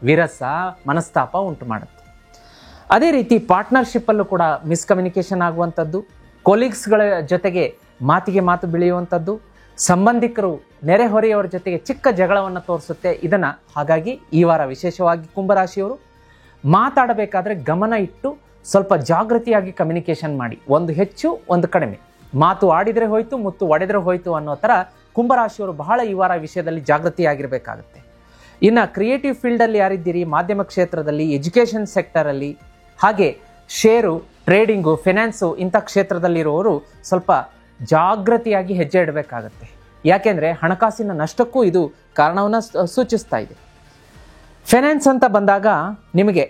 ವಿರಸ, ಮನಸ್ತಾಪ ಉಂಟು ಮಾಡುತ್ತೆ. ಅದೇ ರೀತಿ ಪಾರ್ಟ್ನರ್ಶಿಪ್ಪಲ್ಲೂ ಕೂಡ ಮಿಸ್ಕಮ್ಯುನಿಕೇಷನ್ ಆಗುವಂಥದ್ದು, ಕೊಲೀಗ್ಸ್ಗಳ ಜೊತೆಗೆ ಮಾತಿಗೆ ಮಾತು ಬೆಳೆಯುವಂಥದ್ದು, ಸಂಬಂಧಿಕರು ನೆರೆಹೊರೆಯವರ ಜೊತೆಗೆ ಚಿಕ್ಕ ಜಗಳವನ್ನು ತೋರಿಸುತ್ತೆ ಇದನ್ನು. ಹಾಗಾಗಿ ಈ ವಾರ ವಿಶೇಷವಾಗಿ ಕುಂಭರಾಶಿಯವರು ಮಾತಾಡಬೇಕಾದ್ರೆ ಗಮನ ಇಟ್ಟು ಸ್ವಲ್ಪ ಜಾಗೃತಿಯಾಗಿ ಕಮ್ಯುನಿಕೇಷನ್ ಮಾಡಿ. ಒಂದು ಹೆಚ್ಚು ಒಂದು ಕಡಿಮೆ, ಮಾತು ಆಡಿದರೆ ಹೋಯ್ತು, ಮುತ್ತು ಒಡೆದರೆ ಹೋಯ್ತು ಅನ್ನೋ ಥರ ಕುಂಭರಾಶಿಯವರು ಬಹಳ ಈ ವಾರ ವಿಷಯದಲ್ಲಿ ಜಾಗೃತಿಯಾಗಿರಬೇಕಾಗುತ್ತೆ. ಇನ್ನು ಕ್ರಿಯೇಟಿವ್ ಫೀಲ್ಡಲ್ಲಿ ಯಾರಿದ್ದೀರಿ, ಮಾಧ್ಯಮ ಕ್ಷೇತ್ರದಲ್ಲಿ, ಎಜುಕೇಷನ್ ಸೆಕ್ಟರಲ್ಲಿ, ಹಾಗೆ ಷೇರು, ಟ್ರೇಡಿಂಗು, ಫಿನಾನ್ಸು ಇಂಥ ಕ್ಷೇತ್ರದಲ್ಲಿರುವವರು ಸ್ವಲ್ಪ ಜಾಗೃತಿಯಾಗಿ ಹೆಜ್ಜೆ ಇಡಬೇಕಾಗತ್ತೆ. ಯಾಕೆಂದರೆ ಹಣಕಾಸಿನ ನಷ್ಟಕ್ಕೂ ಇದು ಕಾರಣವನ್ನು ಸೂಚಿಸ್ತಾ ಇದೆ. ಫೈನಾನ್ಸ್ ಅಂತ ಬಂದಾಗ ನಿಮಗೆ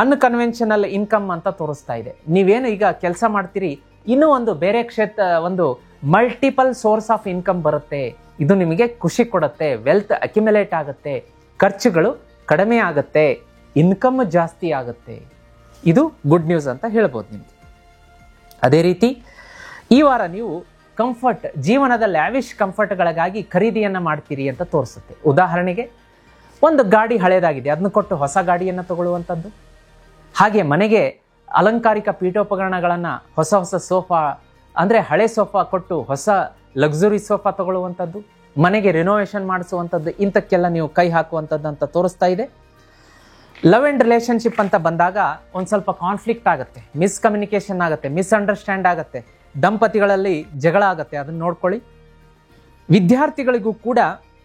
ಅನ್ಕನ್ವೆನ್ಷನಲ್ ಇನ್ಕಮ್ ಅಂತ ತೋರಿಸ್ತಾ ಇದೆ. ನೀವೇನು ಈಗ ಕೆಲಸ ಮಾಡ್ತೀರಿ, ಇನ್ನೂ ಒಂದು ಬೇರೆ ಒಂದು ಮಲ್ಟಿಪಲ್ ಸೋರ್ಸ್ ಆಫ್ ಇನ್ಕಮ್ ಬರುತ್ತೆ. ಇದು ನಿಮಗೆ ಖುಷಿ ಕೊಡುತ್ತೆ. ವೆಲ್ತ್ ಅಕ್ಯುಮುಲೇಟ್ ಆಗುತ್ತೆ, ಖರ್ಚುಗಳು ಕಡಿಮೆ ಆಗುತ್ತೆ, ಇನ್ಕಮ್ ಜಾಸ್ತಿ ಆಗುತ್ತೆ. ಇದು ಗುಡ್ ನ್ಯೂಸ್ ಅಂತ ಹೇಳ್ಬೋದು ನಿಮಗೆ. ಅದೇ ರೀತಿ ಈ ವಾರ ನೀವು ಕಂಫರ್ಟ್, ಜೀವನದ ಲ್ಯಾವಿಶ್ ಕಂಫರ್ಟ್ಗಳಿಗಾಗಿ ಖರೀದಿಯನ್ನು ಮಾಡ್ತೀರಿ ಅಂತ ತೋರಿಸುತ್ತೆ. ಉದಾಹರಣೆಗೆ, ಒಂದು ಗಾಡಿ ಹಳೇದಾಗಿದೆ, ಅದನ್ನು ಕೊಟ್ಟು ಹೊಸ ಗಾಡಿಯನ್ನು ತಗೊಳ್ಳುವಂಥದ್ದು. ಹಾಗೆ ಮನೆಗೆ ಅಲಂಕಾರಿಕ ಪೀಠೋಪಕರಣಗಳನ್ನು, ಹೊಸ ಹೊಸ ಸೋಫಾ ಅಂದರೆ ಹಳೆ ಸೋಫಾ ಕೊಟ್ಟು ಹೊಸ ಲಕ್ಸುರಿ ಸೋಫಾ ತಗೊಳ್ಳುವಂಥದ್ದು, ಮನೆಗೆ ರಿನೋವೇಷನ್ ಮಾಡಿಸುವಂಥದ್ದು, ಇಂಥಕ್ಕೆಲ್ಲ ನೀವು ಕೈ ಹಾಕುವಂಥದ್ದು ಅಂತ ತೋರಿಸ್ತಾ ಇದೆ. ಲವ್ ಆ್ಯಂಡ್ ರಿಲೇಷನ್ಶಿಪ್ ಅಂತ ಬಂದಾಗ ಒಂದು ಸ್ವಲ್ಪ ಕಾನ್ಫ್ಲಿಕ್ಟ್ ಆಗುತ್ತೆ, ಮಿಸ್ಕಮ್ಯುನಿಕೇಷನ್ ಆಗುತ್ತೆ, ಮಿಸ್ಅಂಡರ್ಸ್ಟ್ಯಾಂಡ್ ಆಗುತ್ತೆ, ದಂಪತಿಗಳಲ್ಲಿ ಜಗಳ ಆಗುತ್ತೆ. ಅದನ್ನು ನೋಡ್ಕೊಳ್ಳಿ. ವಿದ್ಯಾರ್ಥಿಗಳಿಗೂ ಕೂಡ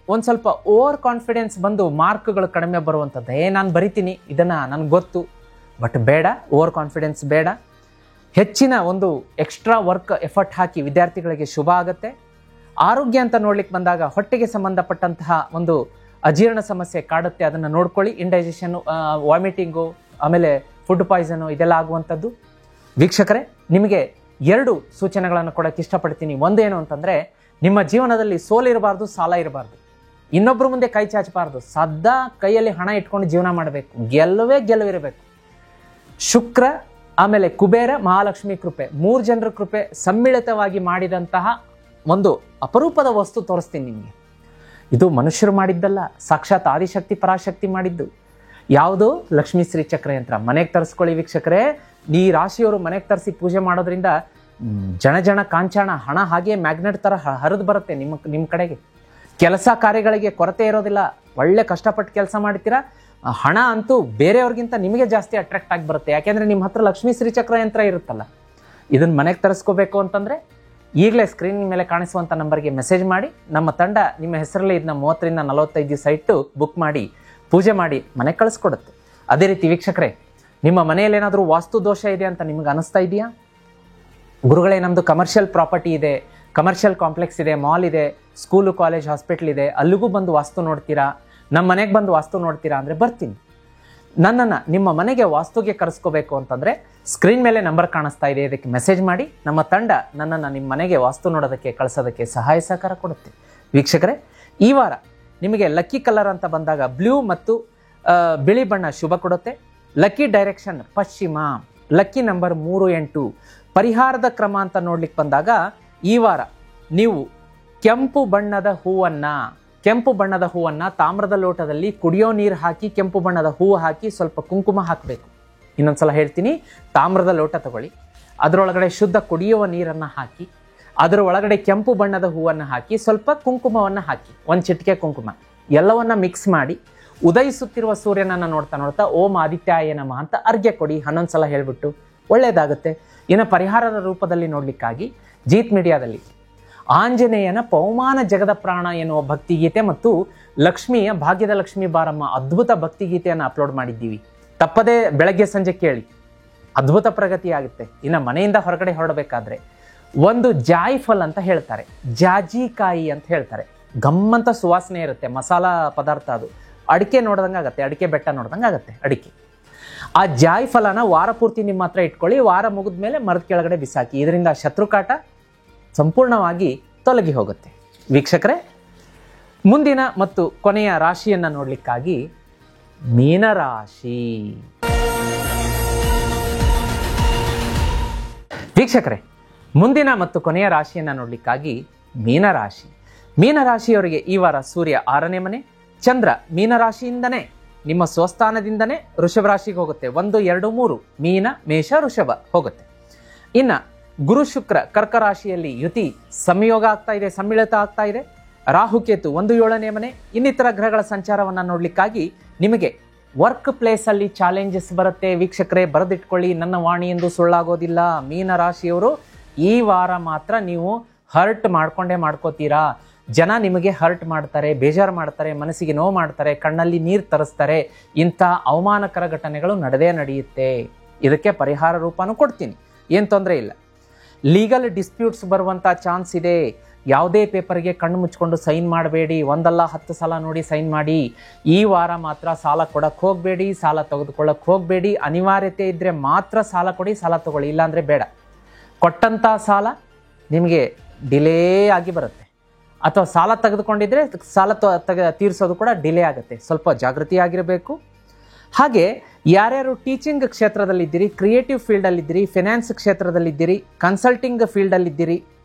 ಒಂದು ಸ್ವಲ್ಪ ಓವರ್ ಕಾನ್ಫಿಡೆನ್ಸ್ ಬಂದು ಮಾರ್ಕ್ಗಳು ಕಡಿಮೆ ಬರುವಂಥದ್ದು. ನಾನು ಬರಿತೀನಿ, ಇದನ್ನು ನನಗೆ ಗೊತ್ತು, ಬಟ್ ಬೇಡ, ಓವರ್ ಕಾನ್ಫಿಡೆನ್ಸ್ ಬೇಡ. ಹೆಚ್ಚಿನ ಒಂದು ಎಕ್ಸ್ಟ್ರಾ ವರ್ಕ್ ಎಫರ್ಟ್ ಹಾಕಿ ವಿದ್ಯಾರ್ಥಿಗಳಿಗೆ ಶುಭ ಆಗುತ್ತೆ. ಆರೋಗ್ಯ ಅಂತ ನೋಡ್ಲಿಕ್ಕೆ ಬಂದಾಗ ಹೊಟ್ಟೆಗೆ ಸಂಬಂಧಪಟ್ಟಂತಹ ಒಂದು ಅಜೀರ್ಣ ಸಮಸ್ಯೆ ಕಾಡುತ್ತೆ, ಅದನ್ನು ನೋಡ್ಕೊಳ್ಳಿ. ಇಂಡೈಜೆಷನ್ನು, ವಾಮಿಟಿಂಗು, ಆಮೇಲೆ ಫುಡ್ ಪಾಯ್ಸನು ಇದೆಲ್ಲ ಆಗುವಂಥದ್ದು. ವೀಕ್ಷಕರೇ, ನಿಮಗೆ 2 ಸೂಚನೆಗಳನ್ನು ಕೊಡೋಕ್ಕೆ ಇಷ್ಟಪಡ್ತೀನಿ. ಒಂದೇನು ಅಂತಂದರೆ, ನಿಮ್ಮ ಜೀವನದಲ್ಲಿ ಸೋಲಿರಬಾರ್ದು, ಸಾಲ ಇರಬಾರ್ದು, ಇನ್ನೊಬ್ಬರ ಮುಂದೆ ಕೈ ಚಾಚಬಾರ್ದು, ಸದಾ ಕೈಯಲ್ಲಿ ಹಣ ಇಟ್ಕೊಂಡು ಜೀವನ ಮಾಡಬೇಕು, ಗೆಲುವಿರಬೇಕು. ಶುಕ್ರ, ಆಮೇಲೆ ಕುಬೇರ, ಮಹಾಲಕ್ಷ್ಮಿ ಕೃಪೆ, 3 ಜನರ ಕೃಪೆ ಸಮ್ಮಿಳಿತವಾಗಿ ಮಾಡಿದಂತಹ ಒಂದು ಅಪರೂಪದ ವಸ್ತು ತೋರಿಸ್ತೀನಿ ನಿಮಗೆ. ಇದು ಮನುಷ್ಯರು ಮಾಡಿದ್ದಲ್ಲ, ಸಾಕ್ಷಾತ್ ಆದಿಶಕ್ತಿ ಪರಾಶಕ್ತಿ ಮಾಡಿದ್ದು. ಯಾವುದು? ಲಕ್ಷ್ಮೀ ಶ್ರೀ ಚಕ್ರ ಯಂತ್ರ. ಮನೆಗೆ ತರಿಸ್ಕೊಳ್ಳಿ ವೀಕ್ಷಕರೇ. ಈ ರಾಶಿಯವರು ಮನೆಗೆ ತರಿಸಿ ಪೂಜೆ ಮಾಡೋದ್ರಿಂದ ಜನ ಕಾಂಚಾಣ ಹಣ ಹಾಗೆ ಮ್ಯಾಗ್ನೆಟ್ ಥರ ಹರಿದು ಬರುತ್ತೆ ನಿಮ್ಮ ಕಡೆಗೆ. ಕೆಲಸ ಕಾರ್ಯಗಳಿಗೆ ಕೊರತೆ ಇರೋದಿಲ್ಲ. ಒಳ್ಳೆ ಕಷ್ಟಪಟ್ಟು ಕೆಲಸ ಮಾಡ್ತೀರಾ, ಹಣ ಅಂತೂ ಬೇರೆಯವ್ರಿಗಿಂತ ನಿಮಗೆ ಜಾಸ್ತಿ ಅಟ್ರಾಕ್ಟ್ ಆಗಿ ಬರುತ್ತೆ. ಯಾಕೆಂದರೆ ನಿಮ್ಮ ಹತ್ರ ಲಕ್ಷ್ಮೀ ಶ್ರೀ ಚಕ್ರ ಯಂತ್ರ ಇರುತ್ತಲ್ಲ. ಇದನ್ನು ಮನೆಗೆ ತರಿಸ್ಕೋಬೇಕು ಅಂತಂದರೆ ಈಗಲೇ ಸ್ಕ್ರೀನ್ ಮೇಲೆ ಕಾಣಿಸುವಂಥ ನಂಬರ್ಗೆ ಮೆಸೇಜ್ ಮಾಡಿ, ನಮ್ಮ ತಂಡ ನಿಮ್ಮ ಹೆಸರಲ್ಲಿ ಇದನ್ನ 30 ರಿಂದ 45 ದಿವಸ ಇಟ್ಟು ಬುಕ್ ಮಾಡಿ ಪೂಜೆ ಮಾಡಿ ಮನೆಗೆ ಕಳಿಸ್ಕೊಡುತ್ತೆ. ಅದೇ ರೀತಿ ವೀಕ್ಷಕರೇ, ನಿಮ್ಮ ಮನೆಯಲ್ಲಿ ಏನಾದರೂ ವಾಸ್ತು ದೋಷ ಇದೆ ಅಂತ ನಿಮ್ಗೆ ಅನಿಸ್ತಾ ಇದೆಯಾ? ಗುರುಗಳೇ, ನಮ್ಮದು ಕಮರ್ಷಿಯಲ್ ಪ್ರಾಪರ್ಟಿ ಇದೆ, ಕಮರ್ಷಿಯಲ್ ಕಾಂಪ್ಲೆಕ್ಸ್ ಇದೆ, ಮಾಲ್ ಇದೆ, ಸ್ಕೂಲು, ಕಾಲೇಜ್, ಹಾಸ್ಪಿಟ್ಲ್ ಇದೆ, ಅಲ್ಲಿಗೂ ಬಂದು ವಾಸ್ತು ನೋಡ್ತೀರಾ, ನಮ್ಮ ಮನೆಗೆ ಬಂದು ವಾಸ್ತು ನೋಡ್ತೀರಾ ಅಂದರೆ ಬರ್ತೀನಿ. ನನ್ನನ್ನು ನಿಮ್ಮ ಮನೆಗೆ ವಾಸ್ತುಗೆ ಕರೆಸ್ಕೋಬೇಕು ಅಂತಂದರೆ ಸ್ಕ್ರೀನ್ ಮೇಲೆ ನಂಬರ್ ಕಾಣಿಸ್ತಾ ಇದೆ, ಇದಕ್ಕೆ ಮೆಸೇಜ್ ಮಾಡಿ. ನಮ್ಮ ತಂಡ ನನ್ನನ್ನು ನಿಮ್ಮ ಮನೆಗೆ ವಾಸ್ತು ನೋಡೋದಕ್ಕೆ ಕಳಿಸೋದಕ್ಕೆ ಸಹಾಯ ಸಹಕಾರ ಕೊಡುತ್ತೆ. ವೀಕ್ಷಕರೇ, ಈ ವಾರ ನಿಮಗೆ ಲಕ್ಕಿ ಕಲರ್ ಅಂತ ಬಂದಾಗ ಬ್ಲೂ ಮತ್ತು ಬಿಳಿ ಬಣ್ಣ ಶುಭ ಕೊಡುತ್ತೆ. ಲಕ್ಕಿ ಡೈರೆಕ್ಷನ್ ಪಶ್ಚಿಮ, ಲಕ್ಕಿ ನಂಬರ್ 38. ಪರಿಹಾರದ ಕ್ರಮ ಅಂತ ನೋಡ್ಲಿಕ್ಕೆ ಬಂದಾಗ ಈ ವಾರ ನೀವು ಕೆಂಪು ಬಣ್ಣದ ಹೂವನ್ನು ತಾಮ್ರದ ಲೋಟದಲ್ಲಿ ಕುಡಿಯೋ ನೀರು ಹಾಕಿ, ಕೆಂಪು ಬಣ್ಣದ ಹೂವು ಹಾಕಿ, ಸ್ವಲ್ಪ ಕುಂಕುಮ ಹಾಕಬೇಕು. ಇನ್ನೊಂದ್ಸಲ ಹೇಳ್ತೀನಿ, ತಾಮ್ರದ ಲೋಟ ತಗೊಳ್ಳಿ, ಅದರೊಳಗಡೆ ಶುದ್ಧ ಕುಡಿಯುವ ನೀರನ್ನು ಹಾಕಿ, ಅದರ ಒಳಗಡೆ ಕೆಂಪು ಬಣ್ಣದ ಹೂವನ್ನು ಹಾಕಿ, ಸ್ವಲ್ಪ ಕುಂಕುಮವನ್ನು ಹಾಕಿ, 1 ಚಿಟಿಕೆ ಕುಂಕುಮ, ಎಲ್ಲವನ್ನ ಮಿಕ್ಸ್ ಮಾಡಿ ಉದಯಿಸುತ್ತಿರುವ ಸೂರ್ಯನನ್ನು ನೋಡ್ತಾ ಓಂ ಆದಿತ್ಯಾಯ ನಮಃ ಅಂತ ಅರ್ಘ್ಯ ಕೊಡಿ. 11 ಸಲ ಹೇಳ್ಬಿಟ್ಟು ಒಳ್ಳೆಯದಾಗುತ್ತೆ. ಇನ್ನು ಪರಿಹಾರದ ರೂಪದಲ್ಲಿ ನೋಡಲಿಕ್ಕಾಗಿ ಜೀತ್ ಮೀಡಿಯಾದಲ್ಲಿ ಆಂಜನೇಯನ ಪವಮಾನ ಜಗದ ಪ್ರಾಣ ಎನ್ನುವ ಭಕ್ತಿಗೀತೆ ಮತ್ತು ಲಕ್ಷ್ಮಿಯ ಭಾಗ್ಯದ ಲಕ್ಷ್ಮೀ ಬಾರಮ್ಮ ಅದ್ಭುತ ಭಕ್ತಿಗೀತೆಯನ್ನು ಅಪ್ಲೋಡ್ ಮಾಡಿದ್ದೀವಿ. ತಪ್ಪದೇ ಬೆಳಗ್ಗೆ ಸಂಜೆ ಕೇಳಿ. ಅದ್ಭುತ ಪ್ರಗತಿ ಆಗುತ್ತೆ. ಇನ್ನು ಮನೆಯಿಂದ ಹೊರಗಡೆ ಹೊರಡಬೇಕಾದ್ರೆ ಒಂದು ಜಾಯಿಫಲ್ ಅಂತ ಹೇಳ್ತಾರೆ, ಜಾಜಿಕಾಯಿ ಅಂತ ಹೇಳ್ತಾರೆ, ಗಮ್ಮಂತ ಸುವಾಸನೆ ಇರುತ್ತೆ, ಮಸಾಲಾ ಪದಾರ್ಥ ಅದು. ಅಡಿಕೆ ನೋಡ್ದಂಗೆ ಆಗುತ್ತೆ, ಅಡಿಕೆ ಬೆಟ್ಟ ನೋಡ್ದಂಗೆ ಆಗುತ್ತೆ ಅಡಿಕೆ. ಆ ಜಾಯಿಫಲನ ವಾರ ಪೂರ್ತಿ ನಿಮ್ಮ ಹತ್ರ ಇಟ್ಕೊಳ್ಳಿ, ವಾರ ಮುಗಿದ ಮೇಲೆ ಮರದ ಕೆಳಗಡೆ ಬಿಸಾಕಿ. ಇದರಿಂದ ಶತ್ರುಕಾಟ ಸಂಪೂರ್ಣವಾಗಿ ತೊಲಗಿ ಹೋಗುತ್ತೆ. ವೀಕ್ಷಕರೇ, ಮುಂದಿನ ಮತ್ತು ಕೊನೆಯ ರಾಶಿಯನ್ನ ನೋಡ್ಲಿಕ್ಕಾಗಿ ಮೀನರಾಶಿ. ವೀಕ್ಷಕರೇ, ಮುಂದಿನ ಮತ್ತು ಕೊನೆಯ ರಾಶಿಯನ್ನ ನೋಡ್ಲಿಕ್ಕಾಗಿ ಮೀನರಾಶಿ. ಮೀನರಾಶಿಯವರಿಗೆ ಈ ವಾರ ಸೂರ್ಯ 6ನೇ ಮನೆ, ಚಂದ್ರ ಮೀನರಾಶಿಯಿಂದನೇ ನಿಮ್ಮ ಸ್ವಸ್ಥಾನದಿಂದನೇ ವೃಷಭ ರಾಶಿಗೆ ಹೋಗುತ್ತೆ. 1, 2, 3 ಮೀನ, ಮೇಷ, ವೃಷಭ ಹೋಗುತ್ತೆ. ಇನ್ನ ಗುರು ಶುಕ್ರ ಕರ್ಕ ರಾಶಿಯಲ್ಲಿ ಯುತಿ ಸಂಯೋಗ ಆಗ್ತಾ ಇದೆ, ಸಮ್ಮಿಳಿತ ಆಗ್ತಾ ಇದೆ. ರಾಹುಕೇತು 1, 7ನೇ ಮನೆ. ಇನ್ನಿತರ ಗ್ರಹಗಳ ಸಂಚಾರವನ್ನ ನೋಡ್ಲಿಕ್ಕಾಗಿ ನಿಮಗೆ ವರ್ಕ್ ಪ್ಲೇಸ್ ಅಲ್ಲಿ ಚಾಲೆಂಜಸ್ ಬರುತ್ತೆ. ವೀಕ್ಷಕರೇ, ಬರೆದಿಟ್ಕೊಳ್ಳಿ, ನನ್ನ ವಾಣಿ ಎಂದು ಸುಳ್ಳಾಗೋದಿಲ್ಲ. ಮೀನ ರಾಶಿಯವರು ಈ ವಾರ ಮಾತ್ರ ನೀವು ಹರ್ಟ್ ಮಾಡ್ಕೋತೀರಾ. ಜನ ನಿಮಗೆ ಹರ್ಟ್ ಮಾಡ್ತಾರೆ, ಬೇಜಾರು ಮಾಡ್ತಾರೆ, ಮನಸ್ಸಿಗೆ ನೋವು ಮಾಡ್ತಾರೆ, ಕಣ್ಣಲ್ಲಿ ನೀರು ತರಿಸ್ತಾರೆ. ಇಂಥ ಅವಮಾನಕರ ಘಟನೆಗಳು ನಡೆಯುತ್ತೆ. ಇದಕ್ಕೆ ಪರಿಹಾರ ರೂಪನೂ ಕೊಡ್ತೀನಿ, ಏನು ತೊಂದರೆ ಇಲ್ಲ. ಲೀಗಲ್ ಡಿಸ್ಪ್ಯೂಟ್ಸ್ ಬರುವಂಥ ಚಾನ್ಸ್ ಇದೆ. ಯಾವುದೇ ಪೇಪರ್ಗೆ ಕಣ್ಣು ಮುಚ್ಕೊಂಡು ಸೈನ್ ಮಾಡಬೇಡಿ. 1 ಅಲ್ಲ 10 ಸಲ ನೋಡಿ ಸೈನ್ ಮಾಡಿ. ಈ ವಾರ ಮಾತ್ರ ಸಾಲ ಕೊಡಕ್ಕೆ ಹೋಗಬೇಡಿ, ಸಾಲ ತೆಗೆದುಕೊಳ್ಳಕ್ಕೆ ಹೋಗಬೇಡಿ. ಅನಿವಾರ್ಯತೆ ಇದ್ದರೆ ಮಾತ್ರ ಸಾಲ ಕೊಡಿ, ಸಾಲ ತಗೊಳ್ಳಿ, ಇಲ್ಲಾಂದರೆ ಬೇಡ. ಕೊಟ್ಟಂಥ ಸಾಲ ನಿಮಗೆ ಡಿಲೇ ಆಗಿ ಬರುತ್ತೆ, ಅಥವಾ ಸಾಲ ತೆಗೆದುಕೊಂಡಿದ್ರೆ ಸಾಲ ತೀರಿಸೋದು ಕೂಡ ಡಿಲೇ ಆಗುತ್ತೆ. ಸ್ವಲ್ಪ ಜಾಗೃತಿಯಾಗಿರಬೇಕು. ಹಾಗೆ ಯಾರ್ಯಾರು ಟೀಚಿಂಗ್ ಕ್ಷೇತ್ರದಲ್ಲಿದ್ದೀರಿ, ಕ್ರಿಯೇಟಿವ್ ಫೀಲ್ಡಲ್ಲಿದ್ದೀರಿ, ಫಿನಾನ್ಸ್ ಕ್ಷೇತ್ರದಲ್ಲಿದ್ದೀರಿ, ಕನ್ಸಲ್ಟಿಂಗ್ ಫೀಲ್ಡಲ್ಲಿದ್ದೀರಿ,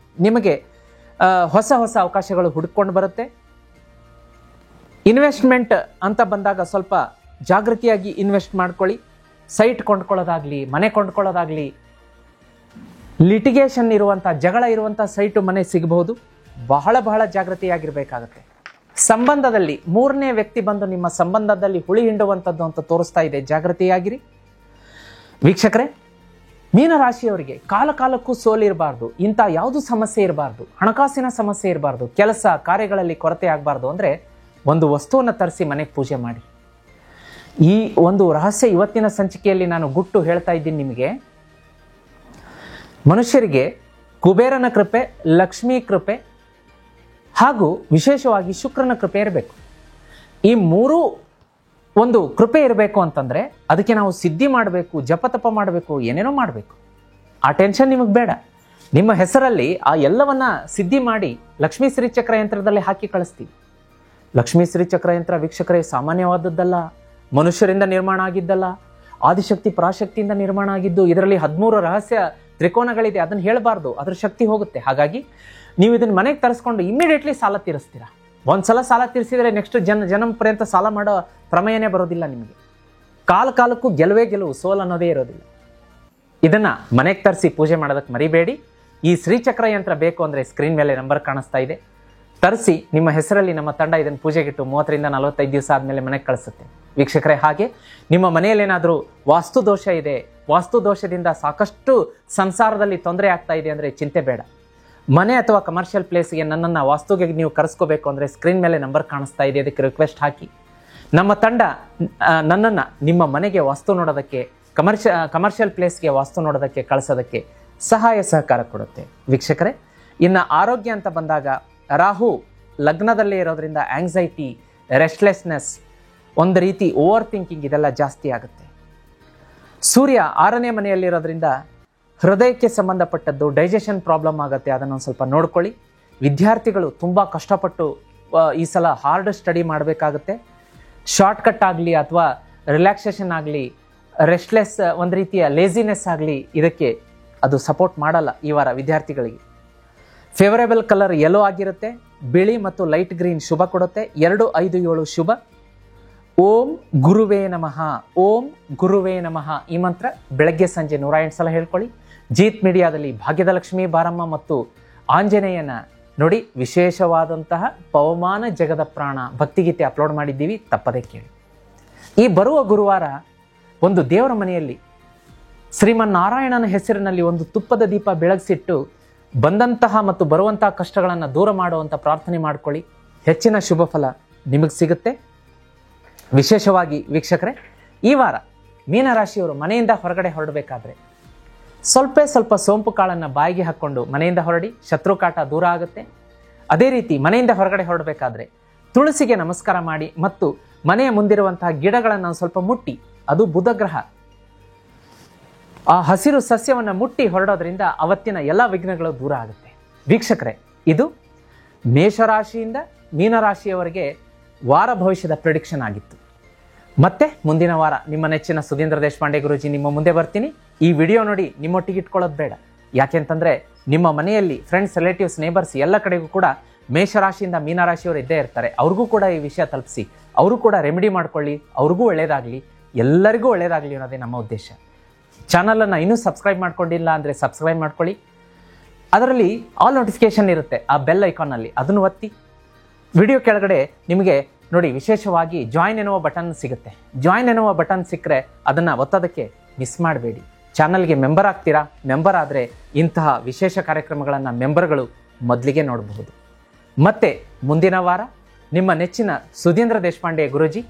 ನಿಮಗೆ ಹೊಸ ಅವಕಾಶಗಳು ಹುಡುಕೊಂಡು ಬರುತ್ತೆ. ಇನ್ವೆಸ್ಟ್ಮೆಂಟ್ ಅಂತ ಬಂದಾಗ ಸ್ವಲ್ಪ ಜಾಗೃತಿಯಾಗಿ ಇನ್ವೆಸ್ಟ್ ಮಾಡ್ಕೊಳ್ಳಿ. ಸೈಟ್ ಕೊಂಡ್ಕೊಳ್ಳೋದಾಗ್ಲಿ, ಮನೆ ಕೊಂಡ್ಕೊಳ್ಳೋದಾಗ್ಲಿ, ಲಿಟಿಗೇಷನ್ ಇರುವಂಥ, ಜಗಳ ಇರುವಂಥ ಸೈಟು, ಮನೆ ಸಿಗಬಹುದು. ಬಹಳ ಜಾಗೃತಿಯಾಗಿರ್ಬೇಕಾಗತ್ತೆ. ಸಂಬಂಧದಲ್ಲಿ 3ನೇ ವ್ಯಕ್ತಿ ಬಂದು ನಿಮ್ಮ ಸಂಬಂಧದಲ್ಲಿ ಹುಳಿ ಹಿಂಡುವಂಥದ್ದು ಅಂತ ತೋರಿಸ್ತಾ ಇದೆ, ಜಾಗೃತಿಯಾಗಿರಿ. ವೀಕ್ಷಕರೇ, ಮೀನರಾಶಿಯವರಿಗೆ ಕಾಲಕ್ಕೂ ಸೋಲಿರಬಾರ್ದು, ಇಂಥ ಯಾವುದು ಸಮಸ್ಯೆ ಇರಬಾರ್ದು, ಹಣಕಾಸಿನ ಸಮಸ್ಯೆ ಇರಬಾರ್ದು, ಕೆಲಸ ಕಾರ್ಯಗಳಲ್ಲಿ ಕೊರತೆ ಆಗಬಾರ್ದು ಅಂದರೆ ಒಂದು ವಸ್ತುವನ್ನು ತರಿಸಿ ಮನೆಗೆ ಪೂಜೆ ಮಾಡಿ. ಈ ಒಂದು ರಹಸ್ಯ ಇವತ್ತಿನ ಸಂಚಿಕೆಯಲ್ಲಿ ನಾನು ಗುಟ್ಟು ಹೇಳ್ತಾ ಇದ್ದೀನಿ ನಿಮಗೆ. ಮನುಷ್ಯರಿಗೆ ಕುಬೇರನ ಕೃಪೆ, ಲಕ್ಷ್ಮೀ ಕೃಪೆ ಹಾಗೂ ವಿಶೇಷವಾಗಿ ಶುಕ್ರನ ಕೃಪೆ ಇರಬೇಕು. ಈ 3 ಒಂದು ಕೃಪೆ ಇರಬೇಕು ಅಂತಂದರೆ ಅದಕ್ಕೆ ನಾವು ಸಿದ್ಧಿ ಮಾಡಬೇಕು, ಜಪತಪ ಮಾಡಬೇಕು, ಏನೇನೋ ಮಾಡಬೇಕು. ಆ ಟೆನ್ಷನ್ ನಿಮಗೆ ಬೇಡ. ನಿಮ್ಮ ಹೆಸರಲ್ಲಿ ಆ ಎಲ್ಲವನ್ನ ಸಿದ್ಧಿ ಮಾಡಿ ಲಕ್ಷ್ಮೀ ಶ್ರೀಚಕ್ರ ಯಂತ್ರದಲ್ಲಿ ಹಾಕಿ ಕಳಿಸ್ತೀವಿ. ಲಕ್ಷ್ಮೀ ಶ್ರೀಚಕ್ರ ಯಂತ್ರ ವೀಕ್ಷಕರೇ ಸಾಮಾನ್ಯವಾದದ್ದಲ್ಲ, ಮನುಷ್ಯರಿಂದ ನಿರ್ಮಾಣ ಆಗಿದ್ದಲ್ಲ, ಆದಿಶಕ್ತಿ ಪರಾಶಕ್ತಿಯಿಂದ ನಿರ್ಮಾಣ ಆಗಿದ್ದು. ಇದರಲ್ಲಿ 13 ರಹಸ್ಯ ತ್ರಿಕೋನಗಳಿದೆ, ಅದನ್ನು ಹೇಳಬಾರ್ದು, ಅದ್ರ ಶಕ್ತಿ ಹೋಗುತ್ತೆ. ಹಾಗಾಗಿ ನೀವು ಇದನ್ನು ಮನೆಗೆ ತರಿಸ್ಕೊಂಡು ಇಮ್ಮಿಡಿಯೇಟ್ಲಿ ಸಾಲ ತೀರಿಸ್ತೀರಾ. ಒಂದ್ಸಲ ಸಾಲ ತೀರಿಸಿದರೆ ನೆಕ್ಸ್ಟ್ ಜನ್ಮ ಪರ್ಯಂತ ಸಾಲ ಮಾಡೋ ಪ್ರಮೇಯನೇ ಬರೋದಿಲ್ಲ ನಿಮಗೆ. ಕಾಲಕ್ಕೂ ಗೆಲುವು, ಸೋಲು ಅನ್ನೋದೇ ಇರೋದಿಲ್ಲ. ಇದನ್ನ ಮನೆಗೆ ತರಿಸಿ ಪೂಜೆ ಮಾಡೋದಕ್ಕೆ ಮರಿಬೇಡಿ. ಈ ಶ್ರೀಚಕ್ರ ಯಂತ್ರ ಬೇಕು ಅಂದರೆ ಸ್ಕ್ರೀನ್ ಮೇಲೆ ನಂಬರ್ ಕಾಣಿಸ್ತಾ ಇದೆ, ತರಿಸಿ ನಿಮ್ಮ ಹೆಸರಲ್ಲಿ ನಮ್ಮ ತಂಡ ಇದನ್ನು ಪೂಜೆಗಿಟ್ಟು 30ರಿಂದ 45 ದಿವಸ ಆದಮೇಲೆ ಮನೆಗೆ ಕಳಿಸುತ್ತೆ. ವೀಕ್ಷಕರೇ, ಹಾಗೆ ನಿಮ್ಮ ಮನೆಯಲ್ಲಿ ಏನಾದರೂ ವಾಸ್ತು ದೋಷ ಇದೆ, ವಾಸ್ತು ದೋಷದಿಂದ ಸಾಕಷ್ಟು ಸಂಸಾರದಲ್ಲಿ ತೊಂದರೆ ಆಗ್ತಾ ಇದೆ ಅಂದರೆ ಚಿಂತೆ ಬೇಡ. ಮನೆ ಅಥವಾ ಕಮರ್ಷಿಯಲ್ ಪ್ಲೇಸ್ಗೆ ನನ್ನನ್ನು ವಾಸ್ತುಗೆ ನೀವು ಕರೆಸ್ಕೋಬೇಕು ಅಂದರೆ ಸ್ಕ್ರೀನ್ ಮೇಲೆ ನಂಬರ್ ಕಾಣಿಸ್ತಾ ಇದೆ, ಅದಕ್ಕೆ ರಿಕ್ವೆಸ್ಟ್ ಹಾಕಿ. ನಮ್ಮ ತಂಡ ನನ್ನನ್ನು ನಿಮ್ಮ ಮನೆಗೆ ವಾಸ್ತು ನೋಡೋದಕ್ಕೆ, ಕಮರ್ಷಿಯಲ್ ಪ್ಲೇಸ್ಗೆ ವಾಸ್ತು ನೋಡೋದಕ್ಕೆ ಕಳಿಸೋದಕ್ಕೆ ಸಹಕಾರ ಕೊಡುತ್ತೆ. ವೀಕ್ಷಕರೇ, ಇನ್ನು ಆರೋಗ್ಯ ಅಂತ ಬಂದಾಗ ರಾಹು ಲಗ್ನದಲ್ಲೇ ಇರೋದ್ರಿಂದ ಆಂಗ್ಸೈಟಿ, ರೆಸ್ಟ್ಲೆಸ್ನೆಸ್, ಒಂದು ರೀತಿ ಓವರ್ ಥಿಂಕಿಂಗ್ ಇದೆಲ್ಲ ಜಾಸ್ತಿ ಆಗುತ್ತೆ. ಸೂರ್ಯ 6ನೇ ಮನೆಯಲ್ಲಿರೋದ್ರಿಂದ ಹೃದಯಕ್ಕೆ ಸಂಬಂಧಪಟ್ಟದ್ದು, ಡೈಜೆಷನ್ ಪ್ರಾಬ್ಲಮ್ ಆಗುತ್ತೆ, ಅದನ್ನು ಸ್ವಲ್ಪ ನೋಡ್ಕೊಳ್ಳಿ. ವಿದ್ಯಾರ್ಥಿಗಳು ತುಂಬ ಕಷ್ಟಪಟ್ಟು ಈ ಸಲ ಹಾರ್ಡ್ ಸ್ಟಡಿ ಮಾಡಬೇಕಾಗುತ್ತೆ. ಶಾರ್ಟ್ಕಟ್ ಆಗಲಿ ಅಥವಾ ರಿಲ್ಯಾಕ್ಸೇಷನ್ ಆಗಲಿ, ರೆಸ್ಟ್ಲೆಸ್ ಒಂದು ರೀತಿಯ ಲೇಜಿನೆಸ್ ಆಗಲಿ, ಇದಕ್ಕೆ ಅದು ಸಪೋರ್ಟ್ ಮಾಡಲ್ಲ ಈ ವಾರ ವಿದ್ಯಾರ್ಥಿಗಳಿಗೆ. ಫೇವರೇಬಲ್ ಕಲರ್ ಯೆಲ್ಲೋ ಆಗಿರುತ್ತೆ, ಬಿಳಿ ಮತ್ತು ಲೈಟ್ ಗ್ರೀನ್ ಶುಭ ಕೊಡುತ್ತೆ. 2, 5, 7 ಶುಭ. ಓಂ ಗುರುವೇ ನಮಃ, ಓಂ ಗುರುವೇ ನಮಃ ಈ ಮಂತ್ರ ಬೆಳಗ್ಗೆ ಸಂಜೆ 108 ಸಲ ಹೇಳ್ಕೊಳ್ಳಿ. ಜೀತ್ ಮೀಡಿಯಾದಲ್ಲಿ ಭಾಗ್ಯದ ಲಕ್ಷ್ಮೀ ಬಾರಮ್ಮ ಮತ್ತು ಆಂಜನೇಯನ ನೋಡಿ ವಿಶೇಷವಾದಂತಹ ಪವಮಾನ ಜಗದ ಪ್ರಾಣ ಭಕ್ತಿಗೀತೆ ಅಪ್ಲೋಡ್ ಮಾಡಿದ್ದೀವಿ, ತಪ್ಪದೇ ಕೇಳಿ. ಈ ಬರುವ ಗುರುವಾರ ಒಂದು ದೇವರ ಮನೆಯಲ್ಲಿ ಶ್ರೀಮನ್ನಾರಾಯಣನ ಹೆಸರಿನಲ್ಲಿ ಒಂದು ತುಪ್ಪದ ದೀಪ ಬೆಳಗಿಸಿಟ್ಟು ಬಂದಂತಹ ಮತ್ತು ಬರುವಂತಹ ಕಷ್ಟಗಳನ್ನು ದೂರ ಮಾಡುವಂಥ ಪ್ರಾರ್ಥನೆ ಮಾಡ್ಕೊಳ್ಳಿ. ಹೆಚ್ಚಿನ ಶುಭ ಫಲ ನಿಮಗೆ ಸಿಗುತ್ತೆ. ವಿಶೇಷವಾಗಿ ವೀಕ್ಷಕರೇ, ಈ ವಾರ ಮೀನರಾಶಿಯವರು ಮನೆಯಿಂದ ಹೊರಗಡೆ ಹೊರಡಬೇಕಾದ್ರೆ ಸ್ವಲ್ಪ ಸೋಂಪು ಕಾಳನ್ನು ಬಾಯಿಗೆ ಹಾಕ್ಕೊಂಡು ಮನೆಯಿಂದ ಹೊರಡಿ, ಶತ್ರುಕಾಟ ದೂರ ಆಗುತ್ತೆ. ಅದೇ ರೀತಿ ಮನೆಯಿಂದ ಹೊರಗಡೆ ಹೊರಡಬೇಕಾದ್ರೆ ತುಳಸಿಗೆ ನಮಸ್ಕಾರ ಮಾಡಿ ಮತ್ತು ಮನೆಯ ಮುಂದಿರುವಂತಹ ಗಿಡಗಳನ್ನು ಸ್ವಲ್ಪ ಮುಟ್ಟಿ, ಅದು ಬುಧ ಗ್ರಹ, ಆ ಹಸಿರು ಸಸ್ಯವನ್ನು ಮುಟ್ಟಿ ಹೊರಡೋದ್ರಿಂದ ಅವತ್ತಿನ ಎಲ್ಲ ವಿಘ್ನಗಳು ದೂರ ಆಗುತ್ತೆ. ವೀಕ್ಷಕರೇ, ಇದು ಮೇಷರಾಶಿಯಿಂದ ಮೀನರಾಶಿಯವರೆಗೆ ವಾರ ಭವಿಷ್ಯದ ಪ್ರಿಡಿಕ್ಷನ್ ಆಗಿತ್ತು. ಮತ್ತೆ ಮುಂದಿನ ವಾರ ನಿಮ್ಮ ನೆಚ್ಚಿನ ಸುಧೀಂದ್ರ ದೇಶಪಾಂಡೆ ಗುರೂಜಿ ನಿಮ್ಮ ಮುಂದೆ ಬರ್ತೀನಿ. ಈ ವಿಡಿಯೋ ನೋಡಿ ನಿಮ್ಮೊಟ್ಟಿಗೆ ಇಟ್ಕೊಳ್ಳೋದು ಬೇಡ. ಯಾಕೆಂತಂದ್ರೆ ನಿಮ್ಮ ಮನೆಯಲ್ಲಿ ಫ್ರೆಂಡ್ಸ್, ರಿಲೇಟಿವ್ಸ್, ನೇಬರ್ಸ್ ಎಲ್ಲ ಕಡೆಗೂ ಕೂಡ ಮೇಷರಾಶಿಯಿಂದ ಮೀನರಾಶಿಯವರು ಇದ್ದೇ ಇರ್ತಾರೆ. ಅವ್ರಿಗೂ ಕೂಡ ಈ ವಿಷಯ ತಲುಪಿಸಿ, ಅವರು ಕೂಡ ರೆಮಿಡಿ ಮಾಡ್ಕೊಳ್ಳಿ, ಅವ್ರಿಗೂ ಒಳ್ಳೇದಾಗಲಿ, ಎಲ್ಲರಿಗೂ ಒಳ್ಳೇದಾಗಲಿ ಅನ್ನೋದೇ ನಮ್ಮ ಉದ್ದೇಶ. ಚಾನಲನ್ನು ಇನ್ನೂ ಸಬ್ಸ್ಕ್ರೈಬ್ ಮಾಡ್ಕೊಂಡಿಲ್ಲ ಅಂದರೆ ಸಬ್ಸ್ಕ್ರೈಬ್ ಮಾಡ್ಕೊಳ್ಳಿ. ಅದರಲ್ಲಿ ಆಲ್ ನೋಟಿಫಿಕೇಶನ್ ಇರುತ್ತೆ, ಆ ಬೆಲ್ ಐಕಾನಲ್ಲಿ, ಅದನ್ನು ಒತ್ತಿ. ವಿಡಿಯೋ ಕೆಳಗಡೆ ನಿಮಗೆ ನೋಡಿ ವಿಶೇಷವಾಗಿ ಜಾಯಿನ್ ಎನ್ನುವ ಬಟನ್ ಸಿಗುತ್ತೆ. ಜಾಯಿನ್ ಎನ್ನುವ ಬಟನ್ ಸಿಕ್ಕರೆ ಅದನ್ನು ಒತ್ತೋದಕ್ಕೆ ಮಿಸ್ ಮಾಡಬೇಡಿ. ಚಾನಲ್ಗೆ ಮೆಂಬರ್ ಆಗ್ತೀರಾ? ಮೆಂಬರ್ ಆದರೆ ಇಂತಹ ವಿಶೇಷ ಕಾರ್ಯಕ್ರಮಗಳನ್ನು ಮೆಂಬರ್ಗಳು ಮೊದಲಿಗೆ ನೋಡಬಹುದು. ಮತ್ತೆ ಮುಂದಿನ ವಾರ ನಿಮ್ಮ ನೆಚ್ಚಿನ ಸುಧೀಂದ್ರ ದೇಶಪಾಂಡೆ ಗುರೂಜಿ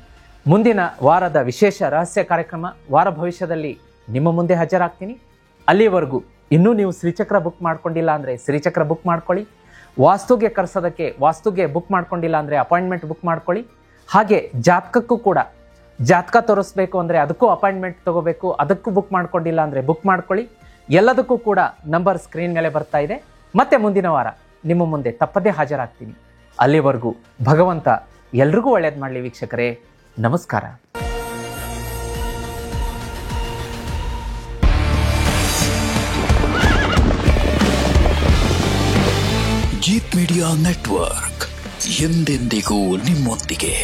ಮುಂದಿನ ವಾರದ ವಿಶೇಷ ರಹಸ್ಯ ಕಾರ್ಯಕ್ರಮ ವಾರ ಭವಿಷ್ಯದಲ್ಲಿ ನಿಮ್ಮ ಮುಂದೆ ಹಾಜರಾಗ್ತೀನಿ. ಅಲ್ಲಿವರೆಗೂ ಇನ್ನೂ ನೀವು ಶ್ರೀಚಕ್ರ ಬುಕ್ ಮಾಡ್ಕೊಂಡಿಲ್ಲ ಅಂದರೆ ಶ್ರೀಚಕ್ರ ಬುಕ್ ಮಾಡ್ಕೊಳ್ಳಿ. ವಾಸ್ತುಗೆ ಕರೆಸೋದಕ್ಕೆ ವಾಸ್ತುಗೆ ಬುಕ್ ಮಾಡ್ಕೊಂಡಿಲ್ಲ ಅಂದರೆ ಅಪಾಯಿಂಟ್ಮೆಂಟ್ ಬುಕ್ ಮಾಡ್ಕೊಳ್ಳಿ. ಹಾಗೆ ಜಾತಕಕ್ಕೂ ಕೂಡ ಜಾತಕ ತೋರಿಸ್ಬೇಕು ಅಂದರೆ ಅದಕ್ಕೂ ಅಪಾಯಿಂಟ್ಮೆಂಟ್ ತಗೋಬೇಕು, ಅದಕ್ಕೂ ಬುಕ್ ಮಾಡ್ಕೊಂಡಿಲ್ಲ ಅಂದರೆ ಬುಕ್ ಮಾಡ್ಕೊಳ್ಳಿ. ಎಲ್ಲದಕ್ಕೂ ಕೂಡ ನಂಬರ್ ಸ್ಕ್ರೀನ್ ಮೇಲೆ ಬರ್ತಾ ಇದೆ. ಮತ್ತೆ ಮುಂದಿನ ವಾರ ನಿಮ್ಮ ಮುಂದೆ ತಪ್ಪದೇ ಹಾಜರಾಗ್ತೀನಿ. ಅಲ್ಲಿವರೆಗೂ ಭಗವಂತ ಎಲ್ರಿಗೂ ಒಳ್ಳೇದು ಮಾಡಲಿ ವೀಕ್ಷಕರೇ. ನಮಸ್ಕಾರ. ಜೀತ್ ಮೀಡಿಯಾ ನೆಟ್ವರ್ಕ್ ಎಂದೆಂದಿಗೂ ನಿಮ್ಮೊಂದಿಗೆ.